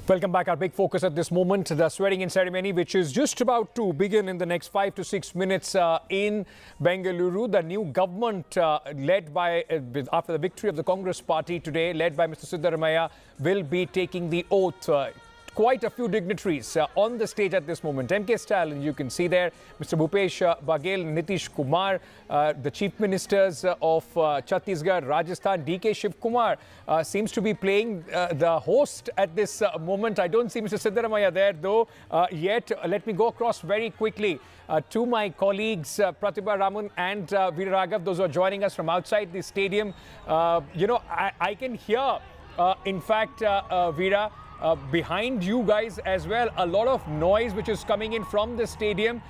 Welcome back. Our big focus at this moment, the swearing-in ceremony, which is just about to begin in the next 5 to 6 minutes in Bengaluru. The new government led by, after the victory of the Congress party today, led by Mr. Siddaramaiah, will be taking the oath. Quite a few dignitaries on the stage at this moment. M.K. Stalin, you can see there, Mr. Bhupesh Baghel, Nitish Kumar, the chief ministers of Chhattisgarh, Rajasthan, D.K. Shivakumar seems to be playing the host at this moment. I don't see Mr. Siddaramaiah there though yet. Let me go across very quickly to my colleagues Pratibha Raman and Veera Raghav, those who are joining us from outside the stadium. I can hear, in fact, Veera, behind you guys as well, a lot of noise which is coming in from the stadium.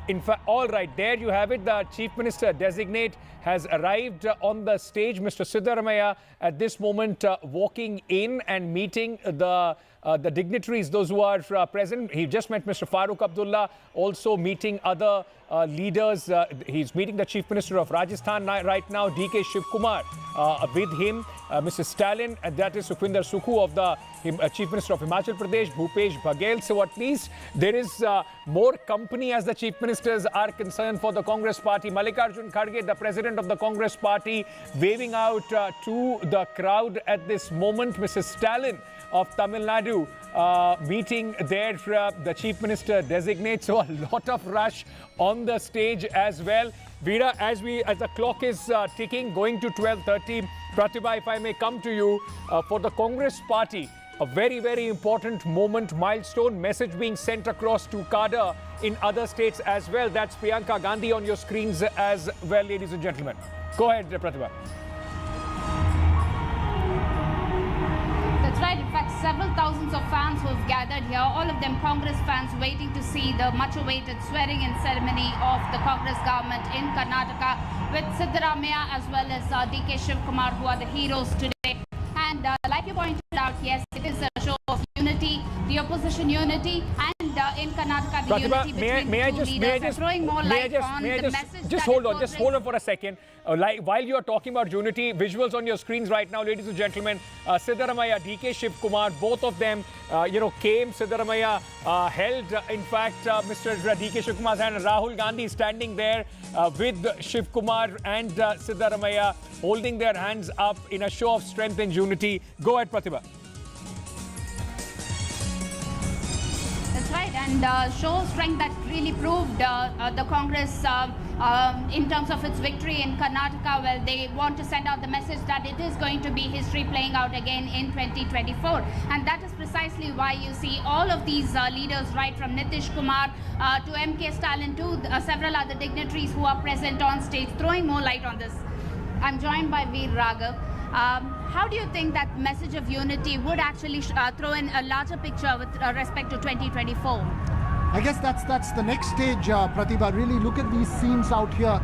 In fact, all right, there you have it. The Chief Minister designate has arrived on the stage. Mr. Siddaramaiah at this moment walking in and meeting the dignitaries, those who are present. He just met Mr. Farooq Abdullah, also meeting other leaders. He's meeting the Chief Minister of Rajasthan right now, D.K. Shivakumar. With him, Mr. Stalin, and that is Sukhwinder Sukhu of the Chief Minister of Himachal Pradesh, Bhupesh Baghel. So at least there is more company as the Chief Ministers are concerned for the Congress party. Mallikarjun Kharge, the President of the Congress party, waving out to the crowd at this moment. Mr. Stalin of Tamil Nadu meeting there, the Chief Minister designate. So a lot of rush on the stage as well. Veera, as the clock is ticking, going to 12:30, Pratibha, if I may come to you, for the Congress party, a very, very important moment, milestone message being sent across to cadre in other states as well. That's Priyanka Gandhi on your screens as well, ladies and gentlemen. Go ahead, Pratibha. That's right. In fact, several thousands of fans who have gathered here, all of them Congress fans waiting to see the much-awaited swearing-in ceremony of the Congress government in Karnataka, with Siddaramaiah as well as D.K. Shivakumar, who are the heroes today. And like you pointed out, yes, it is a show of unity, the opposition unity, and in Karnataka, the Pratibha, unity between the two leaders, throwing more light on the message. Just hold on for a second. While you are talking about unity, visuals on your screens right now, ladies and gentlemen, Siddaramaiah, D.K. Shivakumar, both of them, came. Siddaramaiah held, in fact, Mr. D.K. Shivakumar's hand. Rahul Gandhi standing there with Shivakumar and Siddaramaiah, holding their hands up in a show of strength and unity. Go ahead, Pratibha. That's right, and show of strength that really proved the Congress in terms of its victory in Karnataka. Well, they want to send out the message that it is going to be history playing out again in 2024. And that is precisely why you see all of these leaders, right from Nitish Kumar to M.K. Stalin to several other dignitaries who are present on stage, throwing more light on this. I'm joined by Veera Raghav. How do you think that message of unity would actually throw in a larger picture with respect to 2024? I guess that's the next stage, Pratibha. Really look at these scenes out here.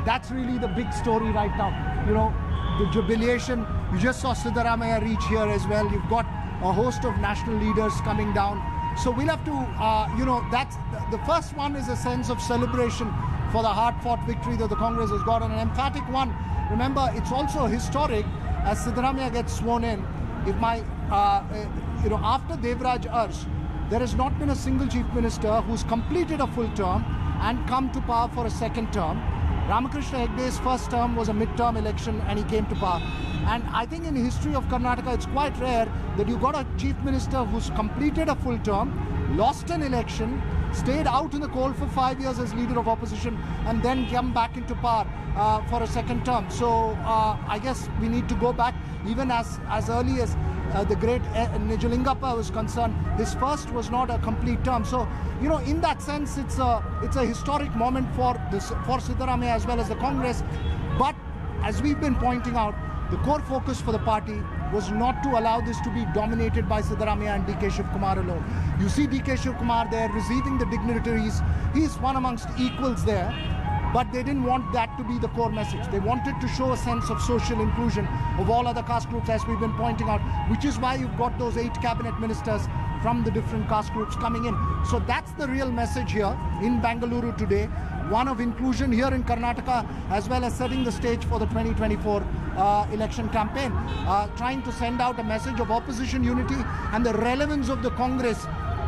That's really the big story right now. You know, the jubilation. You just saw Siddaramaiah reach here as well. You've got a host of national leaders coming down. So we'll have to, that's the first one is a sense of celebration for the hard-fought victory that the Congress has got, and an emphatic one. Remember, it's also historic as Siddaramaiah gets sworn in. If after Devraj Arsh, there has not been a single chief minister who's completed a full term and come to power for a second term. Ramakrishna Hegde's first term was a mid-term election and he came to power. And I think in the history of Karnataka, it's quite rare that you've got a chief minister who's completed a full term, lost an election, stayed out in the cold for 5 years as leader of opposition, and then come back into power for a second term. So I guess we need to go back even as early as the great Nijalingappa was concerned. His first was not a complete term. So, in that sense, it's a historic moment for Siddaramaiah as well as the Congress. But as we've been pointing out, the core focus for the party was not to allow this to be dominated by Siddaramaiah and D.K. Shivakumar alone. You see D.K. Shivakumar there receiving the dignitaries. He's one amongst equals there. But they didn't want that to be the core message. They wanted to show a sense of social inclusion of all other caste groups, as we've been pointing out, which is why you've got those 8 cabinet ministers from the different caste groups coming in. So that's the real message here in Bengaluru today. one of inclusion here in Karnataka, as well as setting the stage for the 2024 election campaign, trying to send out a message of opposition unity and the relevance of the Congress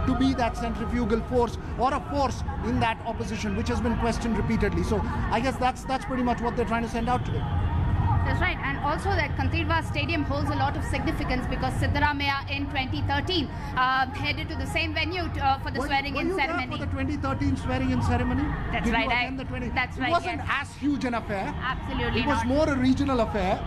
to be that centrifugal force or a force in that opposition, which has been questioned repeatedly. So I guess that's pretty much what they're trying to send out today. That's right, and also that Kantirva Stadium holds a lot of significance because Siddaramaiah in 2013 headed to the same venue for the swearing-in ceremony. For the 2013 swearing-in ceremony? That's Did right. you attend the 20? That's right. It wasn't yes. as huge an affair. Absolutely It was not. more a regional affair,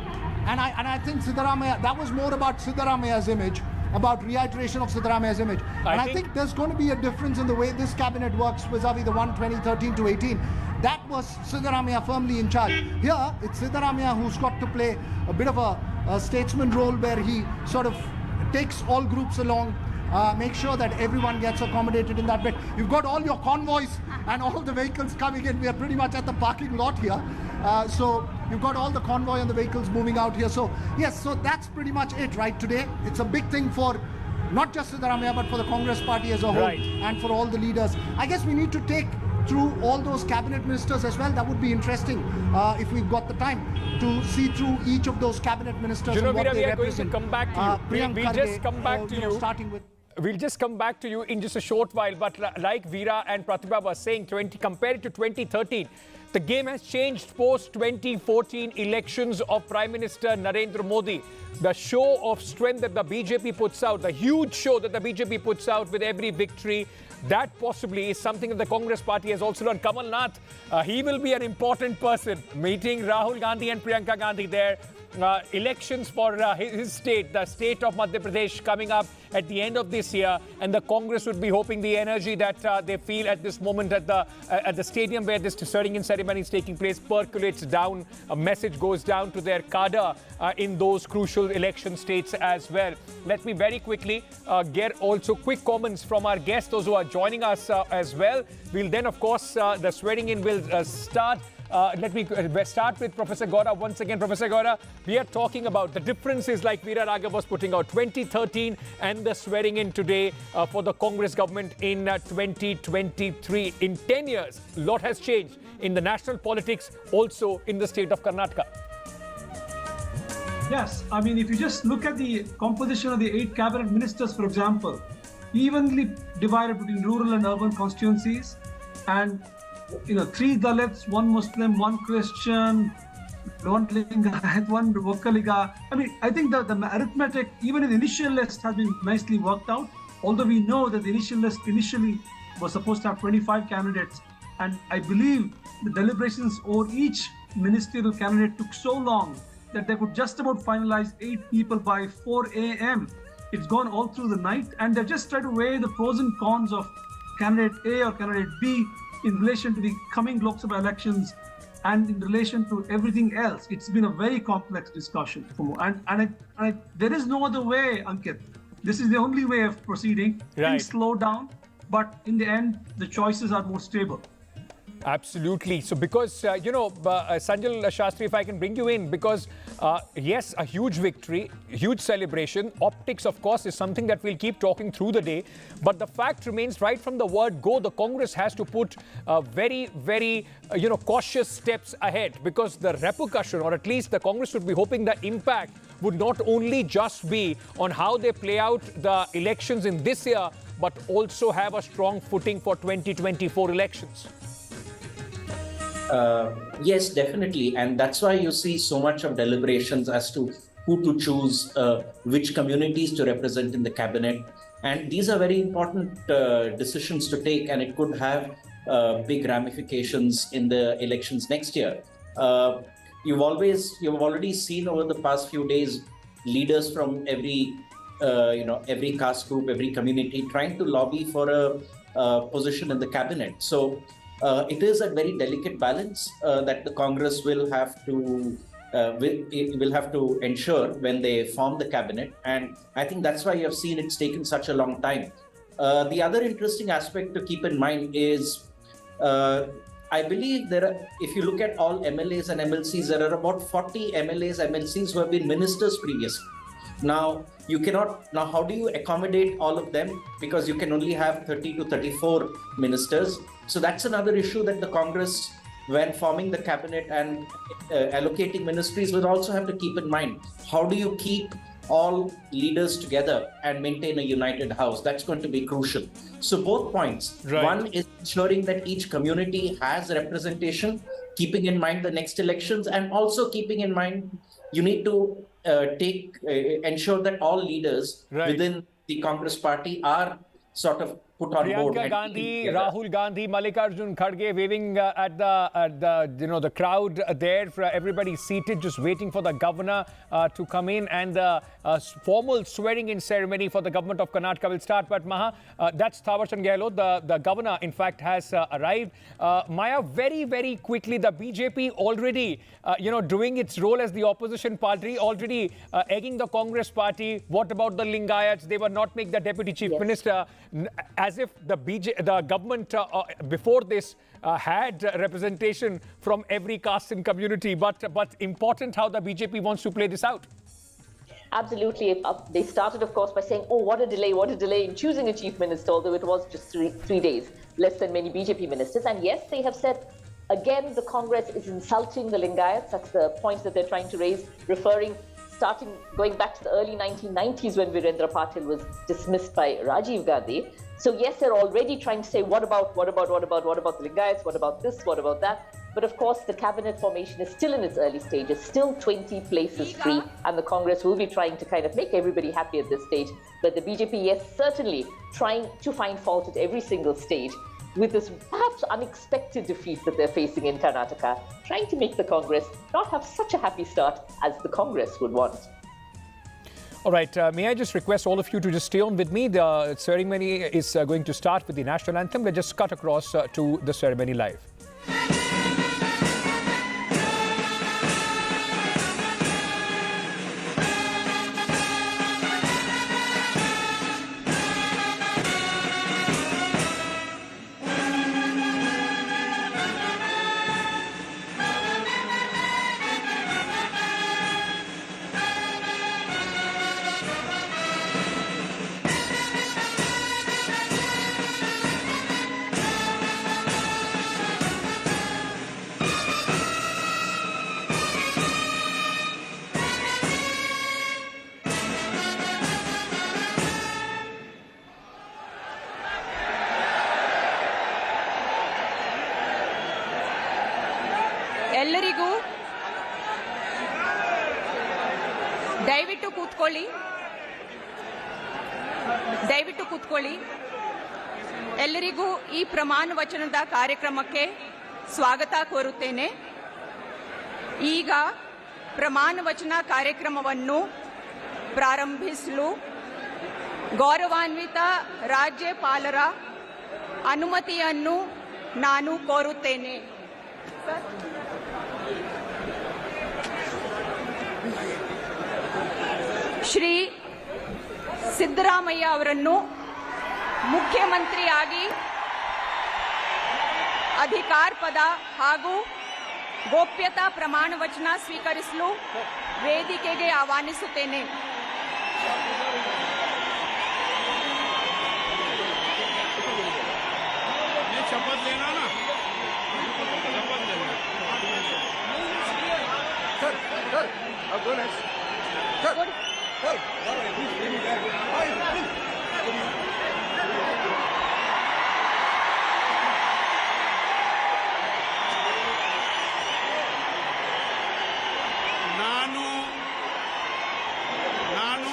and I think Siddaramaiah, that was more about Siddaramaiah's image, about reiteration of Siddaramaiah's image. I think there's going to be a difference in the way this cabinet works vis-a-vis the one 2013 to 18. That was Siddaramaiah firmly in charge. Here, it's Siddaramaiah who's got to play a bit of a statesman role where he sort of takes all groups along, make sure that everyone gets accommodated in that bit. You've got all your convoys and all the vehicles coming in. We are pretty much at the parking lot here. So you've got all the convoy and the vehicles moving out here. So yes, so that's pretty much it right today. It's a big thing for not just Siddaramaiah, but for the Congress party as a whole, and for all the leaders. I guess we need to take through all those cabinet ministers as well. That would be interesting if we've got the time to see through each of those cabinet ministers and what they represent. We are going to come back to you. We'll just come back to you. Starting with. We'll just come back to you in just a short while. But like Veera and Pratibha were saying, compared to 2013, the game has changed post-2014 elections of Prime Minister Narendra Modi. The show of strength that the BJP puts out, the huge show that the BJP puts out with every victory, that possibly is something that the Congress party has also done. Kamal Nath, he will be an important person, meeting Rahul Gandhi and Priyanka Gandhi there. Elections for his state, the state of Madhya Pradesh, coming up at the end of this year, and the Congress would be hoping the energy that they feel at this moment at the stadium where this swearing-in ceremony is taking place percolates down. A message goes down to their cadre in those crucial election states as well. Let me very quickly get also quick comments from our guests, those who are joining us as well. We'll then, of course, the swearing-in will start. Let me start with Professor Gaura once again. Professor Gaura, we are talking about the differences like Veera Raghav was putting out 2013 and the swearing in today for the Congress government in 2023. In 10 years, a lot has changed in the national politics, also in the state of Karnataka. Yes, I mean, if you just look at the composition of the 8 cabinet ministers, for example, evenly divided between rural and urban constituencies, and 3 Dalits, 1 Muslim, 1 Christian, 1 Lingayat, 1 Vokkaliga. I mean, I think that the arithmetic, even in the initial list, has been nicely worked out. Although we know that the initial list initially was supposed to have 25 candidates. And I believe the deliberations over each ministerial candidate took so long that they could just about finalize 8 people by 4 a.m. It's gone all through the night, and they've just tried to weigh the pros and cons of candidate A or candidate B in relation to the coming Lok Sabha elections and in relation to everything else. It's been a very complex discussion. And there is no other way, Ankit. This is the only way of proceeding. Right. Things slow down, but in the end, the choices are more stable. Absolutely. So because, Sanjal Shastri, if I can bring you in, because yes, a huge victory, huge celebration. Optics, of course, is something that we'll keep talking through the day. But the fact remains, right from the word go, the Congress has to put very, very, cautious steps ahead, because the repercussion, or at least the Congress would be hoping the impact would not only just be on how they play out the elections in this year, but also have a strong footing for 2024 elections. Yes, definitely. And that's why you see so much of deliberations as to who to choose, which communities to represent in the cabinet. And these are very important decisions to take, and it could have big ramifications in the elections next year. You've already seen over the past few days leaders from every caste group, every community trying to lobby for a position in the cabinet. So it is a very delicate balance that the Congress will have to ensure when they form the cabinet, and I think that's why you have seen it's taken such a long time. The other interesting aspect to keep in mind is, I believe if you look at all MLAs and MLCs, there are about 40 MLAs, MLCs who have been ministers previously. Now, you cannot, now how do you accommodate all of them? Because you can only have 30 to 34 ministers. So that's another issue that the Congress, when forming the cabinet and allocating ministries, will also have to keep in mind. How do you keep all leaders together and maintain a united house? That's going to be crucial. So both points. Right. One is ensuring that each community has representation, keeping in mind the next elections, and also keeping in mind you need to ensure that all leaders within the Congress party are sort of put on board. Priyanka Gandhi, Rahul Gandhi, Mallikarjun Kharge waving at the crowd there. Everybody seated, just waiting for the governor to come in, and the formal swearing-in ceremony for the government of Karnataka will start. But Maha, that's Thawar Chand Gehlot. The governor, in fact, has arrived. Maya, very, very quickly, the BJP already, doing its role as the opposition party, already egging the Congress party. What about the Lingayats? They were not make the deputy chief minister. As if the government before this had representation from every caste and community, but important how the BJP wants to play this out. Absolutely. They started, of course, by saying, oh, what a delay in choosing a chief minister, although it was just three days, less than many BJP ministers. And yes, they have said, again, the Congress is insulting the Lingayats. That's the point that they're trying to raise, going back to the early 1990s when Virendra Patil was dismissed by Rajiv Gandhi. So yes, they're already trying to say, what about the Lingayats? What about this? What about that? But of course, the cabinet formation is still in its early stages, still 20 places free, and the Congress will be trying to kind of make everybody happy at this stage. But the BJP, yes, certainly trying to find fault at every single stage with this perhaps unexpected defeat that they're facing in Karnataka, trying to make the Congress not have such a happy start as the Congress would want. All right, may I just request all of you to just stay on with me? The ceremony is going to start with the national anthem. Let's just cut across to the ceremony live. ಎಲ್ಲರಿಗೂ ದಯವಿಟ್ಟು ಕೂತ್ಕೊಳ್ಳಿ. ಎಲ್ಲರಿಗೂ ಈ ಪ್ರಮಾಣ ವಚನದ ಕಾರ್ಯಕ್ರಮಕ್ಕೆ ಸ್ವಾಗತ ಕೋರುತ್ತೇನೆ. ಈಗ ಪ್ರಮಾಣ ವಚನ ಕಾರ್ಯಕ್ರಮವನ್ನು ಪ್ರಾರಂಭಿಸಲು ಗೌರವಾನ್ವಿತ ರಾಜ್ಯಪಾಲರ ಅನುಮತಿಯನ್ನು ನಾನು ಕೋರುತ್ತೇನೆ. ಶ್ರೀ ಸಿದ್ದರಾಮಯ್ಯ ಅವರನ್ನು ಮುಖ್ಯಮಂತ್ರಿಯಾಗಿ ಅಧಿಕಾರ ಪದ ಹಾಗೂ ಗೋಪ್ಯತಾ ಪ್ರಮಾಣ ವಚನ ಸ್ವೀಕರಿಸಲು ವೇದಿಕೆಗೆ ಆಹ್ವಾನಿಸುತ್ತೇನೆ.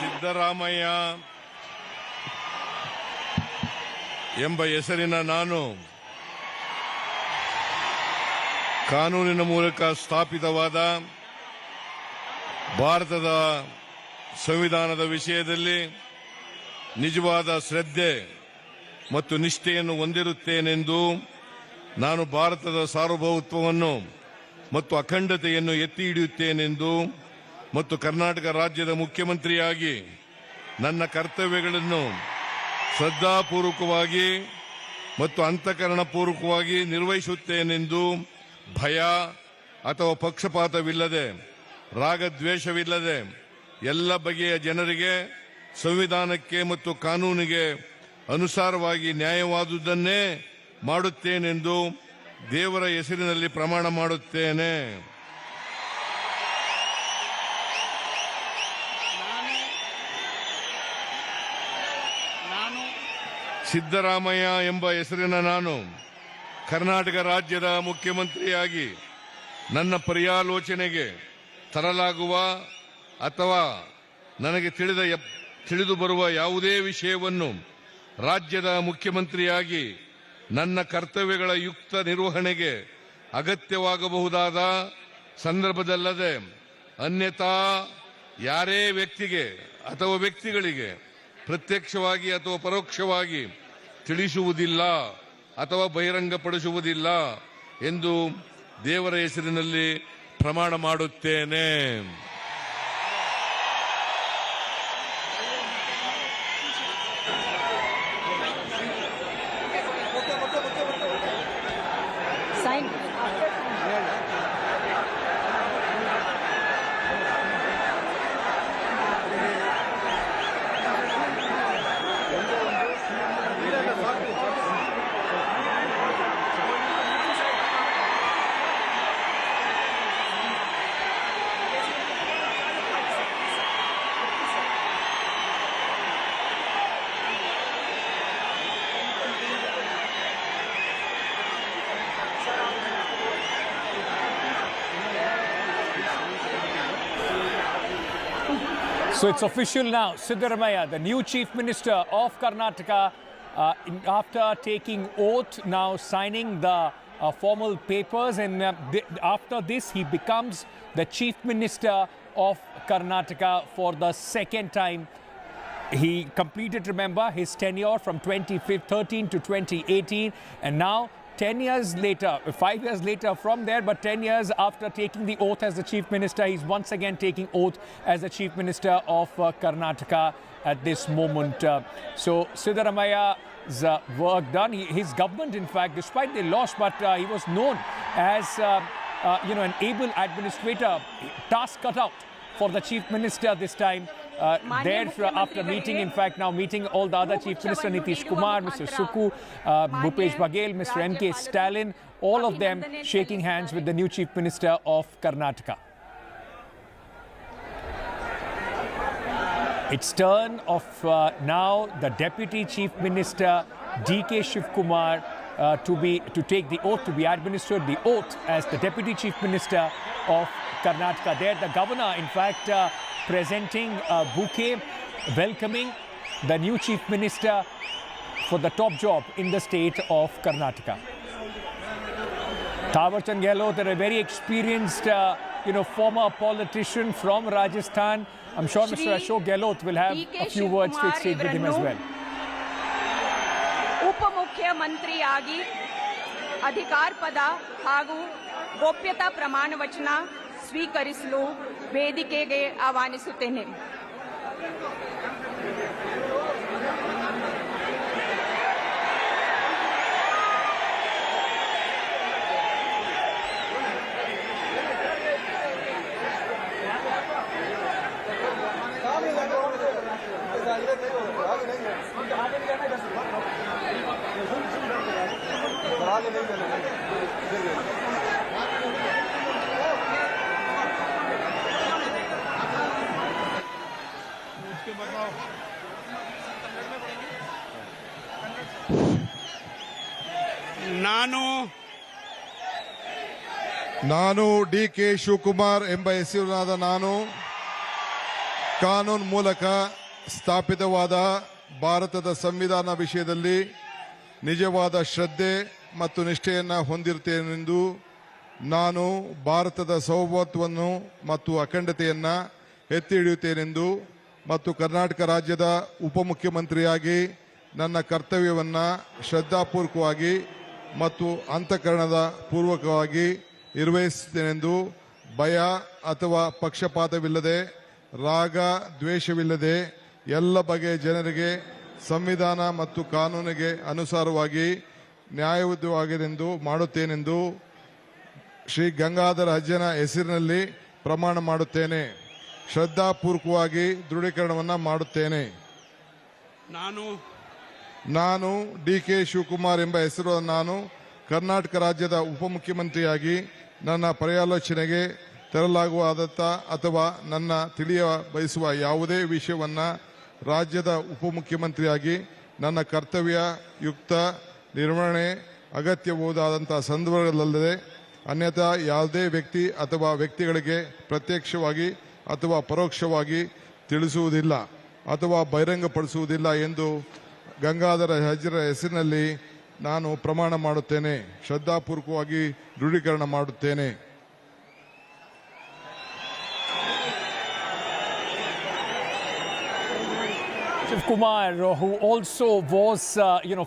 ಸಿದ್ದರಾಮಯ್ಯ ಎಂಬ ಹೆಸರಿನ ನಾನು ಕಾನೂನಿನ ಮೂಲಕ ಸ್ಥಾಪಿತವಾದ ಭಾರತದ ಸಂವಿಧಾನದ ವಿಷಯದಲ್ಲಿ ನಿಜವಾದ ಶ್ರದ್ಧೆ ಮತ್ತು ನಿಷ್ಠೆಯನ್ನು ಹೊಂದಿರುತ್ತೇನೆಂದು ನಾನು ಭಾರತದ ಸಾರ್ವಭೌಮತ್ವವನ್ನು ಮತ್ತು ಅಖಂಡತೆಯನ್ನು ಎತ್ತಿ ಹಿಡಿಯುತ್ತೇನೆಂದು ಮತ್ತು ಕರ್ನಾಟಕ ರಾಜ್ಯದ ಮುಖ್ಯಮಂತ್ರಿಯಾಗಿ ನನ್ನ ಕರ್ತವ್ಯಗಳನ್ನು ಶ್ರದ್ಧಾಪೂರ್ವಕವಾಗಿ ಮತ್ತು ಅಂತಃಕರಣಪೂರ್ವಕವಾಗಿ ನಿರ್ವಹಿಸುತ್ತೇನೆಂದು ಭಯ ಅಥವಾ ಪಕ್ಷಪಾತವಿಲ್ಲದೆ ರಾಗದ್ವೇಷವಿಲ್ಲದೆ ಎಲ್ಲ ಬಗೆಯ ಜನರಿಗೆ ಸಂವಿಧಾನಕ್ಕೆ ಮತ್ತು ಕಾನೂನಿಗೆ ಅನುಸಾರವಾಗಿ ನ್ಯಾಯವಾದುದನ್ನೇ ಮಾಡುತ್ತೇನೆಂದು ದೇವರ ಹೆಸರಿನಲ್ಲಿ ಪ್ರಮಾಣ ಮಾಡುತ್ತೇನೆ. ಸಿದ್ದರಾಮಯ್ಯ ಎಂಬ ಹೆಸರಿನ ನಾನು ಕರ್ನಾಟಕ ರಾಜ್ಯದ ಮುಖ್ಯಮಂತ್ರಿಯಾಗಿ ನನ್ನ ಪರ್ಯಾಲೋಚನೆಗೆ ತರಲಾಗುವ ಅಥವಾ ನನಗೆ ತಿಳಿದು ಬರುವ ಯಾವುದೇ ವಿಷಯವನ್ನು ರಾಜ್ಯದ ಮುಖ್ಯಮಂತ್ರಿಯಾಗಿ ನನ್ನ ಕರ್ತವ್ಯಗಳ ಯುಕ್ತ ನಿರ್ವಹಣೆಗೆ ಅಗತ್ಯವಾಗಬಹುದಾದ ಸಂದರ್ಭದಲ್ಲದೆ ಅನ್ಯಥಾ ಯಾರೇ ವ್ಯಕ್ತಿಗೆ ಅಥವಾ ವ್ಯಕ್ತಿಗಳಿಗೆ ಪ್ರತ್ಯಕ್ಷವಾಗಿ ಅಥವಾ ಪರೋಕ್ಷವಾಗಿ ತಿಳಿಸುವುದಿಲ್ಲ ಅಥವಾ ಬಹಿರಂಗಪಡಿಸುವುದಿಲ್ಲ ಎಂದು ದೇವರ ಹೆಸರಿನಲ್ಲಿ ಪ್ರಮಾಣ ಮಾಡುತ್ತೇನೆ. So it's official now. Siddaramaiah, the new Chief Minister of Karnataka, after taking oath, now signing the formal papers, and after this he becomes the Chief Minister of Karnataka for the second time. He completed, remember, his tenure from 2013 to 2018, and now 10 years later, 5 years later from there, but 10 years after taking the oath as the Chief Minister, he's once again taking oath as the Chief Minister of Karnataka at this moment. So Siddaramaiah's work done. His government, in fact, despite the loss, but he was known as an able administrator. Task cut out for the Chief Minister this time. After meeting, in fact, now meeting all the other Chief Minister, Nitish Kumar, Mr. Suku, Bhupesh Baghel, Mr. M.K. Stalin, all of them shaking hands with the new Chief Minister of Karnataka. It's turn of now the Deputy Chief Minister D.K. Shivakumar to take the oath, to be administered the oath as the Deputy Chief Minister of Karnataka. There, the governor, in fact, presenting a bouquet, welcoming the new Chief Minister for the top job in the state of Karnataka. Thawarchand Gehlot, a very experienced, former politician from Rajasthan. I'm sure Mr. Ashok Gehlot will have a few words to exchange with him as well. ಉಪಮುಖ್ಯಮಂತ್ರಿಯಾಗಿ ಅಧಿಕಾರ ಪದ ಹಾಗೂ ಗೋಪ್ಯತಾ ಪ್ರಮಾಣ ವಚನ ಸ್ವೀಕರಿಸಲು ವೇದಿಕೆಗೆ ಆಹ್ವಾನಿಸುತ್ತೇನೆ. ನಾನು ಡಿ.ಕೆ. ಶಿವಕುಮಾರ್ ಎಂಬ ಹೆಸರಿನಾದ ನಾನು ಕಾನೂನು ಮೂಲಕ ಸ್ಥಾಪಿತವಾದ ಭಾರತದ ಸಂವಿಧಾನ ವಿಷಯದಲ್ಲಿ ನಿಜವಾದ ಶ್ರದ್ಧೆ ಮತ್ತು ನಿಷ್ಠೆಯನ್ನು ಹೊಂದಿರುತ್ತೇನೆಂದು ನಾನು ಭಾರತದ ಸಾರ್ವಭೌಮತ್ವವನ್ನು ಮತ್ತು ಅಖಂಡತೆಯನ್ನು ಎತ್ತಿ ಹಿಡಿಯುತ್ತೇನೆಂದು ಮತ್ತು ಕರ್ನಾಟಕ ರಾಜ್ಯದ ಉಪಮುಖ್ಯಮಂತ್ರಿಯಾಗಿ ನನ್ನ ಕರ್ತವ್ಯವನ್ನು ಶ್ರದ್ಧಾಪೂರ್ವಕವಾಗಿ ಮತ್ತು ಅಂತಃಕರಣದ ಪೂರ್ವಕವಾಗಿ ನಿರ್ವಹಿಸುತ್ತೇನೆಂದು ಭಯ ಅಥವಾ ಪಕ್ಷಪಾತವಿಲ್ಲದೆ ರಾಗ ದ್ವೇಷವಿಲ್ಲದೆ ಎಲ್ಲ ಬಗೆಯ ಜನರಿಗೆ ಸಂವಿಧಾನ ಮತ್ತು ಕಾನೂನಿಗೆ ಅನುಸಾರವಾಗಿ ನ್ಯಾಯಯುತವಾಗಿದೆಂದು ಮಾಡುತ್ತೇನೆಂದು ಶ್ರೀ ಗಂಗಾಧರ ಅಜ್ಜನ ಹೆಸರಿನಲ್ಲಿ ಪ್ರಮಾಣ ಮಾಡುತ್ತೇನೆ. ಶ್ರದ್ಧಾಪೂರ್ವಕವಾಗಿ ದೃಢೀಕರಣವನ್ನು ಮಾಡುತ್ತೇನೆ. ನಾನು ಡಿ.ಕೆ. ಶಿವಕುಮಾರ್ ಎಂಬ ಹೆಸರು ನಾನು ಕರ್ನಾಟಕ ರಾಜ್ಯದ ಉಪಮುಖ್ಯಮಂತ್ರಿಯಾಗಿ ನನ್ನ ಪರ್ಯಾಲೋಚನೆಗೆ ತರಲಾಗುವಾದಂಥ ಅಥವಾ ನನ್ನ ತಿಳಿಯ ಬಯಸುವ ಯಾವುದೇ ವಿಷಯವನ್ನು ರಾಜ್ಯದ ಉಪಮುಖ್ಯಮಂತ್ರಿಯಾಗಿ ನನ್ನ ಕರ್ತವ್ಯಯುಕ್ತ ನಿರ್ವಹಣೆ ಅಗತ್ಯಬಹುದಾದಂಥ ಸಂದರ್ಭಗಳಲ್ಲದೆ ಅನ್ಯಥಾ ಯಾವುದೇ ವ್ಯಕ್ತಿ ಅಥವಾ ವ್ಯಕ್ತಿಗಳಿಗೆ ಪ್ರತ್ಯಕ್ಷವಾಗಿ ಅಥವಾ ಪರೋಕ್ಷವಾಗಿ ತಿಳಿಸುವುದಿಲ್ಲ ಅಥವಾ ಬಹಿರಂಗಪಡಿಸುವುದಿಲ್ಲ ಎಂದು ಗಂಗಾಧರ ಹಜರ ಹೆಸರಿನಲ್ಲಿ ನಾನು ಪ್ರಮಾಣ ಮಾಡುತ್ತೇನೆ. ಶ್ರದ್ಧಾಪೂರ್ವಕವಾಗಿ ದೃಢೀಕರಣ ಮಾಡುತ್ತೇನೆ. Shivakumar, who also was,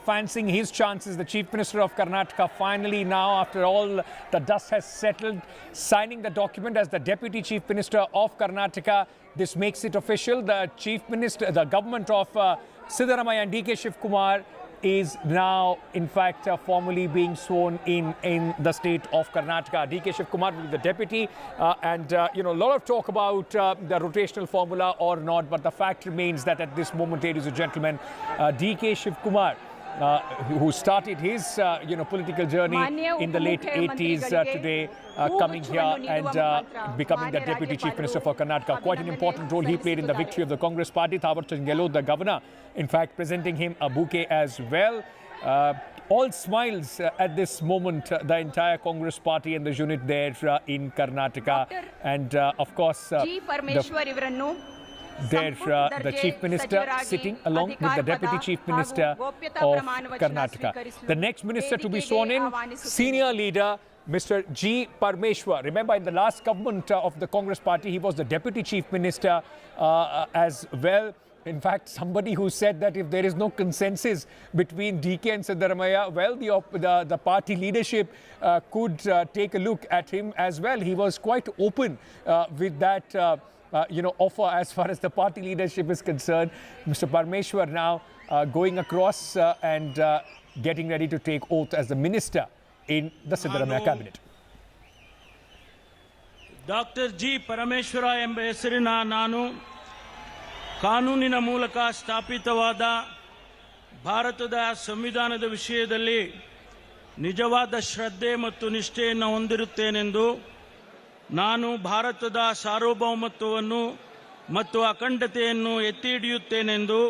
fancying his chances, the Chief Minister of Karnataka, finally now, after all the dust has settled, signing the document as the Deputy Chief Minister of Karnataka. This makes it official. The Chief Minister, the government of Siddaramaiah and D.K. Shivakumar is now, in fact, formally being sworn in the state of Karnataka. D.K. Shivakumar will be the deputy, and a lot of talk about the rotational formula or not, but the fact remains that at this moment, ladies and gentlemen, D.K. Shivakumar, who started his political journey in the late 80s today, coming here and becoming the Deputy Chief Minister for Karnataka. Quite an important role he played in the victory of the Congress party. Thawarchand Gehlot, the governor, in fact, presenting him a bouquet as well. All smiles at this moment, the entire Congress party and the unit there in Karnataka. And of course, the Chief Minister sitting along with the Deputy Chief Minister of Karnataka. The next minister to be sworn in, senior leader Mr. G. Parmeshwar. Remember, in the last government of the Congress party, he was the Deputy Chief Minister as well. In fact, somebody who said that if there is no consensus between DK and Siddaramaiah, well, the party leadership could take a look at him as well. He was quite open with that offer as far as the party leadership is concerned. Mr. Parmeshwar now going across and getting ready to take oath as the minister in the Siddaramaiah cabinet. Dr. G. Parameshwara ಎಂಬ ಹೆಸರಿನ ನಾನು ಕಾನೂನಿನ ಮೂಲಕ ಸ್ಥಾಪಿತವಾದ ಭಾರತದ ಸಂವಿಧಾನದ ವಿಷಯದಲ್ಲಿ ನಿಜವಾದ ಶ್ರದ್ಧೆ ಮತ್ತು ನಿಷ್ಠೆಯನ್ನು ಹೊಂದಿರುತ್ತೇನೆಂದು ನಾನು ಭಾರತದ ಸಾರ್ವಭೌಮತ್ವವನ್ನು ಮತ್ತು ಅಖಂಡತೆಯನ್ನು ಎತ್ತಿ ಹಿಡಿಯುತ್ತೇನೆಂದು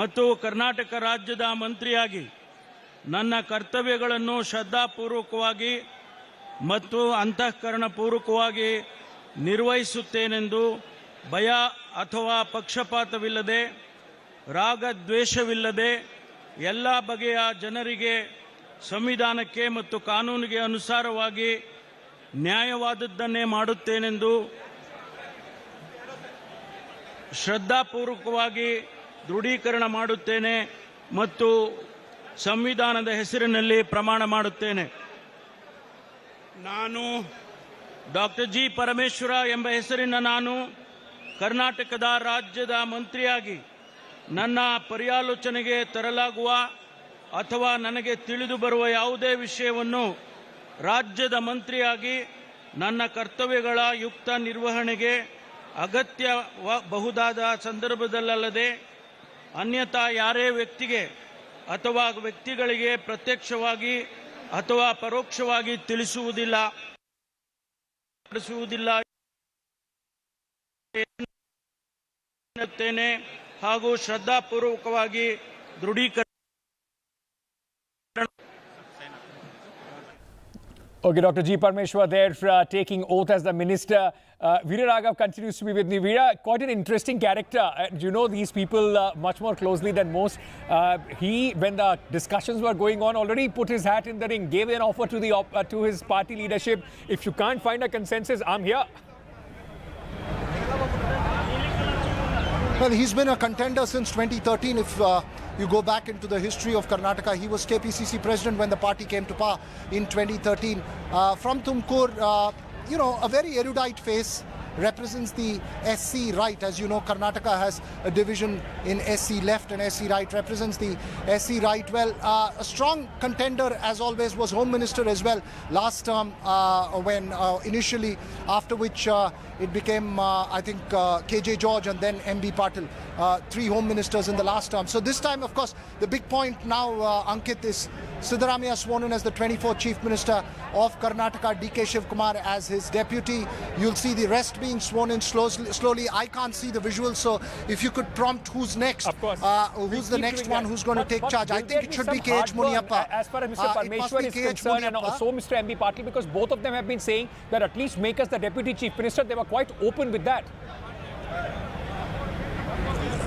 ಮತ್ತು ಕರ್ನಾಟಕ ರಾಜ್ಯದ ಮಂತ್ರಿಯಾಗಿ ನನ್ನ ಕರ್ತವ್ಯಗಳನ್ನು ಶ್ರದ್ಧಾಪೂರ್ವಕವಾಗಿ ಮತ್ತು ಅಂತಃಕರಣಪೂರ್ವಕವಾಗಿ ನಿರ್ವಹಿಸುತ್ತೇನೆಂದು ಭಯ ಅಥವಾ ಪಕ್ಷಪಾತವಿಲ್ಲದೆ ರಾಗದ್ವೇಷವಿಲ್ಲದೆ ಎಲ್ಲ ಬಗೆಯ ಜನರಿಗೆ ಸಂವಿಧಾನಕ್ಕೆ ಮತ್ತು ಕಾನೂನಿಗೆ ಅನುಸಾರವಾಗಿ ನ್ಯಾಯವಾದದ್ದನ್ನೇ ಮಾಡುತ್ತೇನೆಂದು ಶ್ರದ್ಧಾಪೂರ್ವಕವಾಗಿ ದೃಢೀಕರಣ ಮಾಡುತ್ತೇನೆ ಮತ್ತು ಸಂವಿಧಾನದ ಹೆಸರಿನಲ್ಲಿ ಪ್ರಮಾಣ ಮಾಡುತ್ತೇನೆ. ನಾನು ಡಾಕ್ಟರ್ ಜಿ ಪರಮೇಶ್ವರ ಎಂಬ ಹೆಸರಿನ ನಾನು ಕರ್ನಾಟಕದ ರಾಜ್ಯದ ಮಂತ್ರಿಯಾಗಿ ನನ್ನ ಪರ್ಯಾಲೋಚನೆಗೆ ತರಲಾಗುವ ಅಥವಾ ನನಗೆ ತಿಳಿದು ಬರುವ ಯಾವುದೇ ವಿಷಯವನ್ನು ರಾಜ್ಯದ ಮಂತ್ರಿಯಾಗಿ ನನ್ನ ಕರ್ತವ್ಯಗಳ ಯುಕ್ತ ನಿರ್ವಹಣೆಗೆ ಅಗತ್ಯಬಹುದಾದ ಸಂದರ್ಭದಲ್ಲದೆ ಅನ್ಯಥಾ ಯಾರೇ ವ್ಯಕ್ತಿಗೆ ಅಥವಾ ವ್ಯಕ್ತಿಗಳಿಗೆ ಪ್ರತ್ಯಕ್ಷವಾಗಿ ಅಥವಾ ಪರೋಕ್ಷವಾಗಿ ತಿಳಿಸುವುದಿಲ್ಲ ಹಾಗೂ ಶ್ರದ್ಧಾಪೂರ್ವಕವಾಗಿ ದೃಢೀಕರಣ. Okay, Dr. G. Parmeshwar there taking oath as the minister. Veera Raghav continues to be with me. Veera, quite an interesting character. You know these people much more closely than most. When the discussions were going on, already put his hat in the ring, gave an offer to his party leadership. If you can't find a consensus, I'm here. Well, he's been a contender since 2013. If you go back into the history of Karnataka, he was KPCC president when the party came to power in 2013. From Tumkur, a very erudite face, represents the SC right. As you know, Karnataka has a division in SC left and SC right, represents the SC right. Well, a strong contender as always was Home Minister as well last term when initially, after which it became I think KJ George and then MB Patil, 3 Home Ministers in the last term. So this time, of course, the big point now, Ankit, is Siddaramaiah sworn in as the 24th Chief Minister of Karnataka, DK Shivakumar as his deputy. You'll see the rest being sworn in slowly. I can't see the visuals, so if you could prompt who's next, of course. Who's the next one who's going to take charge. I think it should be KH Muniappa. As far as Mr. Parmeshwar is concerned, and also Mr. MB Patil, because both of them have been saying that at least make us the Deputy Chief Minister. They were quite open with that.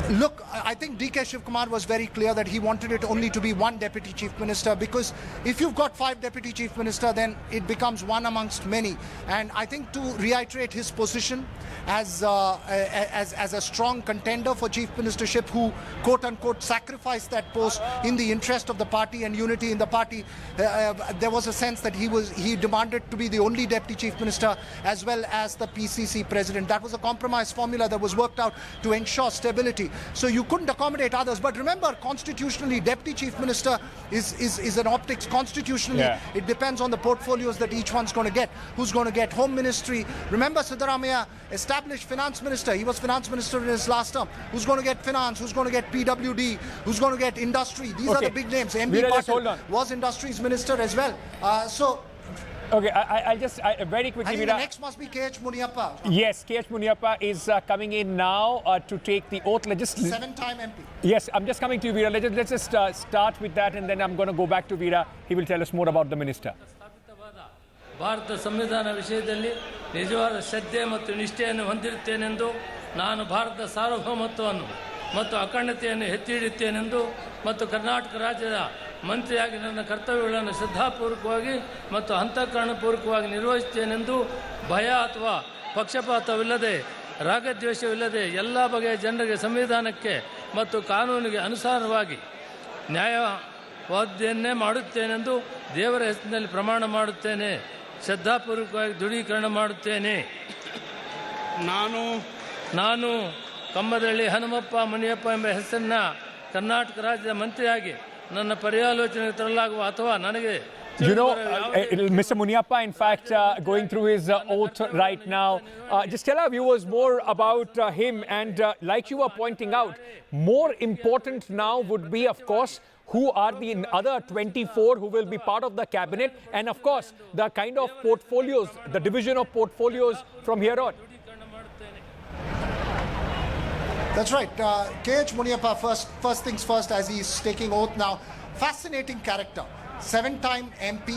Look, I think DK Shivakumar was very clear that he wanted it only to be one Deputy Chief Minister, because if you've got 5 Deputy Chief Minister, then it becomes one amongst many. And I think to reiterate his position as a strong contender for Chief Ministership, who quote-unquote sacrificed that post in the interest of the party and unity in the party, there was a sense that he demanded to be the only Deputy Chief Minister as well as the PCC President. That was a compromise formula that was worked out to ensure stability. So you couldn't accommodate others. But remember, constitutionally, Deputy Chief Minister is an optics. Constitutionally, it depends on the portfolios that each one's going to get. Who's going to get Home Ministry? Remember, Siddaramaiah established Finance Minister. He was Finance Minister in his last term. Who's going to get Finance? Who's going to get PWD? Who's going to get Industry? These are the big names. MB Patil was Industries Minister as well. Okay, I'll just very quickly. I think the next must be KH Muniappa. Yes, KH Muniappa is coming in now to take the oath. 7-time MP. Yes, I'm just coming to you, Veera. Let's just start with that, and then I'm going to go back to Veera. He will tell us more about the minister. Bharat ಸಂವಿಧಾನ ವಿಷಯದಲ್ಲಿ ನಿಜವಾದ ಶ್ರದ್ಧೆ ಮತ್ತು ನಿಷ್ಠೆಯನ್ನು ಹೊಂದಿರುತ್ತೇನೆಂದು, ನಾನು ಭಾರತದ ಸಾರ್ವಭೌಮತ್ವವನ್ನು ಮತ್ತು ಅಖಂಡತೆಯನ್ನು ಎತ್ತಿ ಹಿಡಿಯುತ್ತೇನೆಂದು ಮತ್ತು ಕರ್ನಾಟಕ ರಾಜ್ಯದ ಮಂತ್ರಿಯಾಗಿ ನನ್ನ ಕರ್ತವ್ಯಗಳನ್ನು ಶ್ರದ್ಧಾಪೂರ್ವಕವಾಗಿ ಮತ್ತು ಅಂತಃಕರಣಪೂರ್ವಕವಾಗಿ ನಿರ್ವಹಿಸುತ್ತೇನೆಂದು ಭಯ ಅಥವಾ ಪಕ್ಷಪಾತವಿಲ್ಲದೆ ರಾಗದ್ವೇಷವಿಲ್ಲದೆ ಎಲ್ಲ ಬಗೆಯ ಜನರಿಗೆ ಸಂವಿಧಾನಕ್ಕೆ ಮತ್ತು ಕಾನೂನಿಗೆ ಅನುಸಾರವಾಗಿ ನ್ಯಾಯವಾದನ್ನೇ ಮಾಡುತ್ತೇನೆಂದು ದೇವರ ಹೆಸರಿನಲ್ಲಿ ಪ್ರಮಾಣ ಮಾಡುತ್ತೇನೆ. ಶ್ರದ್ಧಾಪೂರ್ವಕವಾಗಿ ದೃಢೀಕರಣ ಮಾಡುತ್ತೇನೆ. ನಾನು ಕಮ್ಮದಳ್ಳಿ ಹನುಮಪ್ಪ ಮುನಿಯಪ್ಪ ಎಂಬ ಹೆಸರನ್ನ ಕರ್ನಾಟಕ ರಾಜ್ಯದ ಮಂತ್ರಿಯಾಗಿ ನನ್ನ ಪರ್ಯಾಲೋಚನೆಗೆ ತರಲಾಗುವ ಅಥವಾ ನನಗೆ You know, Mr. Muniappa, in fact, going through his oath right now. Just tell our viewers more about him. And like you were pointing out, more important now would be, of course, who are the other 24 who will be part of the cabinet. And, of course, the kind of portfolios, the division of portfolios from here on. That's right. KH Muniappa, first things first, as he's taking oath now. Fascinating character. 7-time MP,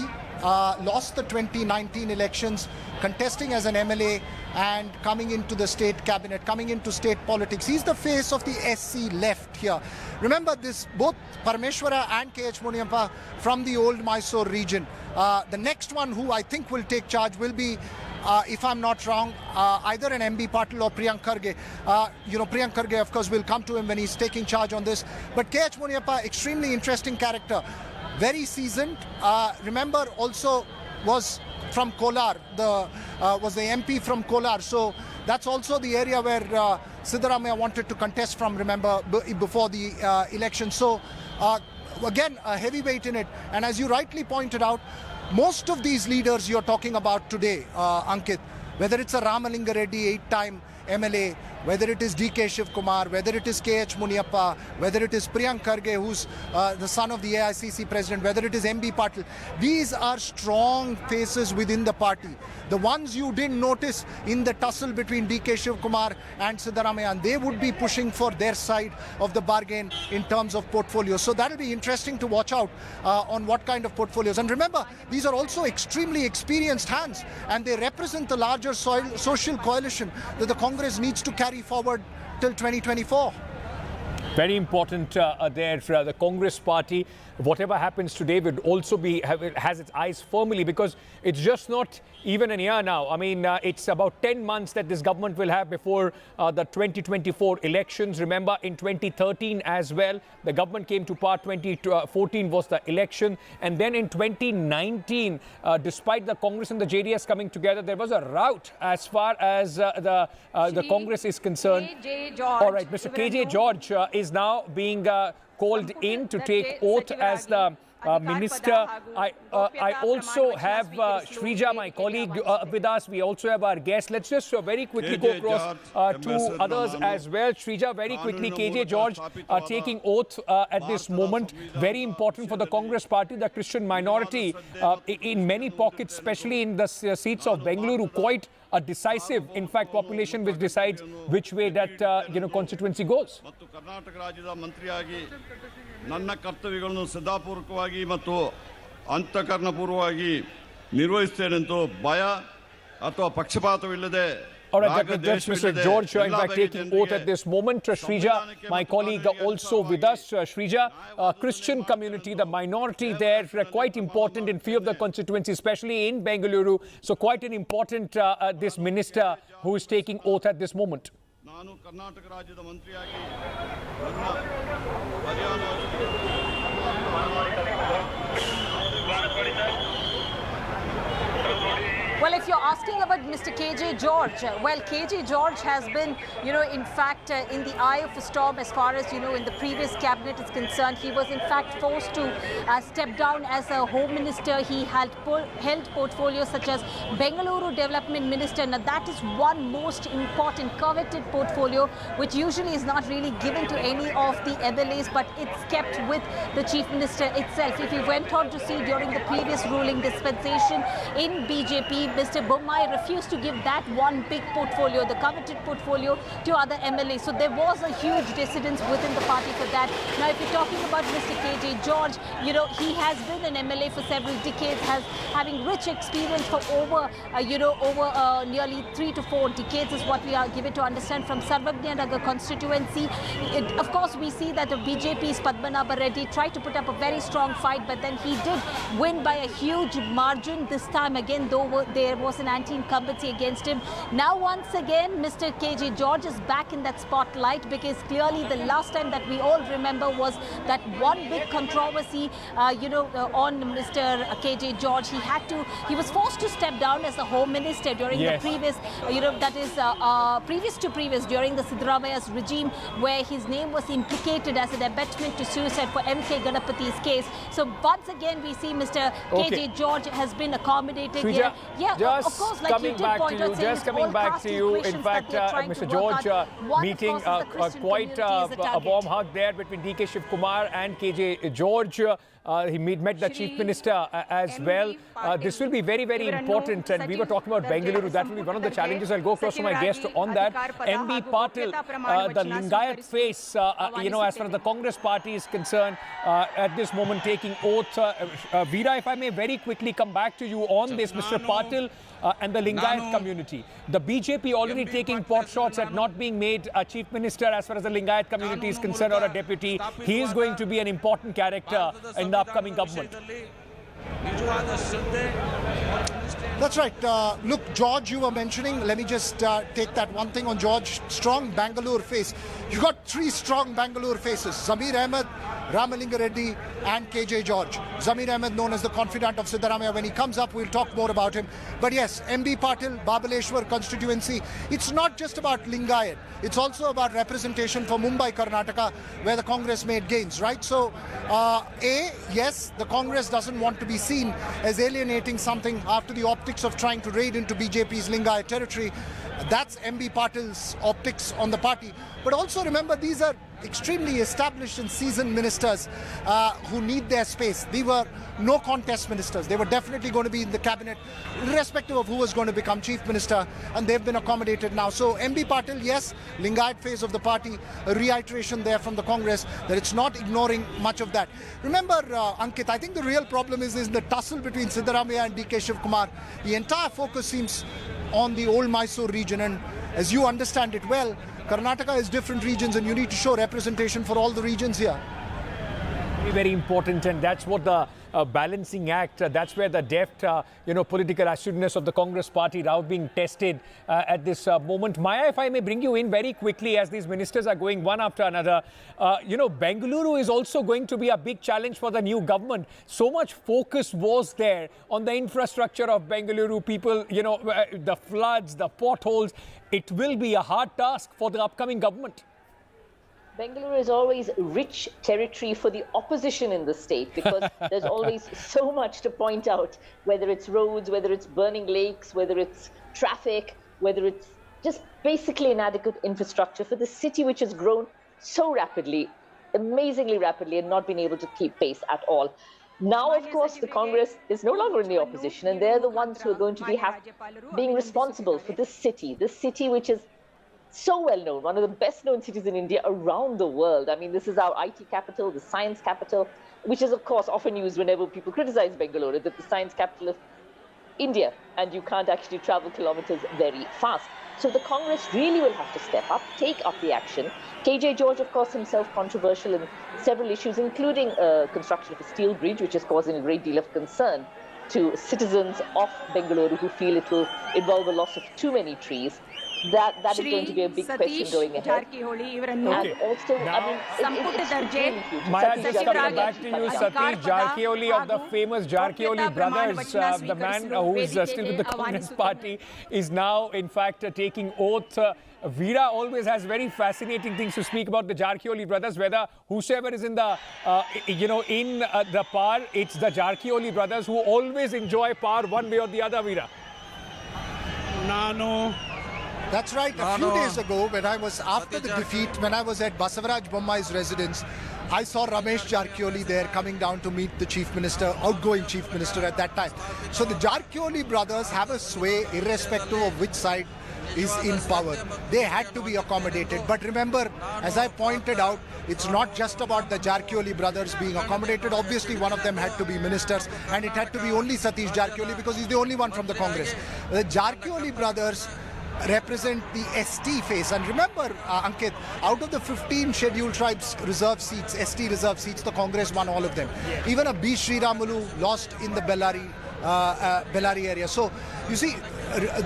lost the 2019 elections, contesting as an MLA and coming into the state cabinet, coming into state politics. He's the face of the SC left here. Remember this, both Parmeshwara and KH Muniappa from the old Mysore region. The next one who I think will take charge will be, if I'm not wrong, either an MB Patil or Priyank Kharge. Priyank Kharge, of course, will come to him when he's taking charge on this. But KH Muniappa, extremely interesting character. Very seasoned. Remember, also was from Kolar, was the MP from Kolar. So that's also the area where Siddaramaiah wanted to contest from, remember, before the election. So again, a heavyweight in it. And as you rightly pointed out, most of these leaders you're talking about today, Ankit, whether it's a Ramalinga Reddy, 8-time MLA, whether it is DK Shivakumar, whether it is KH Muniappa, whether it is Priyank Kharge, who's the son of the AICC president, whether it is MB Patil, these are strong faces within the party. The ones you didn't notice in the tussle between DK Shivakumar and Siddaramaiah, and they would be pushing for their side of the bargain in terms of portfolios. So that'll be interesting to watch out on what kind of portfolios. And remember, these are also extremely experienced hands, and they represent the larger social coalition that the Congress needs to carry forward till 2024. Very important there. The Congress party, whatever happens today, would also has its eyes firmly, because it's just not even a year now. I mean, it's about 10 months that this government will have before the 2024 elections. Remember, in 2013 as well, the government came to power. 2014 was the election. And then in 2019, despite the Congress and the JDS coming together, there was a rout as far as the Congress is concerned. All right, Mr. KJ George is now being called in to take oath as the Minister. I also have Shrija, my colleague, with us. We also have our guest. Let's just very quickly go across to others as well. Shrija, very quickly, KJ George taking oath at this moment. Very important for the Congress party, the Christian minority in many pockets, especially in the seats of Bengaluru, quite a decisive, in fact, population which decides which way that constituency goes. ನನ್ನ ಕರ್ತವ್ಯಗಳನ್ನು ಶ್ರದ್ಧಾಪೂರ್ವಕವಾಗಿ ಮತ್ತು ಅಂತಃಕರಣಪೂರ್ವವಾಗಿ ನಿರ್ವಹಿಸುತ್ತೇನೆಂದು ಭಯ ಅಥವಾ ಪಕ್ಷಪಾತವಿಲ್ಲದೆ. All right, that's Mr. George, in fact, taking oath at this moment. Shrija, my colleague, also with us. Shrija, Christian community, the minority there, quite important in few of the constituencies, especially in Bengaluru. So quite an important, this minister who is taking oath at this moment. ನಾನು ಕರ್ನಾಟಕ ರಾಜ್ಯದ ಮಂತ್ರಿಯಾಗಿ Well, if you're asking about Mr. KJ George, well, KJ George has been, in fact, in the eye of a storm as far as, in the previous cabinet is concerned. He was, in fact, forced to step down as a home minister. He held portfolios such as Bengaluru Development Minister. Now, that is one most important, coveted portfolio, which usually is not really given to any of the MLAs, but it's kept with the Chief Minister itself. If you went on to see during the previous ruling dispensation in BJP, Mr. Bommai refused to give that one big portfolio, the coveted portfolio, to other MLAs. So there was a huge dissidence within the party for that. Now, if you're talking about Mr. KJ George, he has been an MLA for several decades, having rich experience for over nearly 3 to 4 decades is what we are given to understand from Sarvagnyanagar constituency. Of course, we see that the BJP's Padmanabha Reddy tried to put up a very strong fight, but then he did win by a huge margin this time again, though there was an anti-incumbency against him. Now, once again, Mr. KJ George is back in that spotlight, because clearly the last time that we all remember was that one big controversy, on Mr. KJ George. He was forced to step down as the Home Minister during the previous, previous during the Siddaramaiah's regime, where his name was implicated as an abetment to suicide for MK Ganapathy's case. So once again, we see Mr. KJ George has been accommodated here. Yeah, of course, like coming back to you, just coming back to you. In fact, Mr. George meeting quite a warm hug there between DK Shivakumar and KJ George. He met the Chief Minister as well. This will be very, very important. And we were talking about Bengaluru. That will be one of the challenges. I'll go across to my guest on that. MB Patil, the Lingayat face, as far as the Congress party is concerned, at this moment taking oath. Veera, if I may very quickly come back to you on this, Mr. Patil and the Lingayat community. The BJP already taking pot shots at not being made a Chief Minister as far as the Lingayat community is concerned, or a deputy. He is going to be an important character in the upcoming government. That's right. Look, George, you were mentioning, let me just take that one thing on George. Strong Bangalore face. You got 3 strong Bangalore faces: Zamir Ahmed, Ramalinga Reddy and KJ George. Zamir Ahmed, known as the confidant of Siddaramaiah. When he comes up, we'll talk more about him. But yes, MB Patil, Babaleshwar constituency. It's not just about Lingayat. It's also about representation for Mumbai, Karnataka, where the Congress made gains, right? So, yes, the Congress doesn't want to be seen as alienating something after the optics of trying to raid into BJP's Lingayat territory. That's MB Patil's optics on the party. But also remember, these are extremely established and seasoned ministers who need their space. They were no contest ministers. They were definitely going to be in the cabinet, irrespective of who was going to become chief minister, and they've been accommodated now. So MB Patil, yes, Lingayat phase of the party, a reiteration there from the Congress that it's not ignoring much of that. Remember, Ankit, I think the real problem is the tussle between Siddaramaiah and DK Shivakumar. The entire focus seems on the old Mysore region. And as you understand it well, Karnataka has different regions and you need to show representation for all the regions here. Very important, and that's what the balancing act, that's where the deft, political astutness of the Congress party now being tested at this moment. Maya, if I may bring you in very quickly as these ministers are going one after another, Bengaluru is also going to be a big challenge for the new government. So much focus was there on the infrastructure of Bengaluru, people, the floods, the potholes. It will be a hard task for the upcoming government. Bengaluru is always rich territory for the opposition in the state because there's always so much to point out, whether it's roads, whether it's burning lakes, whether it's traffic, whether it's just basically inadequate infrastructure for the city which has grown so rapidly, amazingly rapidly, and not been able to keep pace at all. Now, of course, the Congress is no longer in the opposition, and they're the ones who are going to be being responsible for this city which is so well known, one of the best known cities in India around the world. I mean, this is our IT capital, the science capital, which is, of course, often used whenever people criticize Bengaluru, that the science capital of India, and you can't actually travel kilometers very fast. So the Congress really will have to step up, take up the action. KJ George, of course, himself controversial in several issues, including construction of a steel bridge, which is causing a great deal of concern to citizens of Bengaluru who feel it will involve the loss of too many trees. That is going to be a big question going ahead. And also, Maya, just coming back to you, Satish Jarkioli of the famous Jarkioli brothers, the man who is still with the Congress party, is now, in fact, taking oath. Veera always has very fascinating things to speak about the Jarkioli brothers, whether whosoever is in the, the power, it's the Jarkioli brothers who always enjoy power one way or the other, Veera. That's right. A few days ago, when I was after the defeat, when I was at Basavaraj Bommai's residence, I saw Ramesh Jarkioli there coming down to meet the chief minister, outgoing chief minister at that time. So the Jarkioli brothers have a sway irrespective of which side is in power. They had to be accommodated. But remember, as I pointed out, it's not just about the Jarkioli brothers being accommodated. Obviously, one of them had to be ministers, and it had to be only Satish Jarkioli because he's the only one from the Congress. The Jarkioli brothers represent the ST face. And remember, Ankit, out of the 15 scheduled tribes reserve seats, ST reserve seats, the Congress won all of them. Even a B. Sriramulu lost in the Bellary area. So, you see,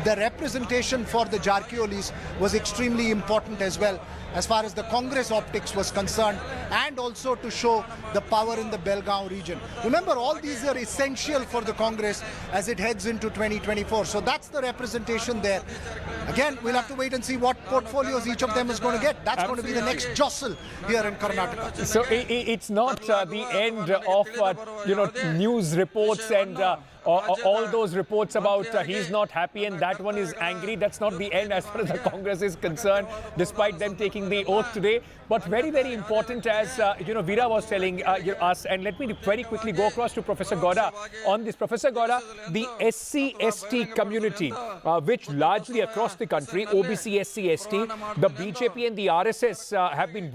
the representation for the Jarkiolis was extremely important as well, as far as the Congress optics was concerned, and also to show the power in the Belgaum region. Remember, all these are essential for the Congress as it heads into 2024. So that's the representation there. Again, we'll have to wait and see what portfolios each of them is going to get. That's going to be the next jostle here in Karnataka. So it's not the end of news reports and all those reports about he's not happy and that one is angry. That's not the end as far as the Congress is concerned, despite them taking the oath today. But very, very important, as Veera was telling us, and let me very quickly go across to Professor Gowda on this. Professor Gowda, the SC/ST community, which largely across the country, OBC, SC/ST, the BJP and the RSS have been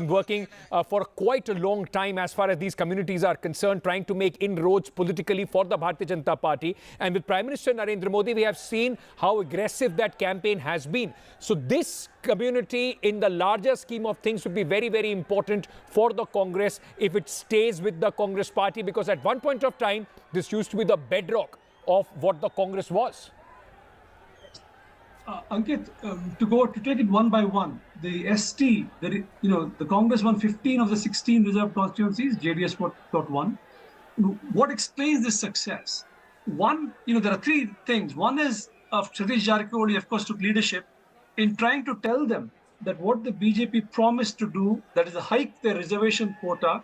working for quite a long time as far as these communities are concerned, trying to make inroads politically for the Bharatiya Janata Party. And with Prime Minister Narendra Modi, we have seen how aggressive that campaign has been. So this community in the larger scheme of things would be very, very important for the Congress if it stays with the Congress party, because at one point of time, this used to be the bedrock of what the Congress was. Ankit, to take it one by one, the ST, the Congress won 15 of the 16 reserved constituencies, JDS got 1. What explains this success? One, there are three things. One is Satish Jarkioli, of course, took leadership in trying to tell them that what the BJP promised to do, that is to hike their reservation quota,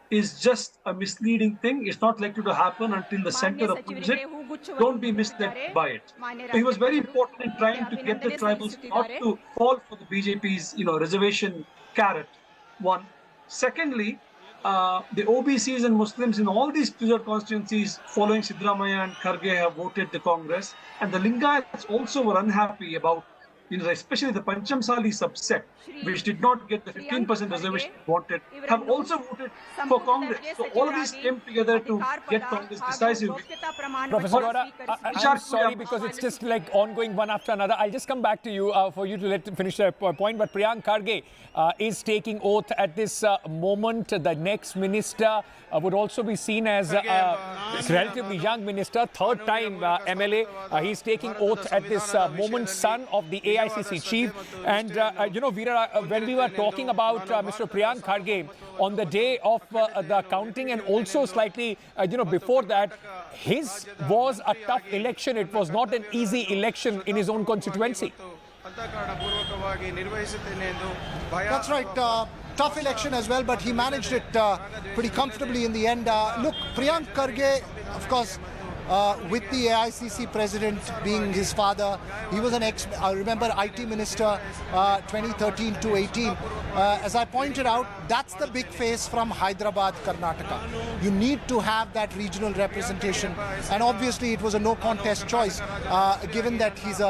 is just a misleading thing. It's not likely to happen until the center approves it. Don't be misled by it. So he was very important in trying to get the tribals not to fall for the BJP's reservation carrot. One. Secondly, the OBCs and Muslims in all these reserved constituencies following Siddaramaiah and Kharge have voted the Congress, and the Lingayats also were unhappy about especially the Panchamsali subset, which did not get the 15% reservation wanted, have also voted for Congress. So all of these came together to get Congress decisive. Professor Gora, I'm sorry because it's just like ongoing one after another. I'll just come back to you for you to let him finish that point. But Priyank Kharge is taking oath at this moment. The next minister would also be seen as a relatively young minister, third time MLA. He's taking oath at this moment, son of the AICC chief. And, Veera, when we were talking about Mr. Priyank Kharge on the day of the counting and also slightly, before that, his was a tough election. It was not an easy election in his own constituency. That's right. Tough election as well, but he managed it pretty comfortably in the end. Look, Priyank Kharge, of course, with the AICC president being his father, he was an remember, IT minister 2013 to 18. As I pointed out, that's the big face from Hyderabad, Karnataka. You need to have that regional representation, and obviously it was a no contest choice, given that he's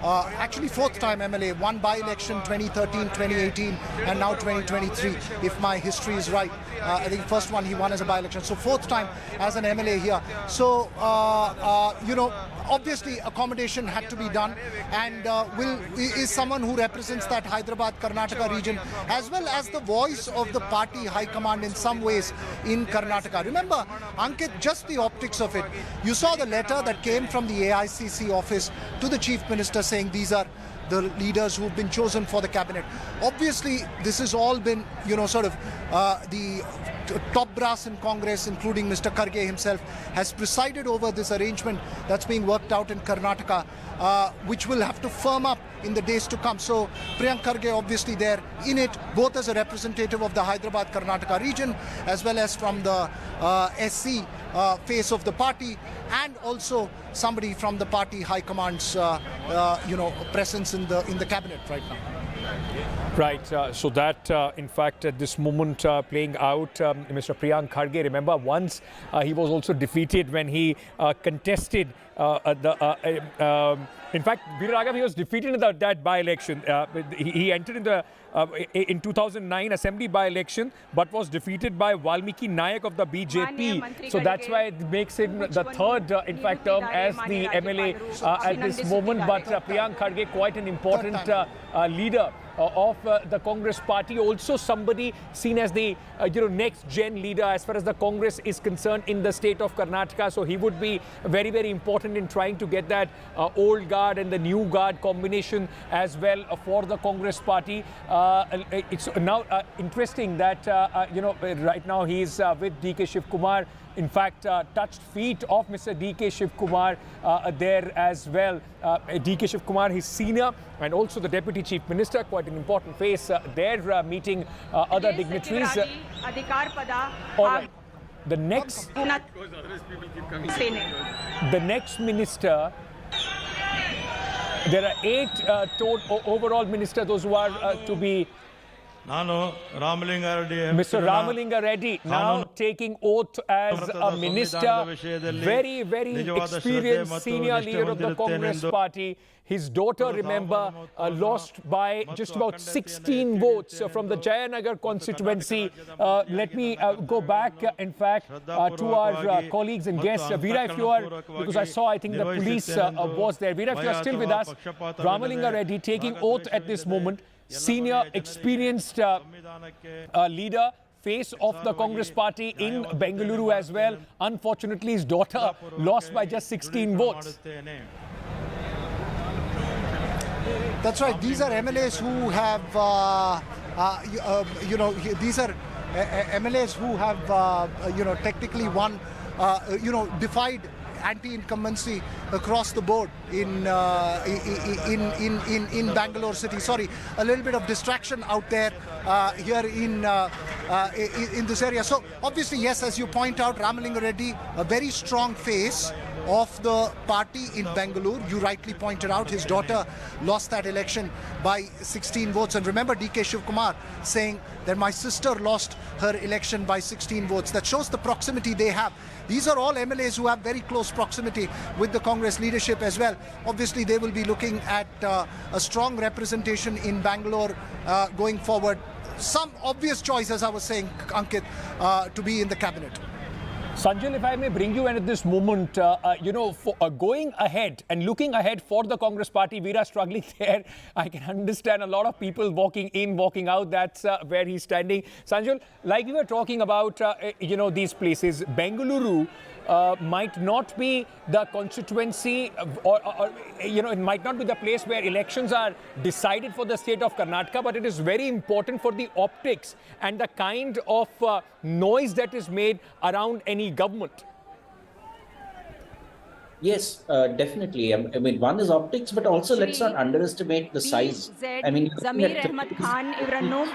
actually fourth time MLA, one by-election 2013, 2018 and now 2023, if my history is right. I think first one he won as a by-election, so fourth time as an MLA here. So obviously accommodation had to be done, and is someone who represents that Hyderabad Karnataka region as well as the voice of the party high command in some ways in Karnataka. Remember, Ankit, just the optics of it. You saw the letter that came from the AICC office to the chief minister saying these are the leaders who've been chosen for the cabinet. Obviously, this has all been, the top brass in Congress, including Mr. Kharge himself, has presided over this arrangement that's being worked out in Karnataka, which will have to firm up in the days to come. So Priyank Kharge obviously there in it, both as a representative of the Hyderabad Karnataka region, as well as from the SC face of the party, and also somebody from the party high command's presence in the cabinet right now. Right, so that in fact at this moment playing out, Mr. Priyank Kharge, remember once he was also defeated when he contested in fact, Veera, he was defeated in that by-election. He entered in 2009 assembly by-election, but was defeated by Valmiki Nayak of the BJP. So that's why it makes him the third, in fact, term as the MLA at this moment. But Priyank Kharge, quite an important leader of the Congress party, also somebody seen as the next gen leader as far as the Congress is concerned in the state of Karnataka. So he would be very, very important in trying to get that old guard and the new guard combination as well for the Congress party. It's now interesting that right now he's with DK Shivakumar. In fact, touched feet of Mr. DK Shivakumar there as well. DK Shivakumar, his senior, and also the Deputy Chief Minister, quite an important face. They're meeting other dignitaries. All right. The next minister, there are 8 overall ministers, those who are to be. Mr. Ramalinga Reddy now taking oath as a minister, very, very experienced senior leader of the Congress party. His daughter, remember, lost by just about 16 votes from the Jayanagar constituency. Let me go back, in fact, to our colleagues and guests. Veera, if you are, because I saw, I think the police was there. Veera, if you are still with us, Ramalinga Reddy taking oath at this moment. Senior, experienced leader, face of the Congress party in Bengaluru as well. Unfortunately, his daughter lost by just 16 votes. That's right. These are MLAs who have, these are MLAs who have, technically won, defied anti-incumbency across the board in Bangalore city. Sorry, a little bit of distraction out there here in this area. So obviously, yes, as you point out, Ramalinga Reddy, a very strong face of the party in Bengaluru. You rightly pointed out his daughter lost that election by 16 votes. And remember DK Shivakumar saying that my sister lost her election by 16 votes. That shows the proximity they have. These are all MLAs who have very close proximity with the Congress leadership as well. Obviously, they will be looking at a strong representation in Bangalore going forward. Some obvious choice, as I was saying, Ankit, to be in the cabinet. Sanjil, if I may bring you in at this moment, for going ahead and looking ahead for the Congress party, Veera struggling there. I can understand a lot of people walking in, walking out. That's where he's standing. Sanjil, like we were talking about, these places, Bengaluru might not be the constituency it might not be the place where elections are decided for the state of Karnataka, but it is very important for the optics and the kind of noise that is made around any government. Yes, definitely. I mean, one is optics, but also let's not underestimate the size. I mean, Zamir Ahmad Khan ಇವರನ್ನು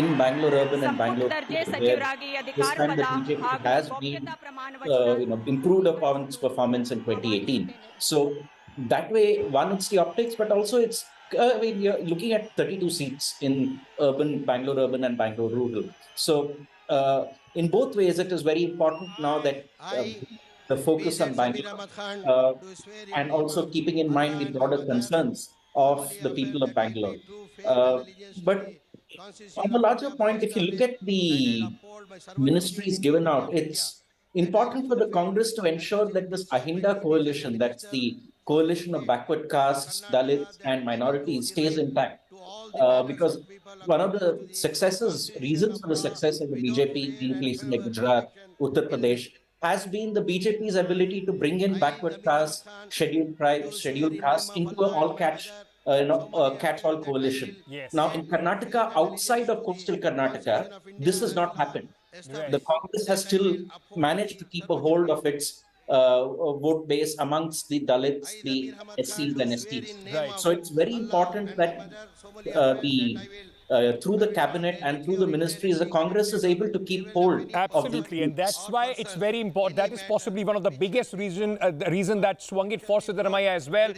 in Bangalore urban and Bangalore, this time the BJP has been, improved upon its performance in 2018. So that way, one, it's the optics, but also it's, you're looking at 32 seats in Bangalore urban and Bangalore rural. So in both ways, it is very important now that the focus on Bangalore and also keeping in mind the broader concerns of the people of Bangalore. But on a larger point, if you look at the ministries given out, it's important for the Congress to ensure that this Ahinda coalition, that's the coalition of backward castes, Dalits and minorities, stays intact. Because one of the reasons for the success of the BJP in places like Gujarat, Uttar Pradesh, has been the BJP's ability to bring in backward castes, scheduled tribes, scheduled castes into an catch-all coalition. Yes. Now, in Karnataka, outside of coastal Karnataka, this has not happened. Right. The Congress has still managed to keep a hold of its vote base amongst the Dalits, the SCs and STs. Right. So it's very important that through the cabinet and through the ministries, the Congress is able to keep hold. Absolutely, and that's why it's very important. That is possibly one of the biggest reason that swung it for Siddaramaiah as well.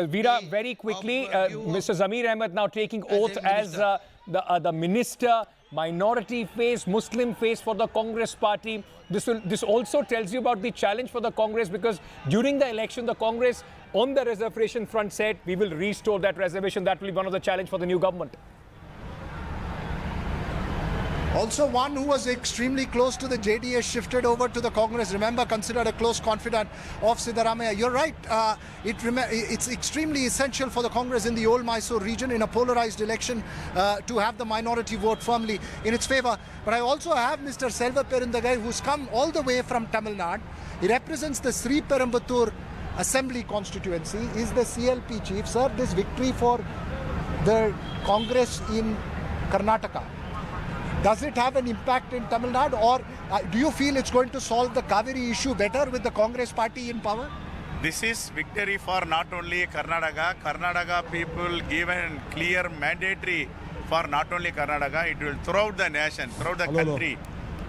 Veera, very quickly, Mr. Zamir Ahmad now taking oath as the minister, minority face, Muslim face for the Congress party. This also tells you about the challenge for the Congress, because during the election, the Congress on the reservation front said, we will restore that reservation. That will be one of the challenge for the new government. Also, one who was extremely close to the JDS shifted over to the Congress. Remember, considered a close confidant of Siddaramaiah. You're right. It's extremely essential for the Congress in the old Mysore region in a polarized election to have the minority vote firmly in its favor. But I also have Mr. Selva Perundagai, who's come all the way from Tamil Nadu. He represents the Sri Perumbudur Assembly constituency. Is the CLP chief. Sir, this victory for the Congress in Karnataka, does it have an impact in Tamil Nadu, or do you feel it's going to solve the Kaveri issue better with the Congress party in power? This is victory for not only Karnataka. Karnataka people given clear mandatory for not only Karnataka, it will throughout the nation, throughout the country.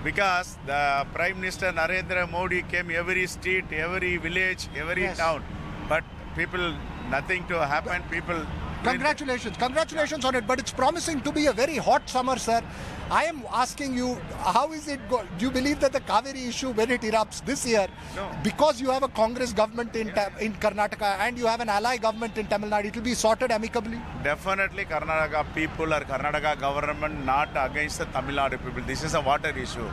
Because the Prime Minister Narendra Modi came every street, every village, every town. But people, nothing to happen, people... Congratulations on it, but it's promising to be a very hot summer, sir. I am asking you, how is it do you believe that the Kaveri issue, when it erupts this year, because you have a Congress government in Karnataka and you have an ally government in Tamil Nadu, it will be sorted amicably? Definitely Karnataka people or Karnataka government not against the Tamil Nadu people. This is a water issue.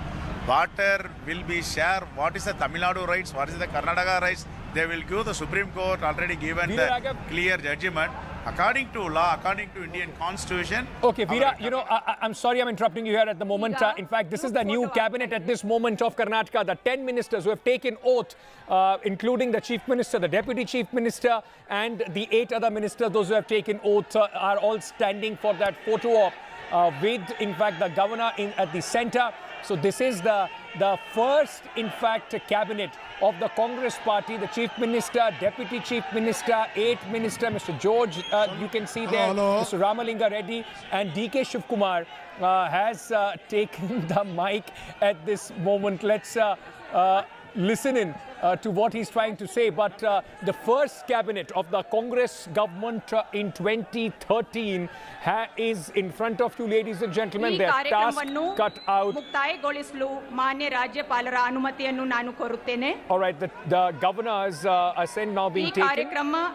Water will be shared. What is the Tamil Nadu rights? What is the Karnataka rights? They will give the Supreme Court already given the clear judgment. According to law, according to Indian Constitution. Okay, Veera, I'm sorry I'm interrupting you here at the moment. In fact, this is the new cabinet at this moment of Karnataka. The 10 ministers who have taken oath, including the chief minister, the deputy chief minister, and the 8 other ministers, those who have taken oath, are all standing for that photo op with, in fact, the governor at the center. So this is the first, in fact, cabinet of the Congress party. The Chief Minister, Deputy Chief Minister, 8th Minister, Mr. George, you can see there, Mr. Ramalinga Reddy, and DK Shivakumar has taken the mic at this moment. Let's listen in to what he's trying to say. But the first cabinet of the Congress government in 2013 is in front of you, ladies and gentlemen. Their task cut out. All right, the governors are now being taken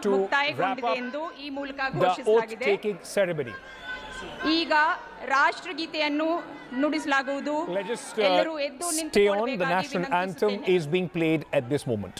to wrap up the oath-taking ceremony. ಈಗ ರಾಷ್ಟ್ರಗೀತೆಯನ್ನು ನುಡಿಸಲಾಗುವುದು. Let's just stay on. The national anthem is being played at this moment.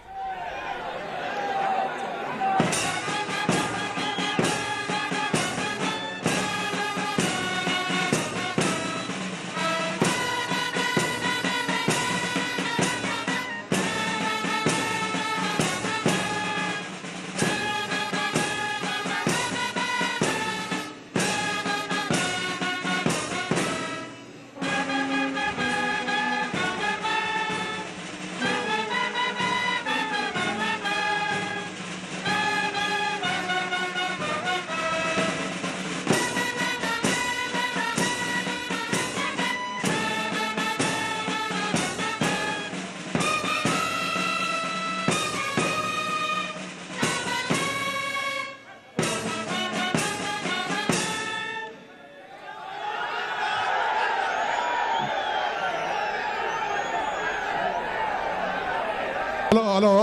Hello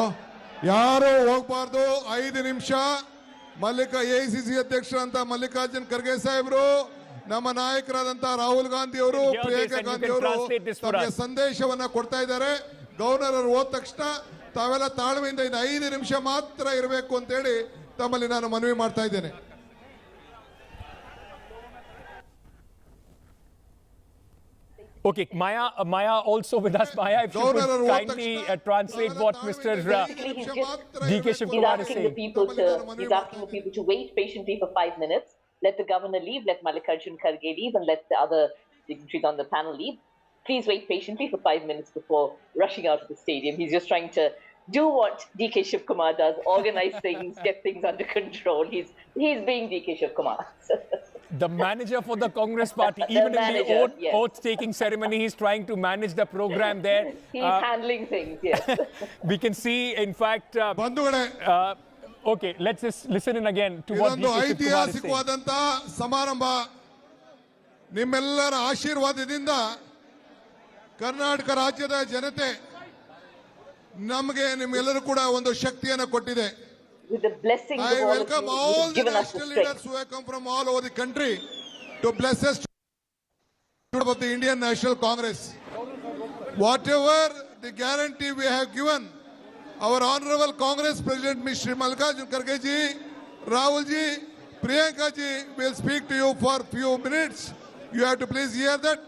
ಯಾರು ಹೋಗ್ಬಾರ್ದು 5 ನಿಮಿಷ AICC ಅಧ್ಯಕ್ಷರಂತ Mallikarjun Kharge ಸಾಹೇಬರು ನಮ್ಮ ನಾಯಕರಾದಂತ ರಾಹುಲ್ ಗಾಂಧಿ ಅವರು ಪ್ರಿಯಾಂಕಾ ಗಾಂಧಿ ಅವರು ತಮಗೆ ಸಂದೇಶವನ್ನ ಕೊಡ್ತಾ ಇದ್ದಾರೆ. ಗವರ್ನರ್ ಅವರು ಹೋದ ತಕ್ಷಣ ತಾವೆಲ್ಲ ತಾಳ್ಮೆಯಿಂದ 5 ನಿಮಿಷ ಮಾತ್ರ ಇರಬೇಕು ಅಂತ ಹೇಳಿ ತಮ್ಮಲ್ಲಿ ನಾನು ಮನವಿ ಮಾಡ್ತಾ ಇದ್ದೇನೆ. Okay, Maya also with us. Maya, if you could kindly translate what Mr. DK Shivakumar is saying. He's asking the people to wait patiently for 5 minutes. Let the governor leave, let Mallikarjun Kharge leave, and let the other dignitaries on the panel leave. Please wait patiently for 5 minutes before rushing out of the stadium. He's just trying to do what DK Shivakumar does, organize things, get things under control. He's being DK Shivakumar. The manager for the Congress party, even in the oath-taking ceremony, he's trying to manage the program there. He's handling things, yes. We can see, in fact, okay, let's just listen in again to what DK Shivakumar is saying. ಸಮಾರಂಭ ನಿಮ್ಮೆಲ್ಲರ ಆಶೀರ್ವಾದದಿಂದ ಕರ್ನಾಟಕ ರಾಜ್ಯದ ಜನತೆ ನಮಗೆ ನಿಮ್ಮೆಲ್ಲರೂ ಕೂಡ ಒಂದು ಶಕ್ತಿಯನ್ನು ಕೊಟ್ಟಿದೆ. With the blessings I welcome all the national leaders who have come from all over the country to bless us of the Indian National Congress. Whatever the guarantee we have given, our Honorable Congress President Mr. Mallikarjun Kharge ji, Rahul ji, Priyanka ji will speak to you for few minutes. You have to please hear that.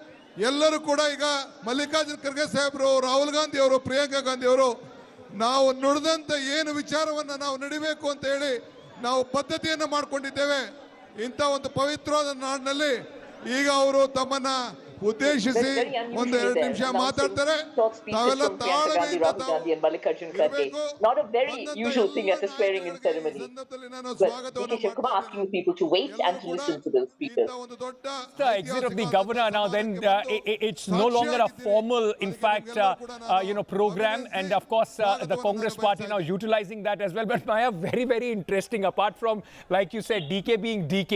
ಎಲ್ಲರೂ ಕೂಡ ಈಗ ಮಲ್ಲಿಕಾರ್ಜುನ್ ಖರ್ಗೆ ಸಾಹೇಬರು, ರಾಹುಲ್ ಗಾಂಧಿ ಅವರು, ಪ್ರಿಯಾಂಕಾ ಗಾಂಧಿ ಅವರು ನಾವು ನುಡಿದಂತ ಏನು ವಿಚಾರವನ್ನ ನಾವು ನಡಿಬೇಕು ಅಂತ ಹೇಳಿ ನಾವು ಪದ್ಧತಿಯನ್ನು ಮಾಡಿಕೊಂಡಿದ್ದೇವೆ. ಇಂಥ ಒಂದು ಪವಿತ್ರವಾದ ನಾಡಿನಲ್ಲಿ ಈಗ ಅವರು ತಮ್ಮನ್ನ ಉದ್ದೇಶಿಸಿ 1-2 ನಿಮಿಷ ಮಾತಾಡ್ತಾರೆ. ತಾವೆಲ್ಲ ತಾಳ್ಮೆಯಿಂದ not a very usual thing at a swearing in ceremony. DK Shivakumar asking people to wait and to listen to the speakers. The exit of the governor now, then it's no longer a formal, in fact, program, and of course the Congress party now utilizing that as well. But Maya, very, very interesting. Apart from, like you said, DK being DK.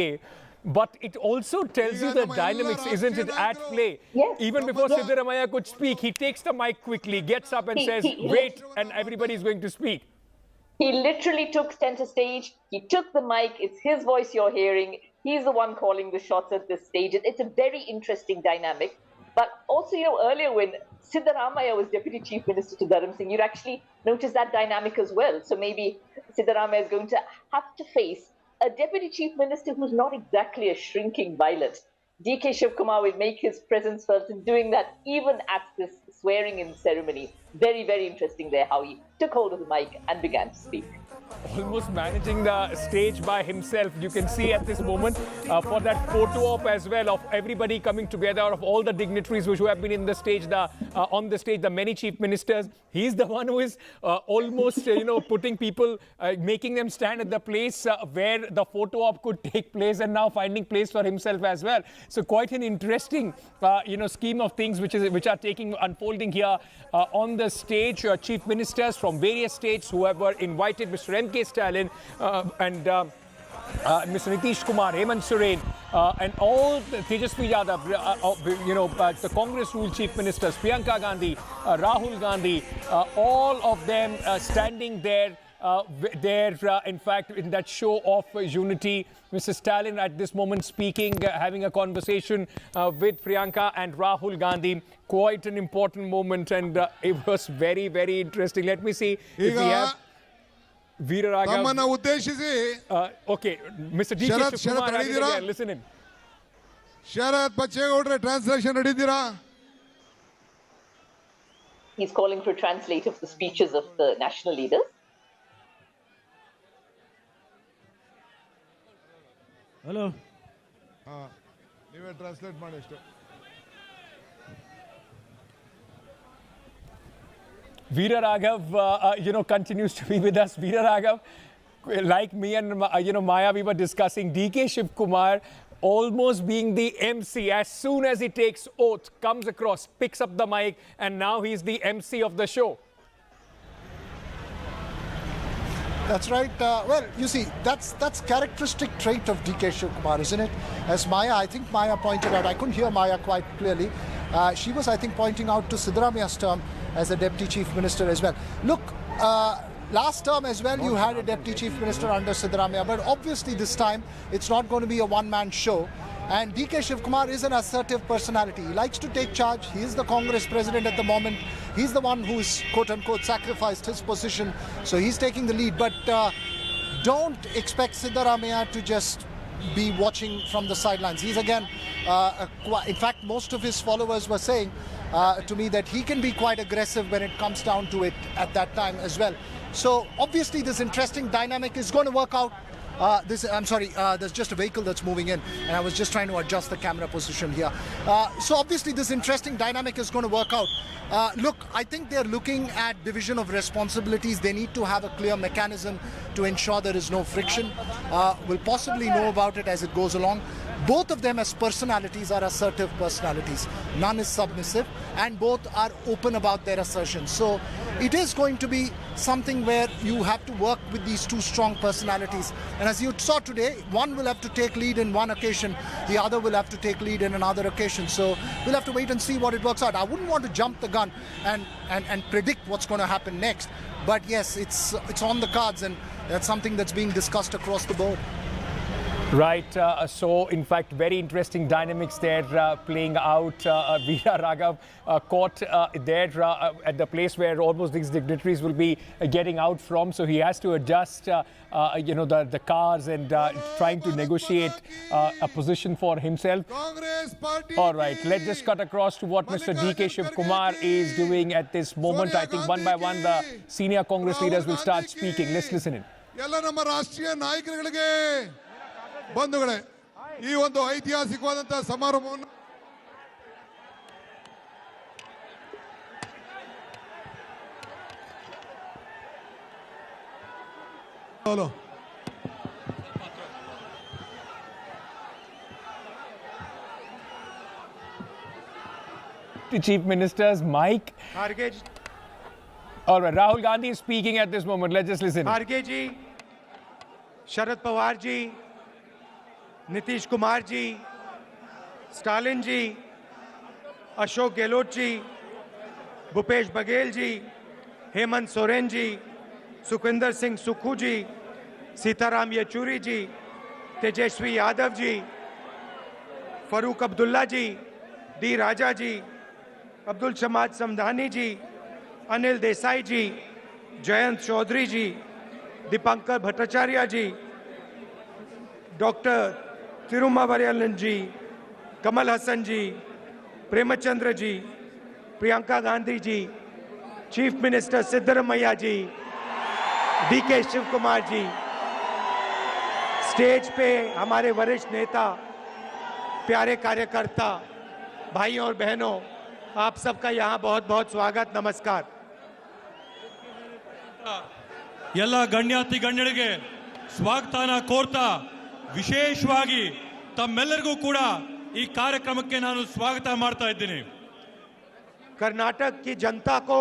But it also tells you the dynamics, isn't it, at play? Yes. Even before Siddaramaiah could speak, he takes the mic quickly, gets up and says, wait, and everybody is going to speak. He literally took center stage. He took the mic. It's his voice you're hearing. He's the one calling the shots at this stage. It's a very interesting dynamic. But also, earlier when Siddaramaiah was Deputy Chief Minister to Dharam Singh, you'd actually notice that dynamic as well. So maybe Siddaramaiah is going to have to face a Deputy Chief Minister who's not exactly a shrinking violet. DK Shivakumar will make his presence felt in doing that even at this swearing-in ceremony. Very, very interesting there how he took hold of the mic and began to speak. almost managing the stage by himself. You can see at this moment for that photo op as well of everybody coming together, of all the dignitaries which have been in the stage, on the stage, the many chief ministers. He's the one who is almost, putting people, making them stand at the place where the photo op could take place, and now finding place for himself as well. So quite an interesting, scheme of things which are unfolding here on the stage. Chief ministers from various states who were invited, Mr. M.K. Stalin and Mr. Nitish Kumar, Hemant Soren, and all Tejasvi Yadav, the Congress-ruled chief ministers, Priyanka Gandhi, Rahul Gandhi, all of them standing there. In fact, in that show of unity. Mr. Stalin at this moment speaking, having a conversation with Priyanka and Rahul Gandhi. Quite an important moment, and it was very, very interesting. Let me see if we have Veera Raghav. Okay, Mr. D.K. Shivakumar, listen in. Sharath Bachegowdre, translation ready? He's calling for a translate of the speeches of the national leaders. Hello. Translate Veera Raghav, continues to be with us. Veera Raghav, like me and, Maya, we were discussing D.K. Shivakumar almost being the MC. As soon as he takes oath, comes across, picks up the mic, and now he's the MC of the show. That's right. Well, you see, that's characteristic trait of D.K. Shivakumar, isn't it? As I think Maya pointed out, I couldn't hear Maya quite clearly. She was, I think, pointing out to Siddaramaiah's term as a deputy chief minister as well. Look, last term as well, you had a deputy chief minister under Siddaramaiah, but obviously this time it's not going to be a one-man show. And D.K. Shivakumar is an assertive personality. He likes to take charge. He is the Congress president at the moment. He's the one who's, quote-unquote, sacrificed his position. So he's taking the lead. But don't expect Siddaramaiah to just be watching from the sidelines. He's again, in fact, most of his followers were saying to me that he can be quite aggressive when it comes down to it at that time as well. So obviously this interesting dynamic is going to work out. There's just a vehicle that's moving in, and I was just trying to adjust the camera position here. So obviously this interesting dynamic is going to work out. Look, I think they're looking at division of responsibilities. They need to have a clear mechanism to ensure there is no friction. We'll possibly know about it as it goes along. Both of them as personalities are assertive personalities. None is submissive, and both are open about their assertions. So it is going to be something where you have to work with these two strong personalities. And as you saw today, one will have to take lead in one occasion, the other will have to take lead in another occasion. So we'll have to wait and see what it works out. I wouldn't want to jump the gun and predict what's going to happen next. But yes, it's on the cards, and that's something that's being discussed across the board. Right. So, in fact, very interesting dynamics there playing out. Veera Raghav caught there at the place where almost these dignitaries will be getting out from. So he has to adjust, the cars and trying to negotiate a position for himself. All right. Let's just cut across to what Mr. D.K. Shivakumar is doing at this moment. I think one by one the senior Congress leaders will start speaking. Let's listen in. ಬಂಧುಗಳೇ, ಈ ಒಂದು ಐತಿಹಾಸಿಕವಾದಂತಹ ಸಮಾರಂಭವನ್ನು The Chief Minister's mic. All right, Rahul Gandhi is speaking at this moment. Let's just listen. Kharge ji, Sharad Pawar ji, Nitish Kumar ji, Stalin ji, Ashok Gehlot ji, Bhupesh Baghel ji, Hemant Soren ji, Sukhwinder Singh Sukhu ji, Sitaram Yechuri ji, Tejasvi Yadav ji, Farooq Abdullah ji, D. Raja ji, Abdul Samad Samdhani ji, Anil Desai ji, Jayant Chaudhary ji, Dipankar Bhattacharya ji, Dr. Tirumavarayalan ji, Kamal Hassan ji, Premachandra ji, Priyanka Gandhi ji, Chief Minister Siddaramaiah ji, DK Shivakumar ji, stage पे हमारे वरिष्ठ नेता, प्यारे कार्यकर्ता, भाइयों और बहनों, आप सबका यहाँ बहुत बहुत स्वागत, नमस्कार। ಎಲ್ಲ ಗಣ್ಯಾತಿ ಗಣ್ಯರಿಗೆ ಸ್ವಾಗತನ ಕೋರ್ತಾ ವಿಶೇಷವಾಗಿ ತಮ್ಮೆಲ್ಲರಿಗೂ ಕೂಡ ಈ ಕಾರ್ಯಕ್ರಮಕ್ಕೆ ನಾನು ಸ್ವಾಗತ ಮಾಡ್ತಾ ಇದ್ದೀನಿ। कर्नाटक की जनता को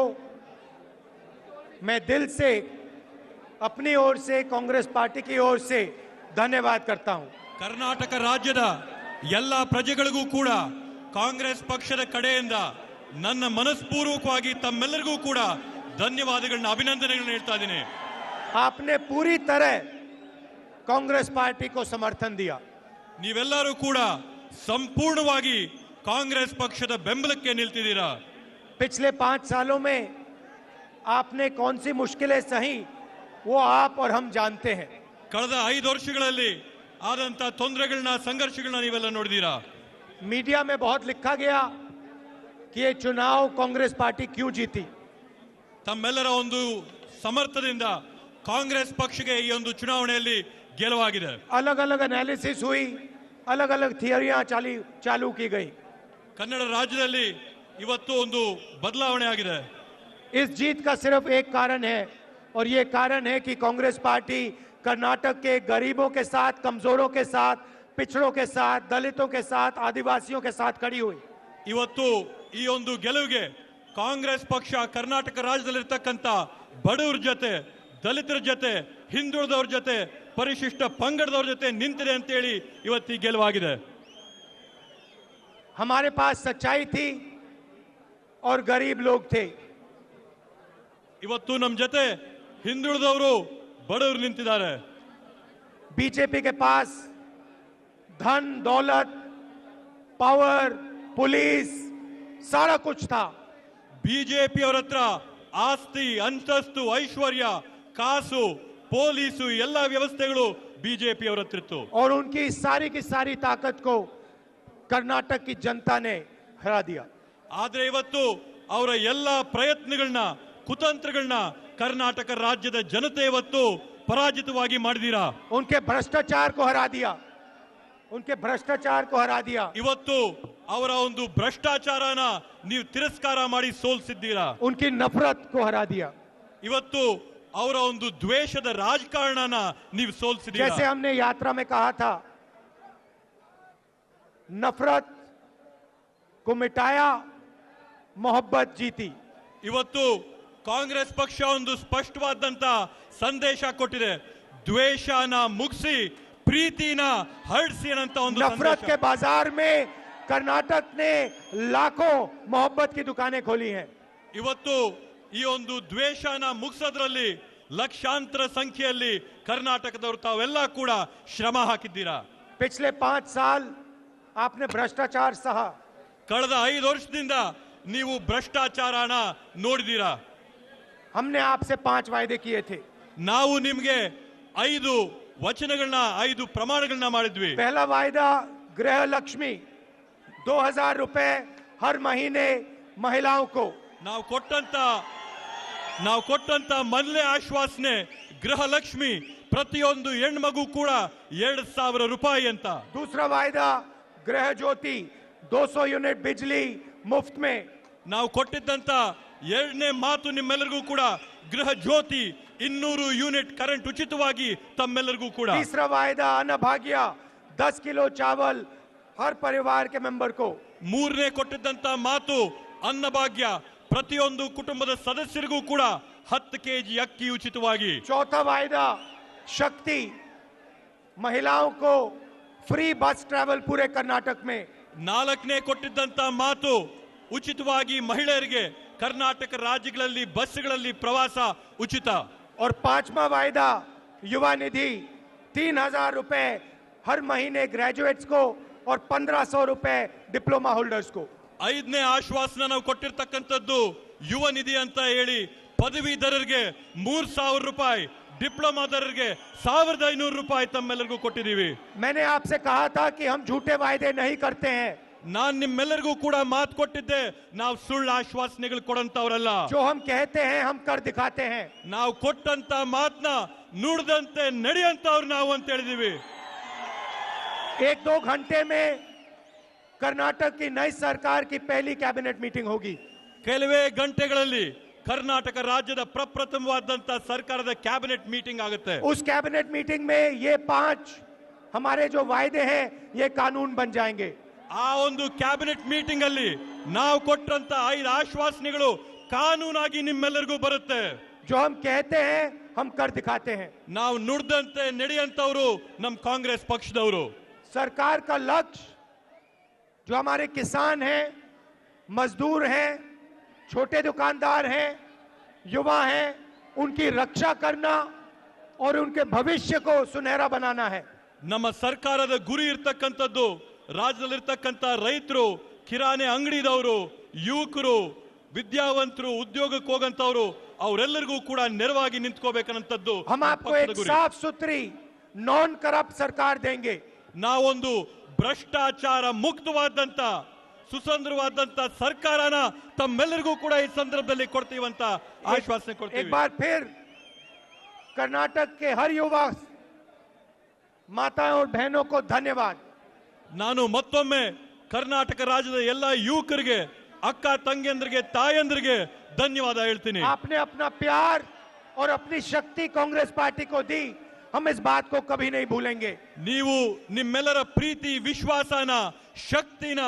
मैं दिल से अपनी ओर से कांग्रेस पार्टी की ओर से धन्यवाद करता हूं। ಕರ್ನಾಟಕ ರಾಜ್ಯದ ಎಲ್ಲ ಪ್ರಜೆಗಳಿಗೂ ಕೂಡ ಕಾಂಗ್ರೆಸ್ ಪಕ್ಷದ ಕಡೆಯಿಂದ ನನ್ನ ಮನಸ್ಪೂರ್ವಕವಾಗಿ ತಮ್ಮೆಲ್ಲರಿಗೂ ಕೂಡ ಧನ್ಯವಾದಗಳನ್ನ ಅಭಿನಂದನೆಗಳನ್ನು ಹೇಳ್ತಾ ಇದ್ದೀನಿ। आपने पूरी तरह कांग्रेस पार्टी को समर्थन दिया। ನೀವೆಲ್ಲರೂ ಕೂಡ ಸಂಪೂರ್ಣವಾಗಿ ಕಾಂಗ್ರೆಸ್ ಪಕ್ಷದ ಬೆಂಬಲಕ್ಕೆ ನಿಲ್ತಿದ್ದೀರಾ। पिछले 5 सालों में आपने कौन सी मुश्किलें सही वो आप और हम जानते हैं। ಕಳೆದ 5 ವರ್ಷಗಳಲ್ಲಿ ಆದಂತ ತೊಂದರೆಗಳನ್ನ ಸಂಘರ್ಷಗಳನ್ನ ನೀವೆಲ್ಲ ನೋಡಿದೀರಾ। मीडिया में बहुत लिखा गया कि ये चुनाव कांग्रेस पार्टी क्यों जीती। ತಮ್ಮೆಲ್ಲರ ಒಂದು ಸಮರ್ಥದಿಂದ ಕಾಂಗ್ರೆಸ್ ಪಕ್ಷಕ್ಕೆ ಈ ಒಂದು ಚುನಾವಣೆಯಲ್ಲಿ ಗೆಲುವಾಗಿದೆ। अलग अलग एनालिसिस हुई, अलग अलग थियरियां चालू की गई। ಕನ್ನಡ ರಾಜ್ಯದಲ್ಲಿ ಇವತ್ತು ಒಂದು ಬದಲಾವಣೆ ಆಗಿದೆ। इस जीत का सिर्फ एक कारण है और ये कारण है कि कांग्रेस पार्टी कर्नाटक के गरीबों के साथ, कमजोरों के साथ, पिछड़ों के साथ, दलितों के साथ, आदिवासियों के साथ खड़ी हुई। ಇವತ್ತು ಈ ಒಂದು ಗೆಲುವಿಗೆ ಕಾಂಗ್ರೆಸ್ ಪಕ್ಷ ಕರ್ನಾಟಕ ರಾಜ್ಯದಲ್ಲಿರ್ತಕ್ಕಂಥ ಬಡವರ ಜೊತೆ, ದಲಿತರ ಜೊತೆ, ಹಿಂದುಳಿದವರ ಜೊತೆ, ಪರಿಶಿಷ್ಟ ಪಂಗಡದವರ ಜೊತೆ ನಿಂತಿದೆ ಅಂತ ಹೇಳಿ ಇವತ್ತು ಈ ಗೆಲುವಾಗಿದೆ। हमारे पास सच्चाई थी और गरीब लोग थे। ಇವತ್ತು ನಮ್ಮ ಜೊತೆ ಹಿಂದುಳಿದವರು, ಬಡವರು ನಿಂತಿದ್ದಾರೆ। बीजेपी के पास धन, दौलत, पावर, पुलिस सारा कुछ था। ಬಿಜೆಪಿ ಅವರ ಹತ್ರ ಆಸ್ತಿ, ಅಂತಸ್ತು, ಐಶ್ವರ್ಯ, ಕಾಸು, ಪೊಲೀಸು ಎಲ್ಲ ವ್ಯವಸ್ಥೆಗಳು ಬಿಜೆಪಿ ಅವರ ಹತ್ರ ಇತ್ತು। और उनकी सारी की सारी ताकत को कर्नाटक की जनता ने हरा दिया। ಆದ್ರೆ ಇವತ್ತು ಅವರ ಎಲ್ಲ ಪ್ರಯತ್ನಗಳನ್ನ, ಕುತಂತ್ರಗಳನ್ನ ಕರ್ನಾಟಕ ರಾಜ್ಯದ ಜನತೆ ಇವತ್ತು ಪರಾಜಿತವಾಗಿ ಮಾಡಿದೀರಾ। उनके भ्रष्टाचार को हरा दिया, उनके भ्रष्टाचार को हरा दिया। ಇವತ್ತು ಅವರ ಒಂದು ಭ್ರಷ್ಟಾಚಾರನ ನೀವು ತಿರಸ್ಕಾರ ಮಾಡಿ ಸೋಲಿಸಿದ್ದೀರಾ। उनकी नफरत को हरा दिया। ಇವತ್ತು ಅವರ ಒಂದು ದ್ವೇಷದ ರಾಜಕಾರಣನ ನೀವು ಸೋಲಿಸಿದ್ದೀರಾ। जैसे हमने यात्रा में कहा था, नफरत को मिटाया, मोहब्बत जीती। ಇವತ್ತು ಕಾಂಗ್ರೆಸ್ ಪಕ್ಷ ಒಂದು ಸ್ಪಷ್ಟವಾದಂತ ಸಂದೇಶ ಕೊಟ್ಟಿದೆ, ದ್ವೇಷನ ಮುಗಿಸಿ ಪ್ರೀತಿನ ಹರಡಿಸಿ ಅಂತ ಒಂದು नफरत के बाजार में कर्नाटक ने लाखों मोहब्बत की दुकानें खोली हैं। ಇವತ್ತು ಈ ಒಂದು ದ್ವೇಷನ ಮುಗಿಸೋದ್ರಲ್ಲಿ ಲಕ್ಷಾಂತರ ಸಂಖ್ಯೆಯಲ್ಲಿ ಕರ್ನಾಟಕದವರು ತಾವೆಲ್ಲ ಕೂಡ ಶ್ರಮ ಹಾಕಿದ್ದೀರಾ। पिछले 5 साल आपने भ्रष्टाचार सहा। ಕಳೆದ 5 ವರ್ಷದಿಂದ ನೀವು ಭ್ರಷ್ಟಾಚಾರನ ನೋಡಿದ್ದೀರಾ। हमने आपसे 5 वायदे किए थे। ನಾವು ನಿಮಗೆ 5 ವಚನಗಳನ್ನ, 5 ಪ್ರಮಾಣಗಳನ್ನ ಮಾಡಿದ್ವಿ। पहला वायदा गृह लक्ष्मी, 2000 रुपए हर महीने महिलाओं को। ನಾವು ಕೊಟ್ಟಂತ ಮೊದಲನೇ ಆಶ್ವಾಸನೆ ಗೃಹಲಕ್ಷ್ಮಿ, ಪ್ರತಿಯೊಂದು ಹೆಣ್ಮಗು ಕೂಡ 2000 ರೂಪಾಯಿ ಅಂತ। दूसरा वायदा गृह ज्योति, 200 यूनिट बिजली मुफ्त में। ನಾವು ಕೊಟ್ಟಿದ್ದಂತ ಎರಡನೇ ಮಾತು ನಿಮ್ಮೆಲ್ಲರಿಗೂ ಕೂಡ ಗೃಹ ಜ್ಯೋತಿ, 200 ಯೂನಿಟ್ ಕರೆಂಟ್ ಉಚಿತವಾಗಿ ತಮ್ಮೆಲ್ಲರಿಗೂ ಕೂಡ। तीसरा वायदा अन्न भाग्य, 10 किलो चावल हर परिवार के मेंबर को। ಮೂರನೇ ಕೊಟ್ಟಿದ್ದಂತ ಮಾತು ಅನ್ನಭಾಗ್ಯ, ಪ್ರತಿಯೊಂದು ಕುಟುಂಬದ ಸದಸ್ಯರಿಗೂ ಕೂಡ 10 ಕೆಜಿ ಅಕ್ಕಿ ಉಚಿತವಾಗಿ। चौथा वायदा शक्ति, महिलाओं को फ्री बस ट्रैवल पूरे कर्नाटक में। ನಾಲ್ಕನೇ ಕೊಟ್ಟಿದ್ದಂತ ಮಾತು ಉಚಿತವಾಗಿ ಮಹಿಳೆಯರಿಗೆ ಕರ್ನಾಟಕ ರಾಜ್ಯಗಳಲ್ಲಿ ಬಸ್ಗಳಲ್ಲಿ ಪ್ರವಾಸ ಉಚಿತ। और 5वां वायदा युवा निधि, 3000 रुपए हर महीने ग्रेजुएट्स को और 1500 रुपए डिप्लोमा होल्डर्स को। 5ನೇ ಆಶ್ವಾಸನ ನಾವು ಕೊಟ್ಟಿರ್ತಕ್ಕಂಥದ್ದು ಯುವ ನಿಧಿ ಅಂತ ಹೇಳಿ ಪದವೀಧರರಿಗೆ 3000 ರೂಪಾಯಿ, ಡಿಪ್ಲೊಮಾದವರಿಗೆ 1500 ರೂಪಾಯಿ ತಮ್ಮೆಲ್ಲರಿಗೂ ಕೊಟ್ಟಿದ್ದೀವಿ। मैंने आपसे कहा था कि हम झूठे वायदे नहीं करते हैं। ನಾನ್ ನಿಮ್ಮೆಲ್ಲರಿಗೂ ಕೂಡ ಮಾತು ಕೊಟ್ಟಿದ್ದೆ, ನಾವು ಸುಳ್ಳು ಆಶ್ವಾಸನೆಗಳು ಕೊಡಂತವ್ರಲ್ಲ. जो हम कहते हैं हम कर दिखाते हैं. ನಾವು ಕೊಟ್ಟಂತ ಮಾತನ್ನ ನುಡಿದಂತೆ ನಡೆಯಂತವ್ರು ನಾವು ಅಂತ ಹೇಳಿದೀವಿ. 1-2 घंटे में कर्नाटक की नई सरकार की पहली कैबिनेट मीटिंग होगी. ಕೆಲವೇ ಗಂಟೆಗಳಲ್ಲಿ ಕರ್ನಾಟಕ ರಾಜ್ಯದ ಪ್ರಪ್ರಥಮವಾದಂತ ಸರ್ಕಾರದ ಕ್ಯಾಬಿನೆಟ್ ಮೀಟಿಂಗ್ ಆಗುತ್ತೆ. उस कैबिनेट मीटिंग में ये 5 हमारे जो वायदे हैं ये कानून बन जाएंगे. ಆ ಒಂದು ಕ್ಯಾಬಿನೆಟ್ ಮೀಟಿಂಗ್ ಅಲ್ಲಿ ನಾವು ಕೊಟ್ಟಂತ 5 ಆಶ್ವಾಸನೆಗಳು ಕಾನೂನಾಗಿ ನಿಮ್ಮೆಲ್ಲರಿಗೂ ಬರುತ್ತೆ. जो हम कहते हैं हम कर दिखाते हैं. ನಾವು ನುಡಿದಂತೆ ನಡೆಯಂತವರು ನಮ್ಮ ಕಾಂಗ್ರೆಸ್ ಪಕ್ಷದವರು. सरकार का लक्ष्य जो हमारे किसान हैं, मजदूर हैं, छोटे दुकानदार हैं, युवा हैं, उनकी रक्षा करना और उनके भविष्य को सुनहरा बनाना है. ನಮ್ಮ ಸರ್ಕಾರದ ಗುರಿ ಇರ್ತಕ್ಕಂಥದ್ದು ರಾಜ್ಯದಲ್ಲಿರ್ತಕ್ಕಂಥ ರೈತರು, ಕಿರಾಣಿ ಅಂಗಡಿದವರು, ಯುವಕರು, ವಿದ್ಯಾವಂತರು, ಉದ್ಯೋಗಕ್ಕೆ ಹೋಗಂತವರು ಅವರೆಲ್ಲರಿಗೂ ಕೂಡ ನೆರವಾಗಿ ನಿಂತ್ಕೋಬೇಕನ್ನಂಥದ್ದು. हम आपको एक साफ सुथरी नॉन करप्ट सरकार देंगे. ನಾವೊಂದು ಭ್ರಷ್ಟಾಚಾರ ಮುಕ್ತವಾದಂತ ಸುಸಂದ್ರವಾದಂತ ಸರ್ಕಾರನ ತಮ್ಮೆಲ್ಲರಿಗೂ ಕೂಡ ಈ ಸಂದರ್ಭದಲ್ಲಿ ಕೊಡ್ತೀವಂತ ಆಶ್ವಾಸನೆ ಕೊಡ್ತೀವಿ. एक बार फिर कर्नाटक के हर युवा माताओं और बहनों को धन्यवाद. ನಾನು ಮತ್ತೊಮ್ಮೆ ಕರ್ನಾಟಕ ರಾಜ್ಯದ ಎಲ್ಲ ಯುವಕರಿಗೆ, ಅಕ್ಕ ತಂಗಿಯಂದ್ರಿಗೆ, ತಾಯಂದ್ರಿಗೆ ಧನ್ಯವಾದ ಹೇಳ್ತೀನಿ. आपने अपना प्यार और अपनी शक्ति कांग्रेस पार्टी को दी, हम इस बात को कभी नहीं भूलेंगे. ನೀವು ನಿಮ್ಮೆಲ್ಲರ ಪ್ರೀತಿ, ವಿಶ್ವಾಸನ, ಶಕ್ತಿನ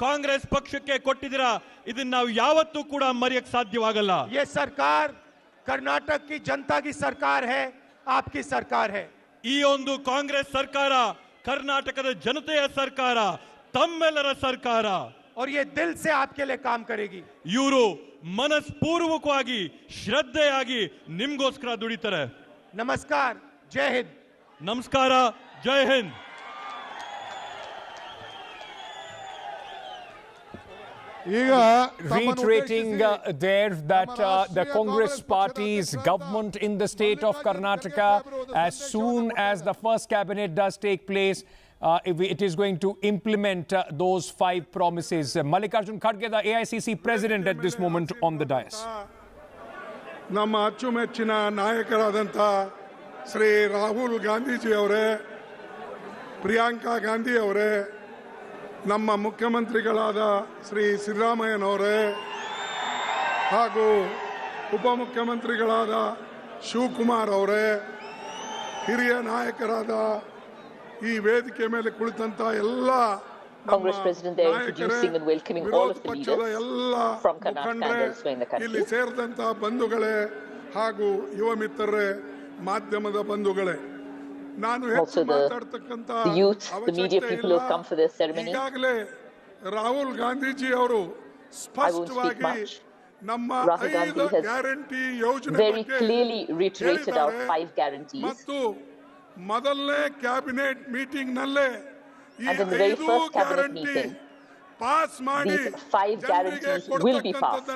ಕಾಂಗ್ರೆಸ್ ಪಕ್ಷಕ್ಕೆ ಕೊಟ್ಟಿದ್ದೀರಾ. ಇದನ್ನ ನಾವು ಯಾವತ್ತೂ ಕೂಡ ಮರೆಯಕ್ಕೆ ಸಾಧ್ಯವಾಗಲ್ಲ. ये सरकार कर्नाटक की जनता की सरकार है, आपकी सरकार है. ಈ ಒಂದು ಕಾಂಗ್ರೆಸ್ ಸರ್ಕಾರ ಕರ್ನಾಟಕದ ಜನತೆಯ ಸರ್ಕಾರ, ತಮ್ಮೆಲ್ಲರ ಸರ್ಕಾರ. और ये दिल से आपके लिए काम करेगी. ಇವರು ಮನಸ್ಪೂರ್ವಕವಾಗಿ, ಶ್ರದ್ಧೆಯಾಗಿ ನಿಮ್ಗೋಸ್ಕರ ದುಡಿತಾರೆ. नमस्कार, जय हिंद. ನಮಸ್ಕಾರ, ಜೈ Hind. Reiterating there that the Congress party's government in the state of Karnataka, as soon as the first cabinet does take place, it is going to implement those 5 promises. Mallikarjun Kharge, the AICC president at this moment on the dais. ನಮ್ಮ ಅಚ್ಚುಮೆಚ್ಚಿನ ನಾಯಕರಾದಂಥ ಶ್ರೀ ರಾಹುಲ್ ಗಾಂಧೀಜಿ ಅವರೇ, ಪ್ರಿಯಾಂಕಾ ಗಾಂಧಿ ಅವರೇ, ನಮ್ಮ ಮುಖ್ಯಮಂತ್ರಿಗಳಾದ ಶ್ರೀ ಸಿದ್ದರಾಮಯ್ಯನವರೇ ಹಾಗೂ ಉಪಮುಖ್ಯಮಂತ್ರಿಗಳಾದ ಶಿವಕುಮಾರ್ ಅವರೇ, ಹಿರಿಯ ನಾಯಕರಾದ ಈ ವೇದಿಕೆ ಮೇಲೆ ಕುಳಿತಂತ ಎಲ್ಲ Congress President there introducing and welcoming all of the leaders from Karnataka and elsewhere in the country. ಇಲ್ಲಿ ಸೇರಿದಂತ ಬಂಧುಗಳೇ ಹಾಗೂ ಯುವ ಮಿತ್ರರೇ, ಮಾಧ್ಯಮದ ಬಂಧುಗಳೇ, ನಾನು ಹೆಚ್ಚು ಮಾತಾಡ್ತಕ್ಕಂತ the youth, the media people who have come for this ceremony. ಈಗಾಗಲೇ ರಾಹುಲ್ ಗಾಂಧೀಜಿ ಅವರು ಸ್ಪಷ್ಟವಾಗಿ ನಮ್ಮ 5 ಗ್ಯಾರಂಟಿ ಯೋಜನೆ very clearly reiterated our 5 guarantees. ಮತ್ತು ಮೊದಲನೇ ಕ್ಯಾಬಿನೆಟ್ ಮೀಟಿಂಗ್ ನಲ್ಲೇ ಈ 5 ಗ್ಯಾರಂಟಿ ಪಾಸ್ ಮಾಡಿ these 5 guarantees will be passed.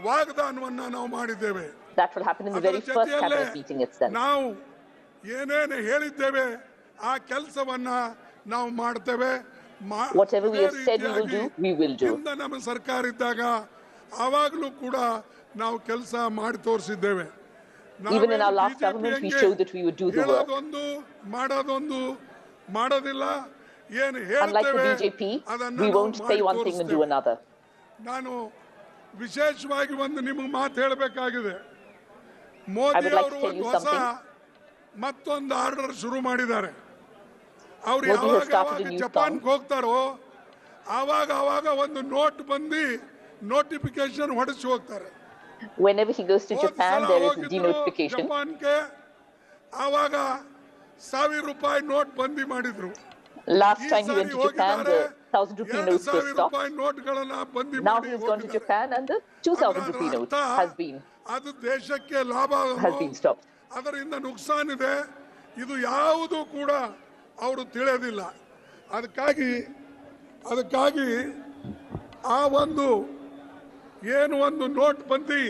ವಾಗ್ದಾನವನ್ನ ನಾವು ಮಾಡಿದ್ದೇವೆ. That will happen in the very first cabinet meeting itself. ನಾವು ಏನೇನು ಹೇಳಿದ್ದೇವೆ ಆ ಕೆಲಸವನ್ನ ನಾವು ಮಾಡ್ತೇವೆ. Whatever we have said we will do, we will do. ನಮ್ಮ ಸರ್ಕಾರ ಇದ್ದಾಗ ಆವಾಗಲೂ ಕೂಡ ನಾವು ಕೆಲಸ ಮಾಡಿ ತೋರಿಸಿದ್ದೇವೆ. Even in our last government we showed that we would do the work. ಹೇಳೋದೊಂದು ಮಾಡೋದೊಂದು ಮಾಡೋದಿಲ್ಲ. ಏನು Unlike the ಹೇಳ್ತೇವೆ BJP, we won't say one thing and do another. ನಾನು ವಿಶೇಷವಾಗಿ ಒಂದು ನಿಮಗೆ ಮಾತು ಹೇಳಬೇಕಾಗಿದೆ. ಮೋದಿ ಅವರು ಒಂದು ಹೊಸ ಮತ್ತೊಂದು ಆರ್ಡರ್ ಶುರು ಮಾಡಿದ್ದಾರೆ. ಅವ್ರು ಯಾವಾಗ ಜಪಾನ್ಗೆ ಹೋಗ್ತಾರೋ ಆವಾಗ ಒಂದು ನೋಟ್ ಬಂದು ನೋಟಿಫಿಕೇಶನ್ ಹೊಡೆಸಿ ಹೋಗ್ತಾರೆ. Whenever he goes to Japan, there is a denotification. ಜಪಾನ್ಗೆ ಆವಾಗ 1000 ರೂಪಾಯಿ ನೋಟ್ ಬಂದಿ ಮಾಡಿದ್ರು. Last time he went to Japan, the 1000 rupee notes were stopped. Now he has gone to Japan and the 2000 rupee note has been stopped. ಅದರಿಂದ ನುಕ್ಸಾನ್ ಇದೆ. ಇದು ಯಾವುದು ಕೂಡ ಅವರು ತಿಳಿಯೋದಿಲ್ಲ. ಅದಕ್ಕಾಗಿ ಆ ಒಂದು ಏನು ಒಂದು ನೋಟ್ ಬಂದಿ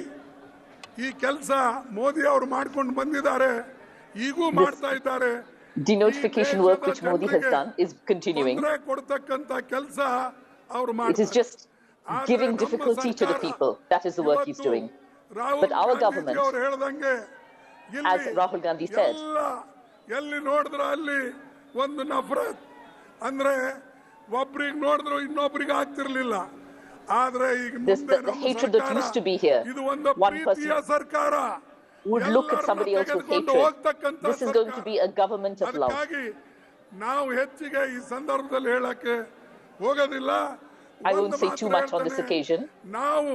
ಈ ಕೆಲಸ ಮೋದಿ ಅವರು ಮಾಡ್ಕೊಂಡು ಬಂದಿದ್ದಾರೆ, ಈಗೂ ಮಾಡ್ತಾ ಇದ್ದಾರೆ. Denotification work which Modi has done is continuing. ಕೊಡ್ತಕ್ಕಂತ ಕೆಲಸ It is just giving difficulty to the people. That is the work he's doing. But our government, as Rahul Gandhi said, ಎಲ್ಲಿ ನೋಡಿದ್ರು ಅಲ್ಲಿ ಒಂದು ನಫರತ್ ಅಂದ್ರೆ ಒಬ್ಬರಿಗೆ ನೋಡಿದ್ರು ಇನ್ನೊಬ್ಬರಿಗೆ ಆಗ್ತಿರ್ಲಿಲ್ಲ ಆದ್ರೆ ಈಗ ಮುಂದೆ the hatred that used to be here, ಇದು ಒಂದು ಪ್ರೀತಿಯ ಸರ್ಕಾರ would look at somebody else with hatred. This is going to be a government of love. ನಾವು ಹೆಚ್ಚಿಗೆ ಈ ಸಂದರ್ಭದಲ್ಲಿ ಹೇಳಕ್ಕೆ ಹೋಗೋದಿಲ್ಲ I won't say too much on this occasion. ನಾವು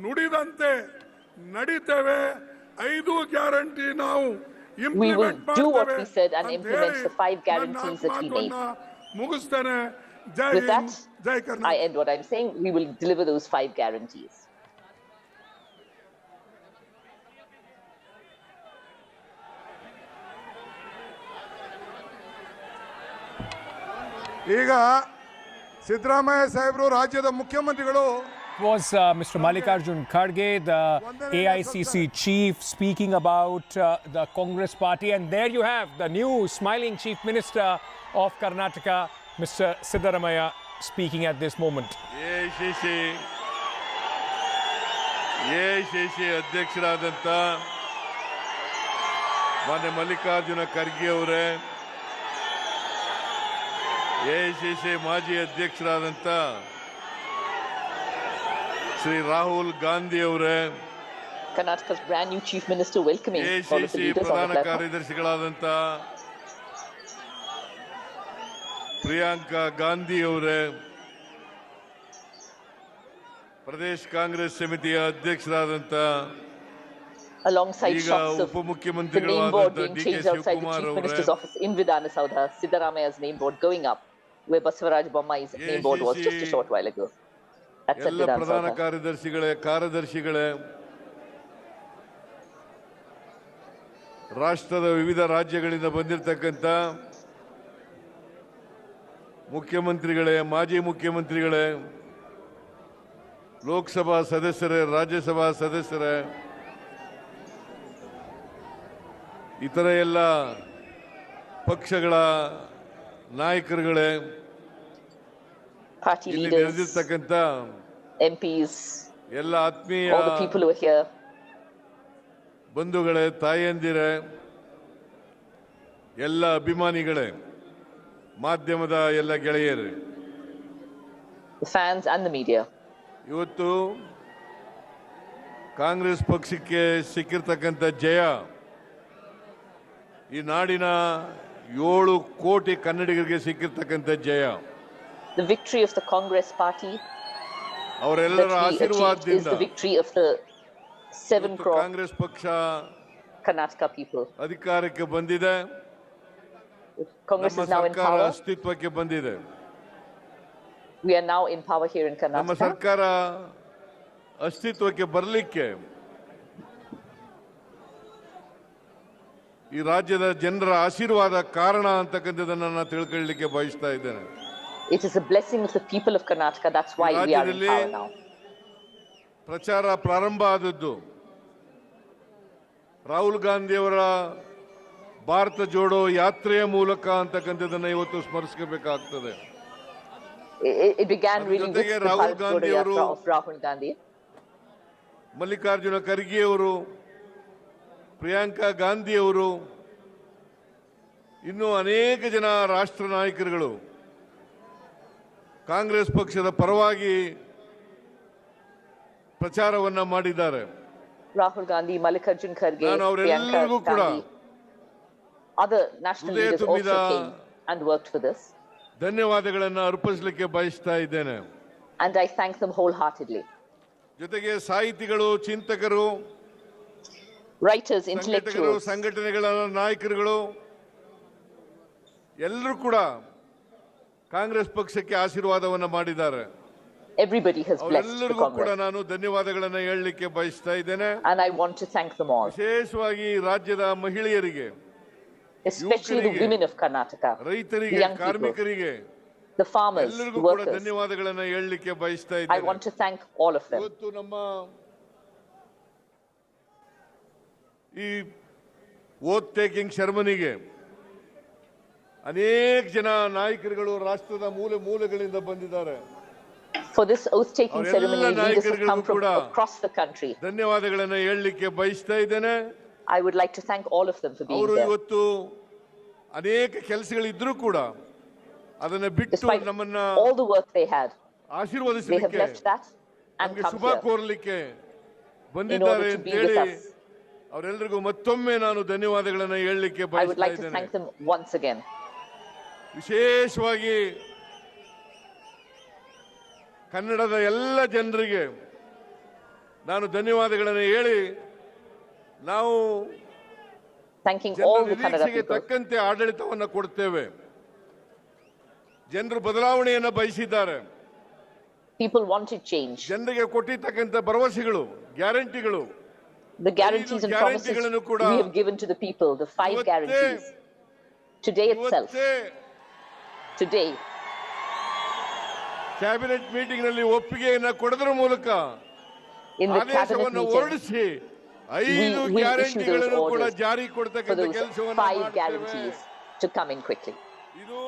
ನುಡಿದಂತೆ ನಡೀತೇವೆ 5 ಗ್ಯಾರಂಟಿ ನಾವು we will do what we said and implement the 5 guarantees that we made. With that, I end what I'm saying. We will deliver those 5 guarantees. ಈಗ ಸಿದ್ದರಾಮಯ್ಯ ಸಾಹೇಬರು ರಾಜ್ಯದ ಮುಖ್ಯಮಂತ್ರಿಗಳು was Mr. Mallikarjun Kharge, the AICC chief, speaking about the Congress party. And there you have the new smiling chief minister of Karnataka, Mr. Siddaramaiah, speaking at this moment. AICC ಅಧ್ಯಕ್ಷರಾದಂಥ ಮಾನ್ಯ ಮಲ್ಲಿಕಾರ್ಜುನ ಖರ್ಗೆ ಅವರೇ, AICC ಮಾಜಿ ಅಧ್ಯಕ್ಷರಾದಂಥ ಶ್ರೀ ರಾಹುಲ್ ಗಾಂಧಿ ಅವರೇ, Karnataka's brand new chief minister welcoming all of the leaders on the ಪ್ರಧಾನ platform. ಕಾರ್ಯದರ್ಶಿಗಳಾದಂಥ Priyanka Gandhi ಅವರೇ, ಪ್ರದೇಶ ಕಾಂಗ್ರೆಸ್ ಸಮಿತಿಯ ಅಧ್ಯಕ್ಷರಾದಂಥ Alongside ಈಗ shots of the name board ಉಪಮುಖ್ಯಮಂತ್ರಿಗಳಾದಂಥ being D K changed outside the Shivakumar chief ಅವರೇ, minister's office in Vidhana Saudha, Siddaramaiah's name board going up, where Basavaraj Bommai's name board was just a short while ago. That's at ಎಲ್ಲ Vidhana ಪ್ರಧಾನ Saudha. ಕಾರ್ಯದರ್ಶಿಗಳೇ, ರಾಷ್ಟ್ರದ ವಿವಿಧ ರಾಜ್ಯಗಳಿಂದ ಬಂದಿರತಕ್ಕಂಥ ಮುಖ್ಯಮಂತ್ರಿಗಳೇ, ಮಾಜಿ ಮುಖ್ಯಮಂತ್ರಿಗಳೇ, ಲೋಕಸಭಾ ಸದಸ್ಯರೇ, ರಾಜ್ಯಸಭಾ ಸದಸ್ಯರೇ, ಇತರ ಎಲ್ಲ ಪಕ್ಷಗಳ ನಾಯಕರುಗಳೇ, Party ಇಲ್ಲಿ leaders, ನೆರೆದಿರ್ತಕ್ಕಂಥ MPs, ಎಲ್ಲ ಆತ್ಮೀಯ all the people who are here, ಬಂಧುಗಳೇ, ತಾಯಂದಿರೇ, ಎಲ್ಲ ಅಭಿಮಾನಿಗಳೇ, ಮಾಧ್ಯಮದ ಎಲ್ಲ ಗೆಳೆಯರೇ, the fans and the media. ಇವತ್ತು ಕಾಂಗ್ರೆಸ್ ಪಕ್ಷಕ್ಕೆ ಸಿಕ್ಕಿರ್ತಕ್ಕಂಥ ಜಯ ಈ ನಾಡಿನ 7 ಕೋಟಿ ಕನ್ನಡಿಗರಿಗೆ ಸಿಕ್ಕಿರ್ತಕ್ಕಂಥ ಜಯ. The victory of the Congress party ಅವರೆಲ್ಲರ that we achieved is ಆಶೀರ್ವಾದದಿಂದ the victory of the 7 crore Congress ಪಕ್ಷ Karnataka people. ಅಧಿಕಾರಕ್ಕೆ ಬಂದಿದೆ. Congress ನಮ್ಮ is now in ಸರ್ಕಾರ power. ಅಸ್ತಿತ್ವಕ್ಕೆ ಬಂದಿದೆ. We are now in power here in ನಮ್ಮ Karnataka. ಸರ್ಕಾರ ಅಸ್ತಿತ್ವಕ್ಕೆ ಬರಲಿಕ್ಕೆ ಈ ರಾಜ್ಯದ ಜನರ ಆಶೀರ್ವಾದ ಕಾರಣ ಅಂತಕ್ಕಂಥದ್ದನ್ನು ನಾನು ತಿಳ್ಕೊಳ್ಳಲಿಕ್ಕೆ ಬಯಸ್ತಾ ಇದ್ದೇನೆ. It is a blessing of the people of Karnataka. That's why we are in power now. ಪ್ರಚಾರ ಪ್ರಾರಂಭ ಆದದ್ದು ರಾಹುಲ್ ಗಾಂಧಿ ಅವರ ಭಾರತ ಜೋಡೋ ಯಾತ್ರೆಯ ಮೂಲಕ ಅಂತಕ್ಕಂಥದ್ದನ್ನು ಇವತ್ತು ಸ್ಮರಿಸಬೇಕಾಗ್ತದೆ. It began really with the Bharat Jodo Yatra of Rahul Gandhi. Mallikarjuna Kharge ಅವರು, ಪ್ರಿಯಾಂಕಾ ಗಾಂಧಿ ಅವರು, ಇನ್ನೂ ಅನೇಕ ಜನ ರಾಷ್ಟ್ರ ನಾಯಕರುಗಳು ಕಾಂಗ್ರೆಸ್ ಪಕ್ಷದ ಪರವಾಗಿ ಪ್ರಚಾರವನ್ನ ಮಾಡಿದ್ದಾರೆ. Rahul Gandhi, Mallikarjun Kharge, ನಾನು Priyanka ಅವರೆಲ್ಲರಿಗೂ ಕೂಡ Gandhi. Other national leaders also came and worked for this. ಧನ್ಯವಾದಗಳನ್ನು ಅರ್ಪಿಸಲಿಕ್ಕೆ ಬಯಸ್ತಾ ಇದ್ದೇನೆ. And I thank them wholeheartedly. ಜೊತೆಗೆ ಸಾಹಿತಿಗಳು, ಚಿಂತಕರು, Writers, intellectuals, ಸಂಘಟನೆಗಳ ನಾಯಕರುಗಳು ಎಲ್ಲರೂ ಕೂಡ ಕಾಂಗ್ರೆಸ್ ಪಕ್ಷಕ್ಕೆ ಆಶೀರ್ವಾದವನ್ನ ಮಾಡಿದ್ದಾರೆ. everybody has blessed the ಅವರೆಲ್ಲರಿಗೂ ಕೂಡ Congress. ನಾನು ಧನ್ಯವಾದಗಳನ್ನು ಹೇಳಲಿಕ್ಕೆ ಬಯಸ್ತಾ ಇದ್ದೇನೆ. And I want to thank them all, ವಿಶೇಷವಾಗಿ ರಾಜ್ಯದ ಮಹಿಳೆಯರಿಗೆ, especially the women of Karnataka, the ರೈತರಿಗೆ, young people, ಕಾರ್ಮಿಕರಿಗೆ the farmers, the ಎಲ್ಲರಿಗೂ ಕೂಡ workers. ಧನ್ಯವಾದಗಳನ್ನು ಹೇಳಲಿಕ್ಕೆ ಬಯಸ್ತಾ I ಇದ್ದೇನೆ. want to thank all of them. ಇವತ್ತು ನಮ್ಮ ಈ ಓತ್ ಟೇಕಿಂಗ್ ಸೆರೆಮನಿಗೆ ಅನೇಕ ಜನ ನಾಯಕರುಗಳು ರಾಷ್ಟ್ರದ ಮೂಲೆ ಮೂಲೆಗಳಿಂದ ಬಂದಿದ್ದಾರೆ. For this oath-taking ceremony, leaders have come from across the country. ಧನ್ಯವಾದಗಳನ್ನು ಹೇಳಲಿಕ್ಕೆ ಬಯಸ್ತಾ ಇದ್ದೇನೆ. I would like to thank all of them for being ಅವರು there. ಇವತ್ತು ಅನೇಕ ಕೆಲಸಗಳಿದ್ರೂ ಕೂಡ ಅದನ್ನ ಬಿಟ್ಟು Despite ನಮ್ಮನ್ನ all the work they had, they have ಆಶೀರ್ವದಿಸಲಿಕ್ಕೆ left that and ನಮಗೆ come ಶುಭ here ಕೋರಲಿಕ್ಕೆ in ಬಂದಿದ್ದಾರೆ order to ಅಂತ be with ಹೇಳಿ us. ಅವರೆಲ್ಲರಿಗೂ ಮತ್ತೊಮ್ಮೆ ನಾನು ಧನ್ಯವಾದಗಳನ್ನು ಹೇಳಲಿಕ್ಕೆ I would ಬಯಸ್ತಾ like to ಇದ್ದೇನೆ. thank them once again. ವಿಶೇಷವಾಗಿ ಕನ್ನಡದ ಎಲ್ಲ ಜನರಿಗೆ ನಾನು ಧನ್ಯವಾದಗಳನ್ನು ಹೇಳಿ ನಾವು Thanking all the Kannada ನಿರೀಕ್ಷೆಗೆ people. ತಕ್ಕಂತೆ ಆಡಳಿತವನ್ನು ಕೊಡ್ತೇವೆ. ಜನರು ಬದಲಾವಣೆಯನ್ನು ಬಯಸಿದ್ದಾರೆ. People wanted change. ಜನರಿಗೆ ಕೊಟ್ಟಿರ್ತಕ್ಕಂಥ ಭರವಸೆಗಳು, ಗ್ಯಾರಂಟಿಗಳು, The guarantees and promises we have given to the people, the 5 guarantees. Today itself, today, cabinet meeting ನಲ್ಲಿ ಒಪ್ಪಿಗೆಯನ್ನು ಕೊಡೋದ್ರ ಮೂಲಕ in the cabinet ಆದೇಶವನ್ನು meeting, ಹೊರಡಿಸಿ 5 we issue those ಜಾರಿಗಳನ್ನು ಕೂಡ orders ಜಾರಿ for ಕೊಡ್ತಕ್ಕಂಥ those ಕೆಲಸವನ್ನು 5 ಮಾಡ್ತೇವೆ. guarantees to come in quickly. ಇದು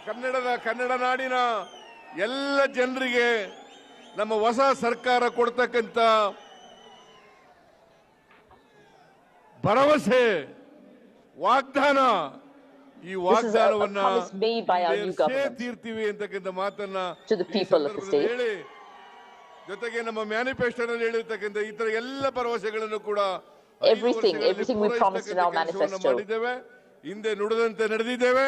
ಕನ್ನಡ ನಾಡಿನ ಎಲ್ಲ ಜನರಿಗೆ ನಮ್ಮ ಹೊಸ ಸರ್ಕಾರ ಕೊಡ್ತಕ್ಕಂಥ ಭರವಸೆ, ವಾಗ್ದಾನ. ಈ ವಾಗ್ದಾನವನ್ನ ತೀರ್ತೀವಿ ಅಂತಕ್ಕಂಥ ಮಾತನ್ನ to the people of the state. ಹೇಳಿ, ಜೊತೆಗೆ ನಮ್ಮ ಮ್ಯಾನಿಫೆಸ್ಟೋನಲ್ಲಿ ಹೇಳಿರ್ತಕ್ಕಂಥ ಇತರ ಎಲ್ಲ ಭರವಸೆಗಳನ್ನು ಕೂಡ Everything we promised in our manifesto. ಮಾಡಿದ್ದೇವೆ. ಹಿಂದೆ ನುಡಿದಂತೆ ನಡೆದಿದ್ದೇವೆ,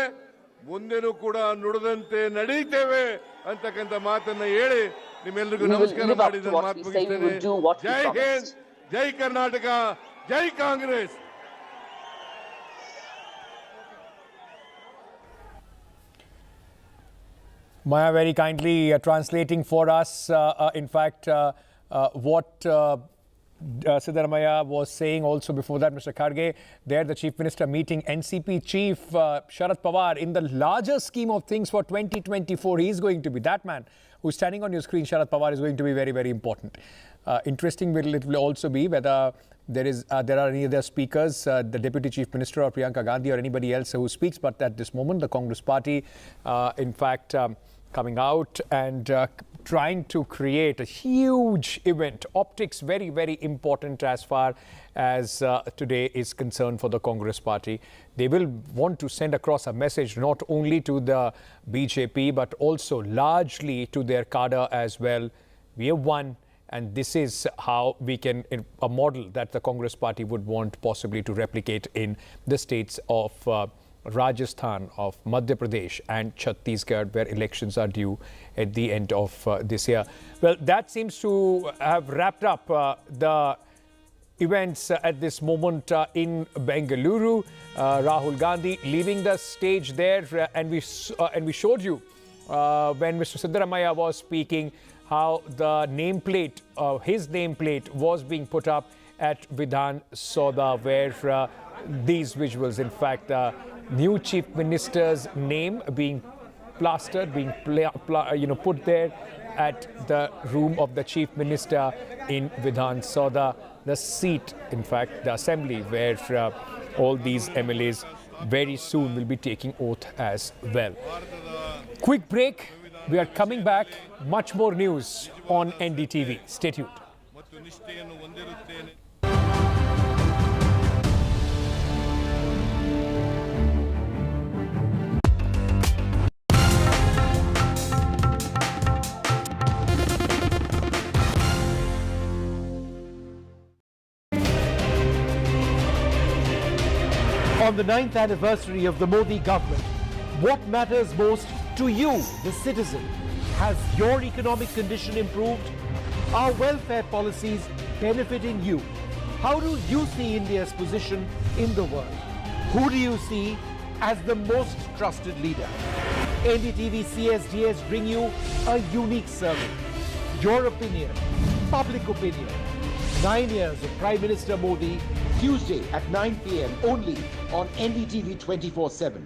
ಮುಂದೆನೂ ಕೂಡ ನುಡಿದಂತೆ ನಡೀತೇವೆ ಅಂತಕ್ಕಂಥ ಮಾತನ್ನ ಹೇಳಿ ನಿಮ್ಮೆಲ್ಲರಿಗೂ ನಮಸ್ಕಾರ ಮಾಡಿದ ಮಾತು ಮುಗಿಸ್ತೇನೆ. ಜೈ ಹಿಂದ್, ಜೈ ಕರ್ನಾಟಕ, ಜೈ Congress. Maya very kindly translating for us, in fact, what Siddaramaiah was saying also before that, Mr. Kharge. There, the Chief Minister meeting NCP Chief Sharad Pawar. In the larger scheme of things for 2024, he is going to be that man who's standing on your screen. Sharad Pawar is going to be very, very important. Interesting it will also be whether there are any other speakers, the Deputy Chief Minister or Priyanka Gandhi or anybody else who speaks. But at this moment, the Congress Party, in fact, coming out and trying to create a huge event. Optics very, very important as far as today is concerned for the Congress Party. They will want to send across a message not only to the BJP but also largely to their cadre as well. We have won, and this is how we can, a model that the Congress Party would want possibly to replicate in the states of Rajasthan, of Madhya Pradesh and Chhattisgarh, where elections are due at the end of this year. Well, that seems to have wrapped up the events at this moment in Bengaluru. Rahul Gandhi leaving the stage there, and we showed you when Mr. Siddaramaiah was speaking how the nameplate, his nameplate was being put up at Vidhan Sabha, where these visuals, in fact, new Chief Minister's name being plastered, being put there at the room of the Chief Minister in Vidhan Sabha, the seat, in fact, the assembly where all these MLAs very soon will be taking oath as well. Quick break. We are coming back. Much more news on NDTV. Stay tuned. On the 9th anniversary of the Modi government, what matters most to you, the citizen? Has your economic condition improved? Are welfare policies benefiting you? How do you see India's position in the world? Who do you see as the most trusted leader? NDTV CSDS bring you a unique survey. Your opinion, public opinion. 9 years of Prime Minister Modi, Tuesday at 9 p.m. only on NDTV 24/7.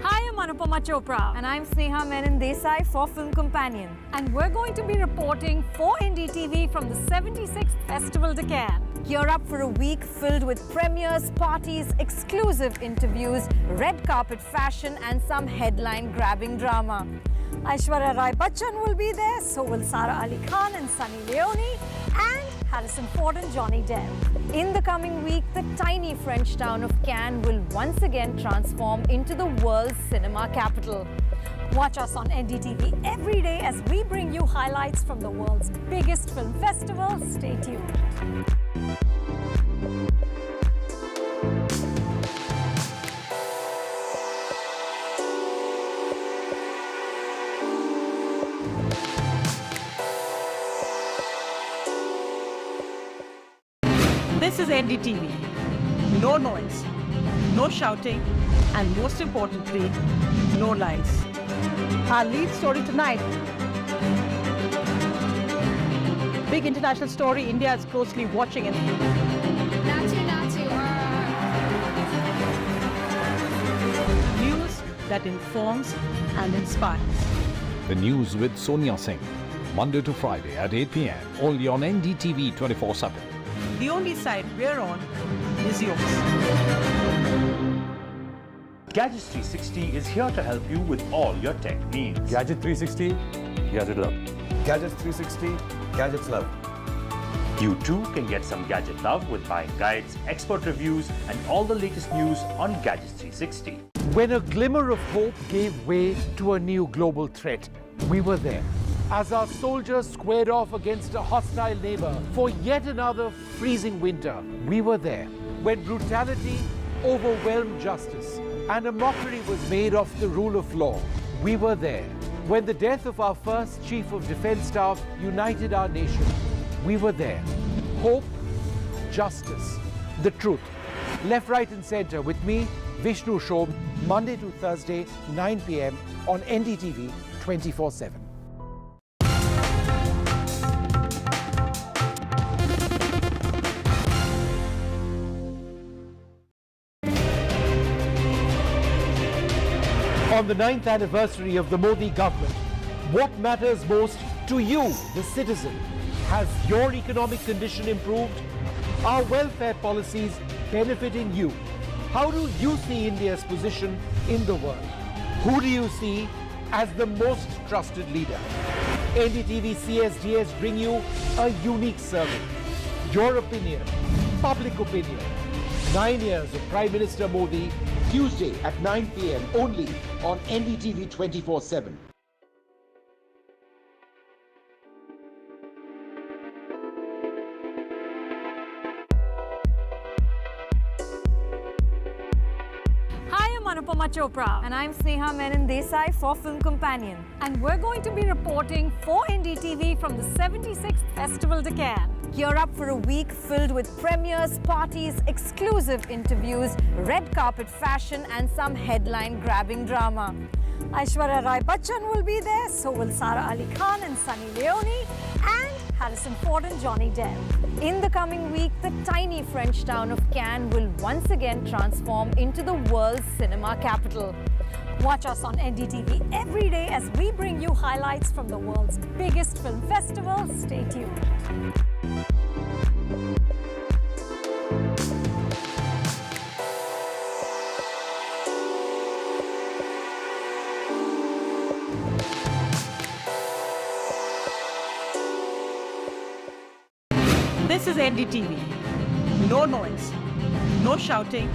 Hi, I'm Anupama Chopra. And I'm Sneha Menon Desai for Film Companion. And we're going to be reporting for NDTV from the 76th Festival de Cannes. Gear up for a week filled with premieres, parties, exclusive interviews, red carpet fashion, and some headline-grabbing drama. Aishwarya Rai Bachchan will be there, so will Sara Ali Khan and Sunny Leone, and Harrison Ford and Johnny Depp. In the coming week, the tiny French town of Cannes will once again transform into the world's cinema capital. Watch us on NDTV every day as we bring you highlights from the world's biggest film festival. Stay tuned. This is NDTV. No noise, no shouting, and most importantly, no lies. Our lead story tonight. Big international story India is closely watching it. News that informs and inspires. The news with Sonia Singh. Monday to Friday at 8 p.m. only on NDTV 24/7. The only side we're on is yours. Gadgets 360 is here to help you with all your tech needs. Gadget 360, Gadget Love. Gadgets 360, Gadgets Love. You too can get some gadget love with buying guides, expert reviews, and all the latest news on Gadgets 360. When a glimmer of hope gave way to a new global threat, we were there. As our soldiers squared off against a hostile neighbor for yet another freezing winter, we were there. When brutality overwhelmed justice and a mockery was made of the rule of law, we were there. When the death of our first Chief of Defence Staff united our nation, we were there. Hope, justice, the truth. Left, right and centre with me, Vishnu Shobh, Monday to Thursday, 9 p.m. on NDTV 24/7. On the 9th anniversary of the Modi government, what matters most to you, the citizen? Has your economic condition improved? Are welfare policies benefiting you? How do you see India's position in the world? Who do you see as the most trusted leader? NDTV CSDS bring you a unique survey. Your opinion, public opinion. 9 years of Prime Minister Modi, Tuesday at 9 p.m. only on NDTV 24/7. Hi, I'm Anupama Chopra. And I'm Sneha Menon Desai for Film Companion. And we're going to be reporting for NDTV from the 76th Festival de Cannes. Gear up for a week filled with premieres, parties, exclusive interviews, red carpet fashion, and some headline-grabbing drama. Aishwarya Rai Bachchan will be there, so will Sara Ali Khan and Sunny Leone, and Harrison Ford and Johnny Depp. In the coming week, the tiny French town of Cannes will once again transform into the world's cinema capital. Watch us on NDTV every day as we bring you highlights from the world's biggest film festival. Stay tuned. This is NDTV. No noise, no shouting,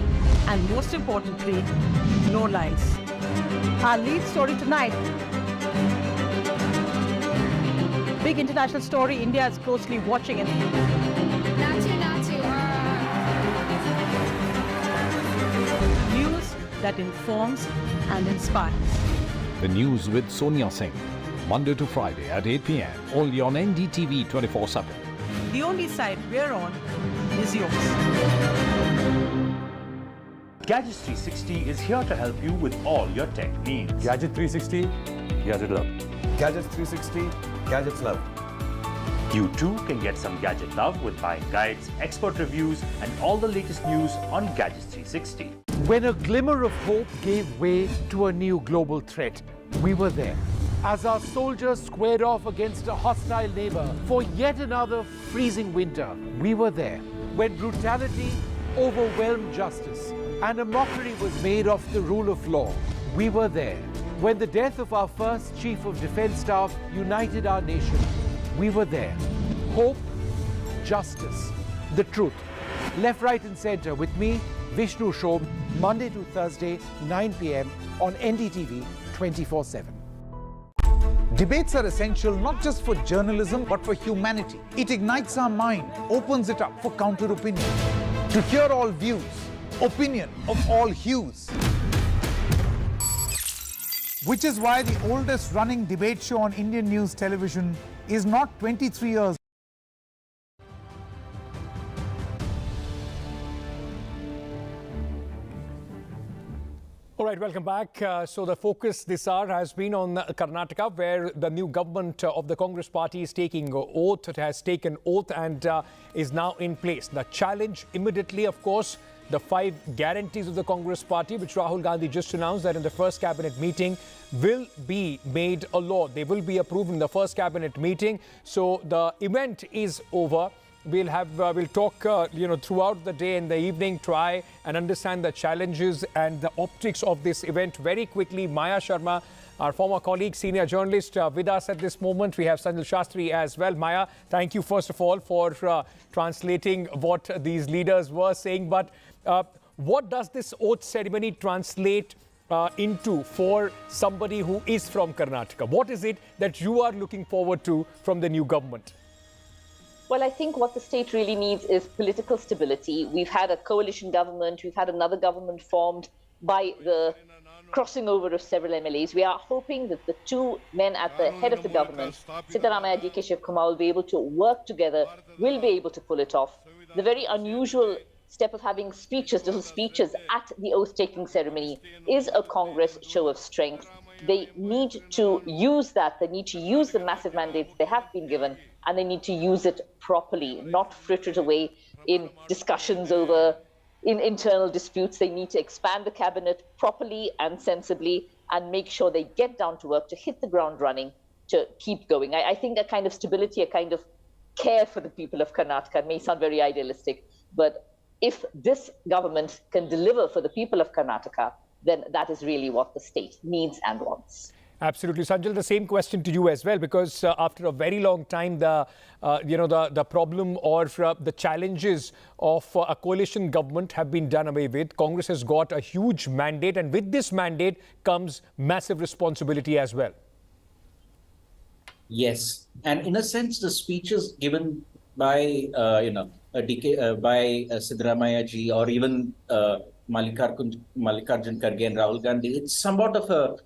and most importantly, no lies. Our lead story tonight. Big international story India is closely watching it. News that informs and inspires. The news with Sonia Singh. Monday to Friday at 8 p.m. only on NDTV 24/7. The only side we're on is yours. Gadgets 360 is here to help you with all your tech needs. Gadget 360, Gadget Love. Gadgets 360, Gadgets Love. You too can get some gadget love with buying guides, expert reviews, and all the latest news on Gadgets 360. When a glimmer of hope gave way to a new global threat, we were there. As our soldiers squared off against a hostile neighbor for yet another freezing winter, we were there. When brutality overwhelmed justice and a mockery was made of the rule of law, we were there. When the death of our first Chief of Defence Staff united our nation, we were there. Hope, justice, the truth. Left, right and centre with me, Vishnu Shom, Monday to Thursday, 9 p.m. on NDTV 24/7. Debates are essential not just for journalism but for humanity. It ignites our mind, opens it up for counter-opinion. To hear all views, opinion of all hues. Which is why the oldest running debate show on Indian news television is not 23 years. All right, welcome back. So the focus this hour has been on Karnataka, where the new government of the Congress party is taking oath. It has taken oath and is now in place. The challenge immediately, of course, the 5 guarantees of the Congress party, which Rahul Gandhi just announced that in the first cabinet meeting will be made a law. They will be approved in the first cabinet meeting. So the event is over. We'll talk, throughout the day and the evening, try and understand the challenges and the optics of this event very quickly. Maya Sharma, our former colleague, senior journalist, with us at this moment. We have Sanjil Shastri as well. Maya, thank you first of all for translating what these leaders were saying. But what does this oath ceremony translate into for somebody who is from Karnataka? What is it that you are looking forward to from the new government? Well, I think what the state really needs is political stability. We've had a coalition government. We've had another government formed by the crossing over of several MLAs. We are hoping that the 2 men at the head of the government, Siddaramaiah, DK Shivakumar, will be able to work together, will be able to pull it off. The very unusual step of having little speeches at the oath-taking ceremony is a Congress show of strength. They need to use that. They need to use the massive mandates they have been given, and they need to use it properly, not fritter it away in discussions over in internal disputes. They need to expand the cabinet properly and sensibly and make sure they get down to work to hit the ground running, to keep going. I think a kind of stability, a kind of care for the people of Karnataka, it may sound very idealistic, but if this government can deliver for the people of Karnataka, then that is really what the state needs and wants. Absolutely. Sanjil, the same question to you as well, because after a very long time, the problem or the challenges of a coalition government have been done away with. Congress has got a huge mandate, and with this mandate comes massive responsibility as well. Yes. And in a sense, the speeches given by, Siddaramaiah ji or even Mallikarjun Kharge and Rahul Gandhi, it's somewhat of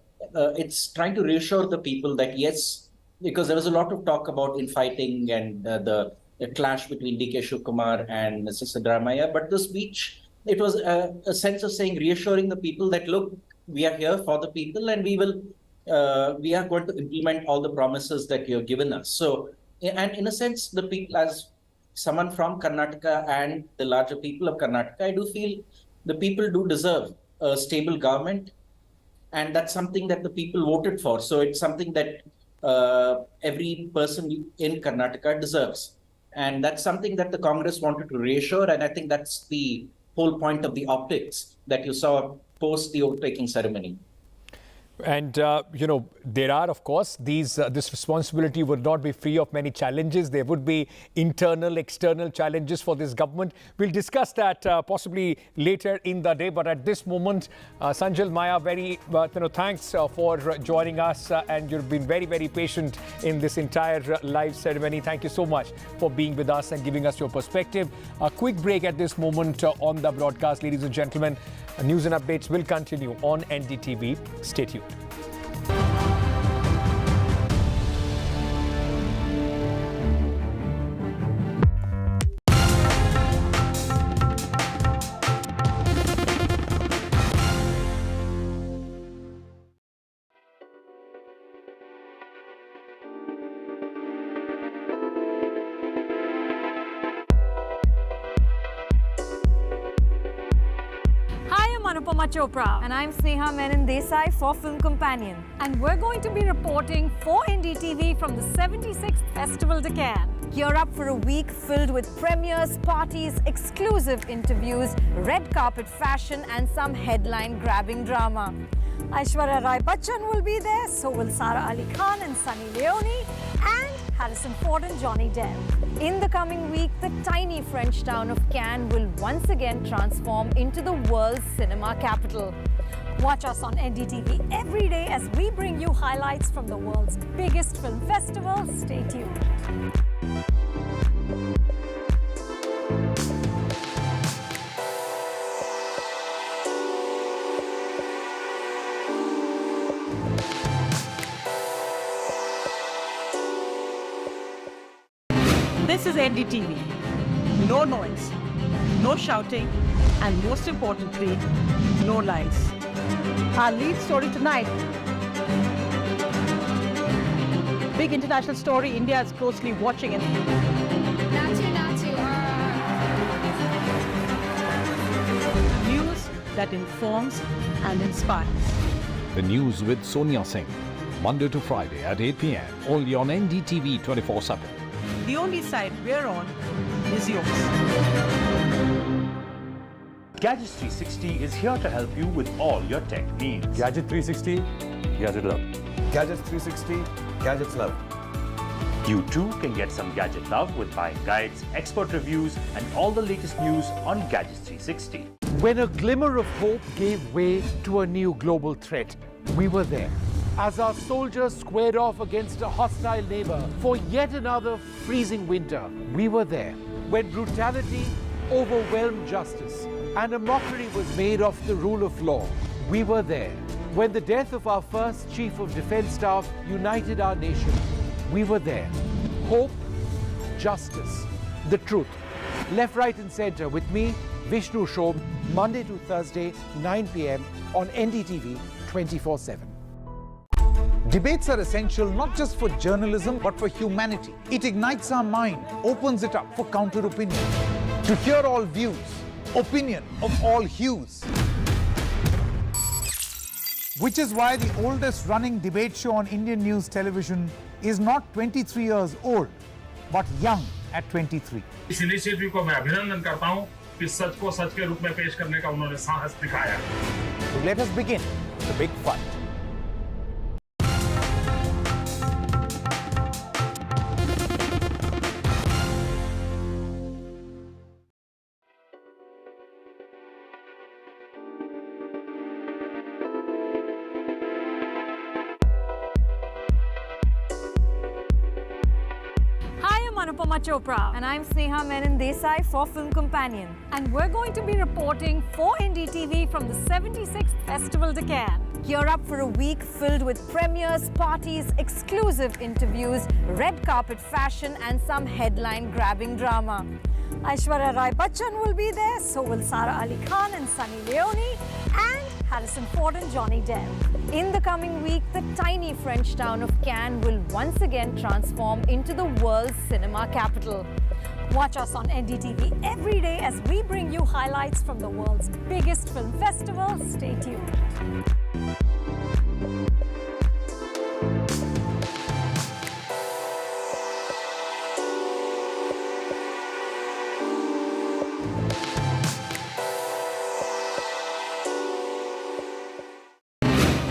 it's trying to reassure the people that yes, because there was a lot of talk about infighting and the clash between DK Shivakumar and Mr. Siddaramaiah, but the speech, it was a sense of saying, reassuring the people that look, we are here for the people and we are going to implement all the promises that you have given us. So, and in a sense, the people, as someone from Karnataka and the larger people of Karnataka, I do feel the people do deserve a stable government. And that's something that the people voted for. So it's something that every person in Karnataka deserves. And that's something that the Congress wanted to reassure. And I think that's the whole point of the optics that you saw post the oath-taking ceremony. And, there are, of course, this responsibility would not be free of many challenges. There would be internal, external challenges for this government. We'll discuss that possibly later in the day. But at this moment, Sanjil, Maya, very, thanks for joining us. And you've been very, very patient in this entire live ceremony. Thank you so much for being with us and giving us your perspective. A quick break at this moment on the broadcast, ladies and gentlemen. News and updates will continue on NDTV. Stay tuned. Anupama Chopra. And I'm Sneha Menon Desai for Film Companion. And we're going to be reporting for NDTV from the 76th Festival de Cannes. Gear up for a week filled with premieres, parties, exclusive interviews, red carpet fashion and some headline-grabbing drama. Aishwarya Rai Bachchan will be there, so will Sara Ali Khan and Sunny Leone, and Harrison Ford and Johnny Depp. In the coming week, the tiny French town of Cannes will once again transform into the world's cinema capital. Watch us on NDTV every day as we bring you highlights from the world's biggest film festival. Stay tuned. This is NDTV. No noise, no shouting, and most importantly, no lies. Our lead story tonight. Big international story India is closely watching it. News that informs and inspires. The news with Sonia Singh. Monday to Friday at 8 p.m. Only on NDTV 24/7. The only side we're on is yours. Gadgets 360 is here to help you with all your tech needs. Gadget 360, Gadget Love. Gadgets 360, Gadgets Love. You too can get some gadget love with buying guides, expert reviews, and all the latest news on Gadgets 360. When a glimmer of hope gave way to a new global threat, we were there. As our soldiers squared off against a hostile neighbor for yet another freezing winter, we were there. When brutality overwhelmed justice and a mockery was made of the rule of law, we were there. When the death of our first Chief of Defense Staff united our nation, we were there. Hope, justice, the truth. Left, right and center with me, Vishnu Shobh, Monday to Thursday, 9 p.m. on NDTV 24/7. Debates are essential not just for journalism but for humanity. It ignites our mind, opens it up for counter-opinion. To hear all views, opinion of all hues. Which is why the oldest running debate show on Indian news television is not 23 years old, but young at 23. इस initiative को मैं अभिनंदन करता हूं कि सच को सच के रूप में पेश करने का उन्होंने साहस दिखाया. So let us begin the big fight. Anupama Chopra. And I'm Sneha Menon Desai for Film Companion. And we're going to be reporting for NDTV from the 76th Festival de Cannes. Gear up for a week filled with premieres, parties, exclusive interviews, red carpet fashion and some headline-grabbing drama. Aishwarya Rai Bachchan will be there, so will Sara Ali Khan and Sunny Leone, and Harrison Ford and Johnny Depp. In the coming week, the tiny French town of Cannes will once again transform into the world's cinema capital. Watch us on NDTV every day as we bring you highlights from the world's biggest film festival. Stay tuned.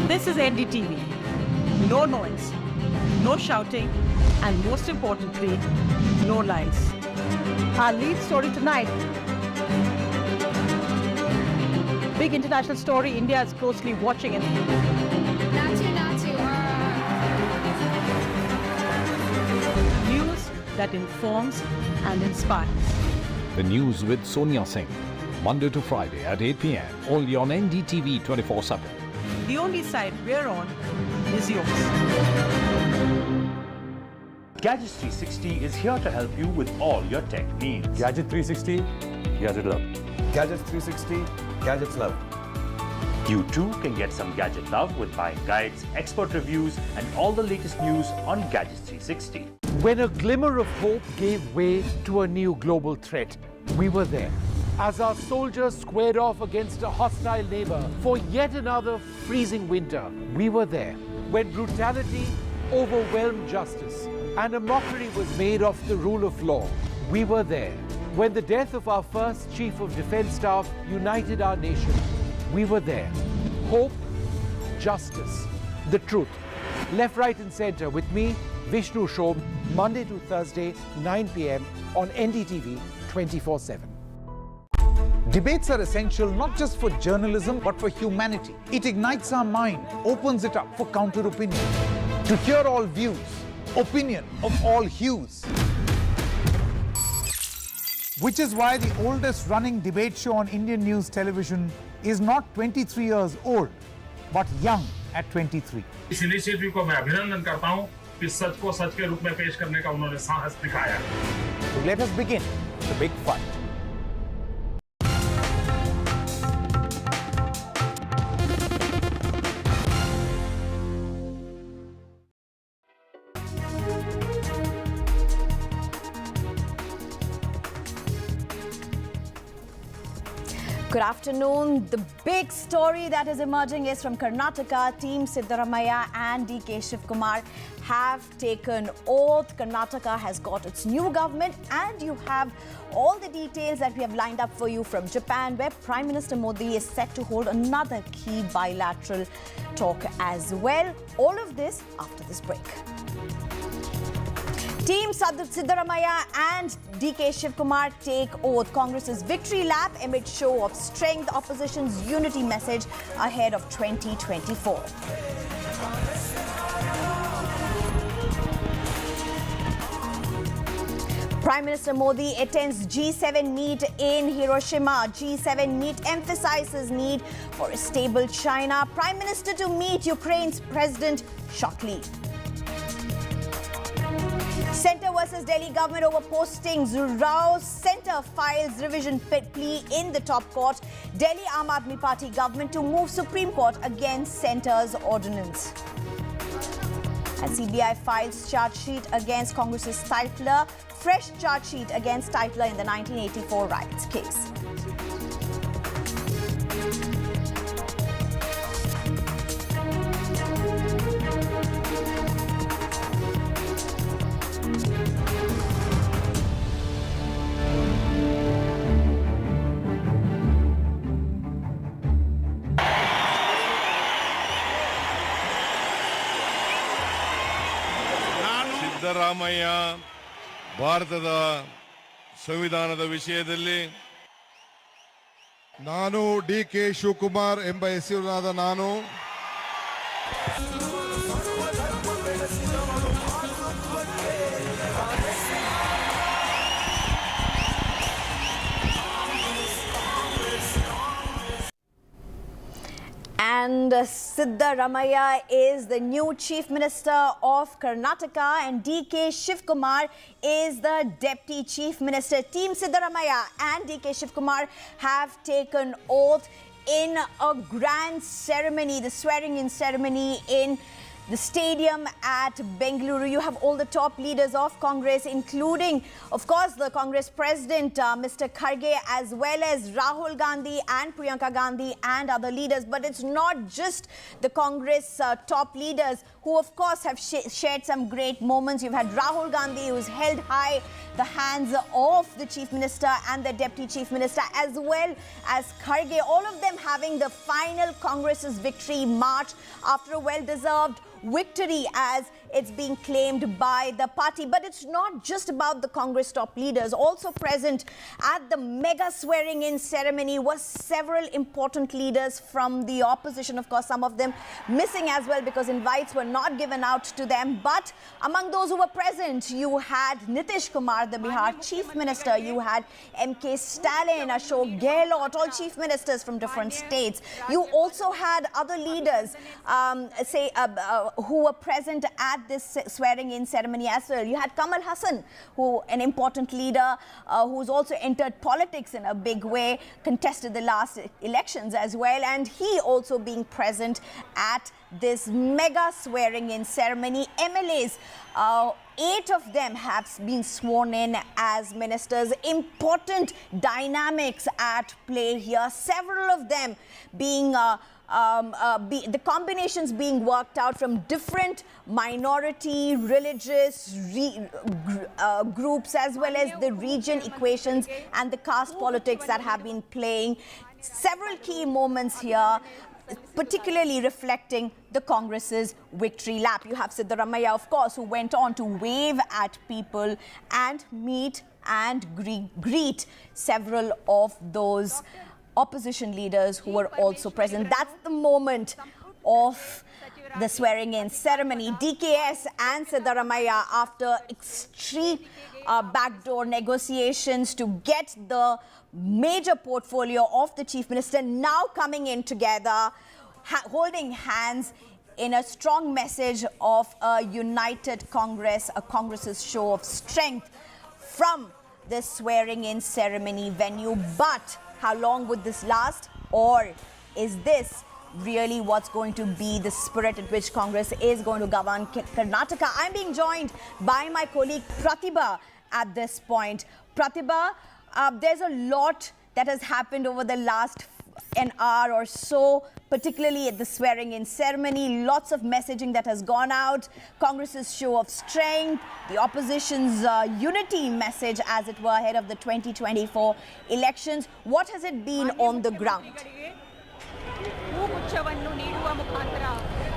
This is NDTV. No noise, no shouting, and most importantly, no lies. Our lead story tonight. Big international story India is closely watching it. News that informs and inspires. The news with Sonia Singh. Monday to Friday at 8 p.m. Only on NDTV 24/7. The only side we're on is yours. Gadgets 360 is here to help you with all your tech needs. Gadget 360, Gadget Love. Gadgets 360, Gadgets Love. You too can get some gadget love with buying guides, expert reviews, and all the latest news on Gadgets 360. When a glimmer of hope gave way to a new global threat, we were there. as our soldiers squared off against a hostile neighbor for yet another freezing winter. We were there when brutality overwhelmed justice and a mockery was made of the rule of law. We were there when the death of our first Chief of Defence Staff united our nation. We were there. Hope, justice, the truth. Left, right and centre with me, Vishnu Shobh, Monday to Thursday, 9 p.m. on NDTV 24/7. Debates are essential not just for journalism but for humanity. It ignites our mind, opens it up for counter-opinion. To hear all views, opinion of all hues. Which is why the oldest running debate show on Indian news television is not 23 years old, but young at 23. इस initiative को मैं अभिनंदन करता हूं कि सच को सच के रूप में पेश करने का उन्होंने साहस दिखाया। So let us begin the big fight. Good afternoon. The big story that is emerging is from Karnataka. Team Siddaramaiah and DK Shivakumar have taken oath. Karnataka has got its new government, and you have all the details that we have lined up for you from Japan, where Prime Minister Modi is set to hold another key bilateral talk as well. All of this after this break. Team Siddaramaiah and DK Shivakumar take oath. Congress's victory lap amid show of strength, opposition's unity message ahead of 2024. Prime Minister Modi attends G7 meet in Hiroshima. G7 meet emphasizes need for a stable China. Prime Minister to meet Ukraine's President shortly. Centre versus Delhi government over postings. Rao Centre files revision plea in the top court. Delhi Aam Aadmi Party government to move Supreme Court against Centre's ordinance. And CBI files charge sheet against Congress's Titler. Fresh charge sheet against Titler in the 1984 riots case. Siddaramaiah ಭಾರತದ ಸಂವಿಧಾನದ ವಿಷಯದಲ್ಲಿ ನಾನು ಡಿ.ಕೆ. ಶಿವಕುಮಾರ್ ಎಂಬ ಹೆಸರಾದ ನಾನು And Siddaramaiah is the new Chief Minister of Karnataka, and DK Shivakumar is the Deputy Chief Minister. Team Siddaramaiah and DK Shivakumar have taken oath in a grand ceremony, the swearing-in ceremony in the stadium at Bengaluru. You have all the top leaders of Congress, including, of course, the Congress President, Mr. Kharge, as well as Rahul Gandhi and Priyanka Gandhi and other leaders. But it's not just the Congress top leaders who, of course, have shared some great moments. You've had Rahul Gandhi, who's held high the hands of the Chief Minister and the Deputy Chief Minister, as well as Kharge, all of them having the final Congress's victory march after a well-deserved victory, as it's being claimed by the party. But it's not just about the Congress top leaders. Also present at the mega swearing-in ceremony were several important leaders from the opposition. Of course, some of them missing as well because invites were not given out to them. But among those who were present, you had Nitish Kumar, the Bihar Chief Minister. You had M.K. Stalin, Ashok Gehlot, all Chief Ministers from different states. You also had other leaders, who were present at this swearing-in ceremony as well. You had Kamal Hassan, who an important leader who's also entered politics in a big way, contested the last elections as well, and he also being present at this mega swearing-in ceremony. MLAs 8 of them have been sworn in as ministers. Important dynamics at play here. Several of them being the combinations being worked out from different minority, religious groups, as well as the region equations and the caste politics that have been playing. Several key moments here, particularly reflecting the Congress's victory lap. You have Siddaramaiah, of course, who went on to wave at people and meet and greet several of those opposition leaders who were also present. That's the moment of the swearing-in ceremony. DKS and Siddaramaiah, after extreme backdoor negotiations to get the major portfolio of the Chief Minister, now coming in together, holding hands in a strong message of a united Congress, a Congress's show of strength from the swearing-in ceremony venue. But how long would this last? Or is this really what's going to be the spirit at which Congress is going to govern Karnataka? I'm being joined by my colleague Pratibha at this point. Pratibha, there's a lot that has happened over the last an hour or so, particularly at the swearing-in ceremony. Lots of messaging that has gone out. Congress's show of strength, the opposition's unity message, as it were, ahead of the 2024 elections. What has it been on the ground?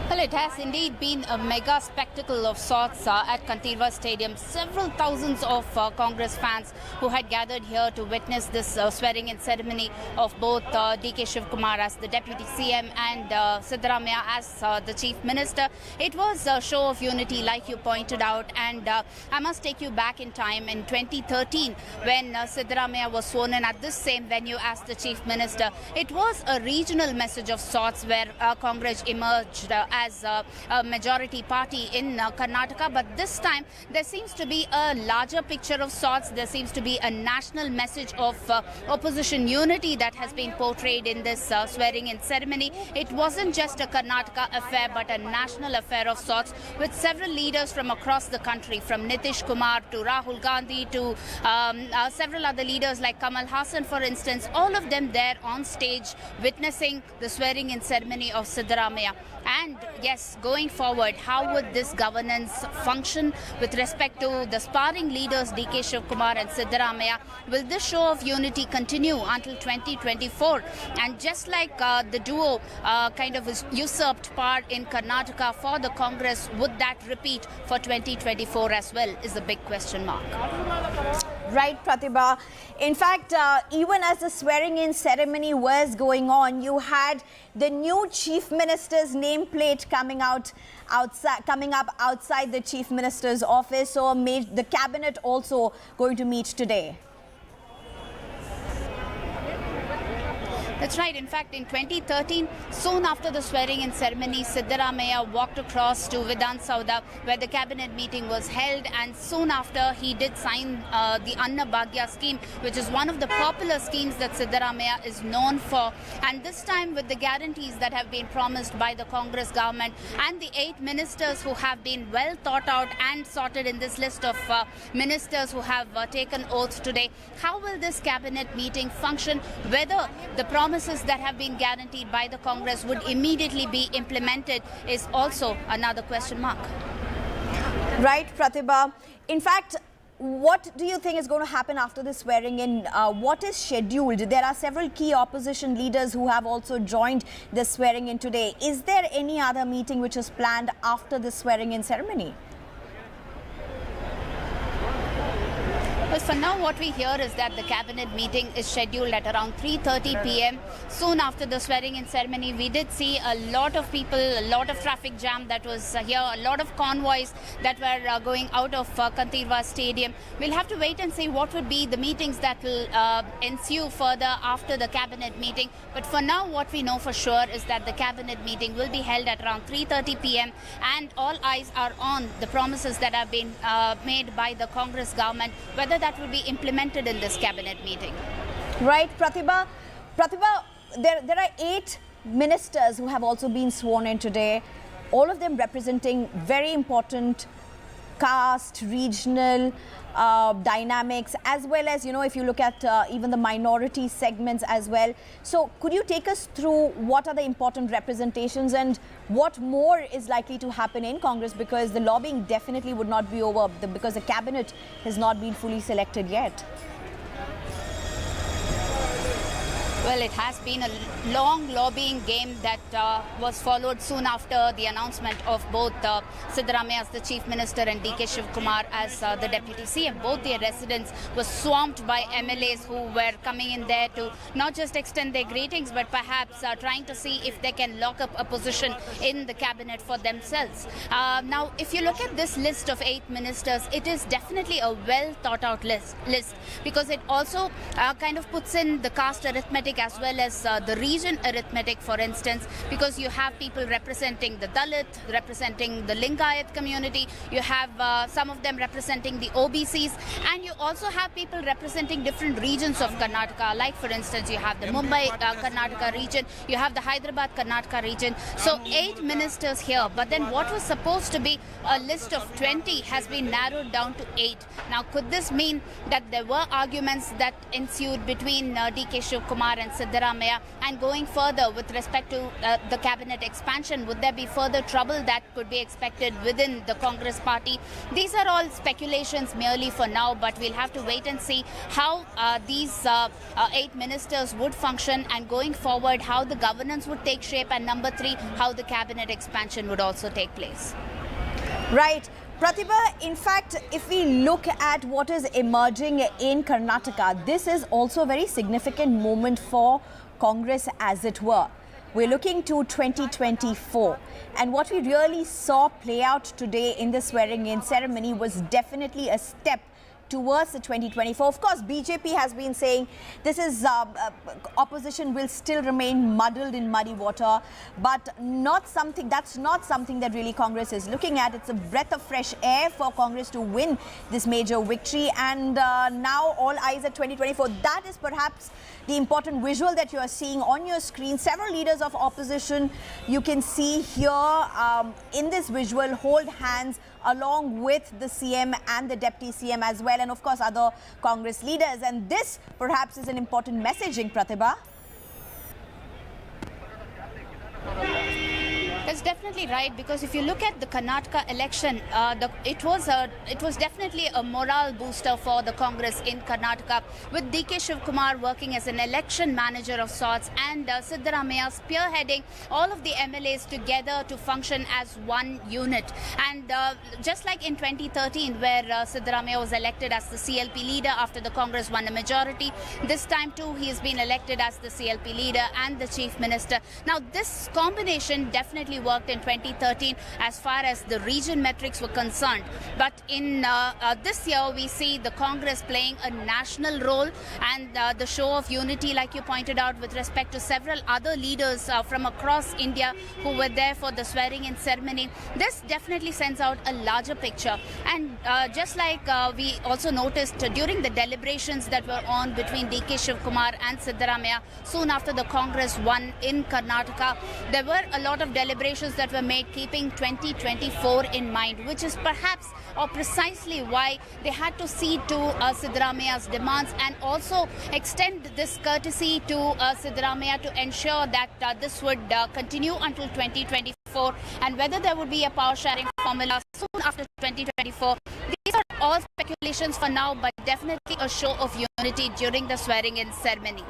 Well, it has indeed been a mega spectacle of sorts at Kantirva Stadium. Several thousands of Congress fans who had gathered here to witness this swearing-in ceremony of both DK Shivakumar as the Deputy CM and Siddaramaiah as the Chief Minister. It was a show of unity, like you pointed out, and I must take you back in time in 2013 when Siddaramaiah was sworn in at this same venue as the Chief Minister. It was a regional message of sorts where Congress emerged as a majority party in Karnataka, but this time there seems to be a larger picture of sorts. There seems to be a national message of opposition unity that has been portrayed in this swearing-in ceremony. It wasn't just a Karnataka affair, but a national affair of sorts, with several leaders from across the country, from Nitish Kumar to Rahul Gandhi to several other leaders like Kamal Hassan, for instance, all of them there on stage witnessing the swearing-in ceremony of Siddaramaiah. And yes, going forward, how would this governance function with respect to the sparring leaders DK Shivakumar and Siddaramaiah? Will this show of unity continue until 2024? And just like the duo kind of usurped power in Karnataka for the Congress, would that repeat for 2024 as well, is a big question mark. Right, Pratibha. In fact, even as the swearing-in ceremony was going on, you had the new Chief Minister's nameplate coming up outside the Chief Minister's office. So the cabinet also going to meet today. That's right. In fact, in 2013, soon after the swearing-in ceremony, Siddaramaiah walked across to Vidhan Sauda, where the cabinet meeting was held, and soon after he did sign the Anna Bhagya scheme, which is one of the popular schemes that Siddaramaiah is known for. And this time, with the guarantees that have been promised by the Congress government and the 8 ministers who have been well thought out and sorted in this list of ministers who have taken oath today, how will this cabinet meeting function? Whether the promises that have been guaranteed by the Congress would immediately be implemented is also another question mark. Right, Pratibha. In fact, what do you think is going to happen after the swearing-in? What is scheduled? There are several key opposition leaders who have also joined the swearing-in today. Is there any other meeting which is planned after the swearing-in ceremony? Well, for now, what we hear is that the cabinet meeting is scheduled at around 3:30 p.m. Soon after the swearing-in ceremony, we did see a lot of people, a lot of traffic jam that was here, a lot of convoys that were going out of Kantirva Stadium. We'll have to wait and see what would be the meetings that will ensue further after the cabinet meeting. But for now, what we know for sure is that the cabinet meeting will be held at around 3:30 p.m. and all eyes are on the promises that have been made by the Congress government, whether that will be implemented in this cabinet meeting. Right, Pratibha. Pratibha, there are 8 ministers who have also been sworn in today, all of them representing very important caste, regional dynamics, as well as, you know, if you look at even the minority segments as well. So could you take us through what are the important representations and what more is likely to happen in Congress, because the lobbying definitely would not be over because the cabinet has not been fully selected yet? Well, it has been a long lobbying game that was followed soon after the announcement of both Siddaramaiah as the Chief Minister and DK Shivakumar as the Deputy CM. Both their residents were swamped by MLAs who were coming in there to not just extend their greetings, but perhaps trying to see if they can lock up a position in the cabinet for themselves. Now, if you look at this list of 8 ministers, it is definitely a well thought out list because it also kind of puts in the caste arithmetic as well as the region arithmetic, for instance, because you have people representing the Dalit, representing the Lingayat community, you have some of them representing the OBCs, and you also have people representing different regions of Karnataka, like for instance you have the Mumbai Karnataka region, you have the Hyderabad Karnataka region. So 8 ministers here, but then what was supposed to be a list of 20 has been narrowed down to 8. Now, could this mean that there were arguments that ensued between DK Shivakumar and Siddaramaiah, and going further with respect to the cabinet expansion, would there be further trouble that could be expected within the Congress party? These are all speculations merely for now, but we'll have to wait and see how these 8 ministers would function, and going forward how the governance would take shape, and number 3, how the cabinet expansion would also take place. Right. Pratibha, in fact, if we look at what is emerging in Karnataka, this is also a very significant moment for Congress, as it were. We're looking to 2024. And what we really saw play out today in the swearing-in ceremony was definitely a step towards the 2024. Of course, BJP has been saying this is opposition will still remain muddled in muddy water, but that's not something that really Congress is looking at. It's a breath of fresh air for Congress to win this major victory, and now all eyes at 2024. That is perhaps the important visual that you are seeing on your screen. Several leaders of opposition you can see here in this visual hold hands along with the CM and the Deputy CM as well, and of course other Congress leaders. And this perhaps is an important messaging, Pratibha. That's definitely right, because if you look at the Karnataka election, it was definitely a morale booster for the Congress in Karnataka, with DK Shivakumar working as an election manager of sorts, and Siddaramaiah spearheading all of the MLAs together to function as one unit. And just like in 2013, where Siddaramaiah was elected as the CLP leader after the Congress won a majority, this time too he has been elected as the CLP leader and the Chief Minister. Now, this combination definitely worked in 2013 as far as the region metrics were concerned, but in this year we see the Congress playing a national role, and the show of unity, like you pointed out, with respect to several other leaders from across India who were there for the swearing-in ceremony. This definitely sends out a larger picture, and just like we also noticed during the deliberations that were on between DK Shivakumar and Siddaramaiah soon after the Congress won in Karnataka, there were a lot of deliberations that were made keeping 2024 in mind, which is perhaps or precisely why they had to cede to Siddaramaiah's demands, and also extend this courtesy to Siddaramaiah to ensure that this would continue until 2024, and whether there would be a power sharing formula soon after 2024. These are all speculations for now, but definitely a show of unity during the swearing-in ceremony.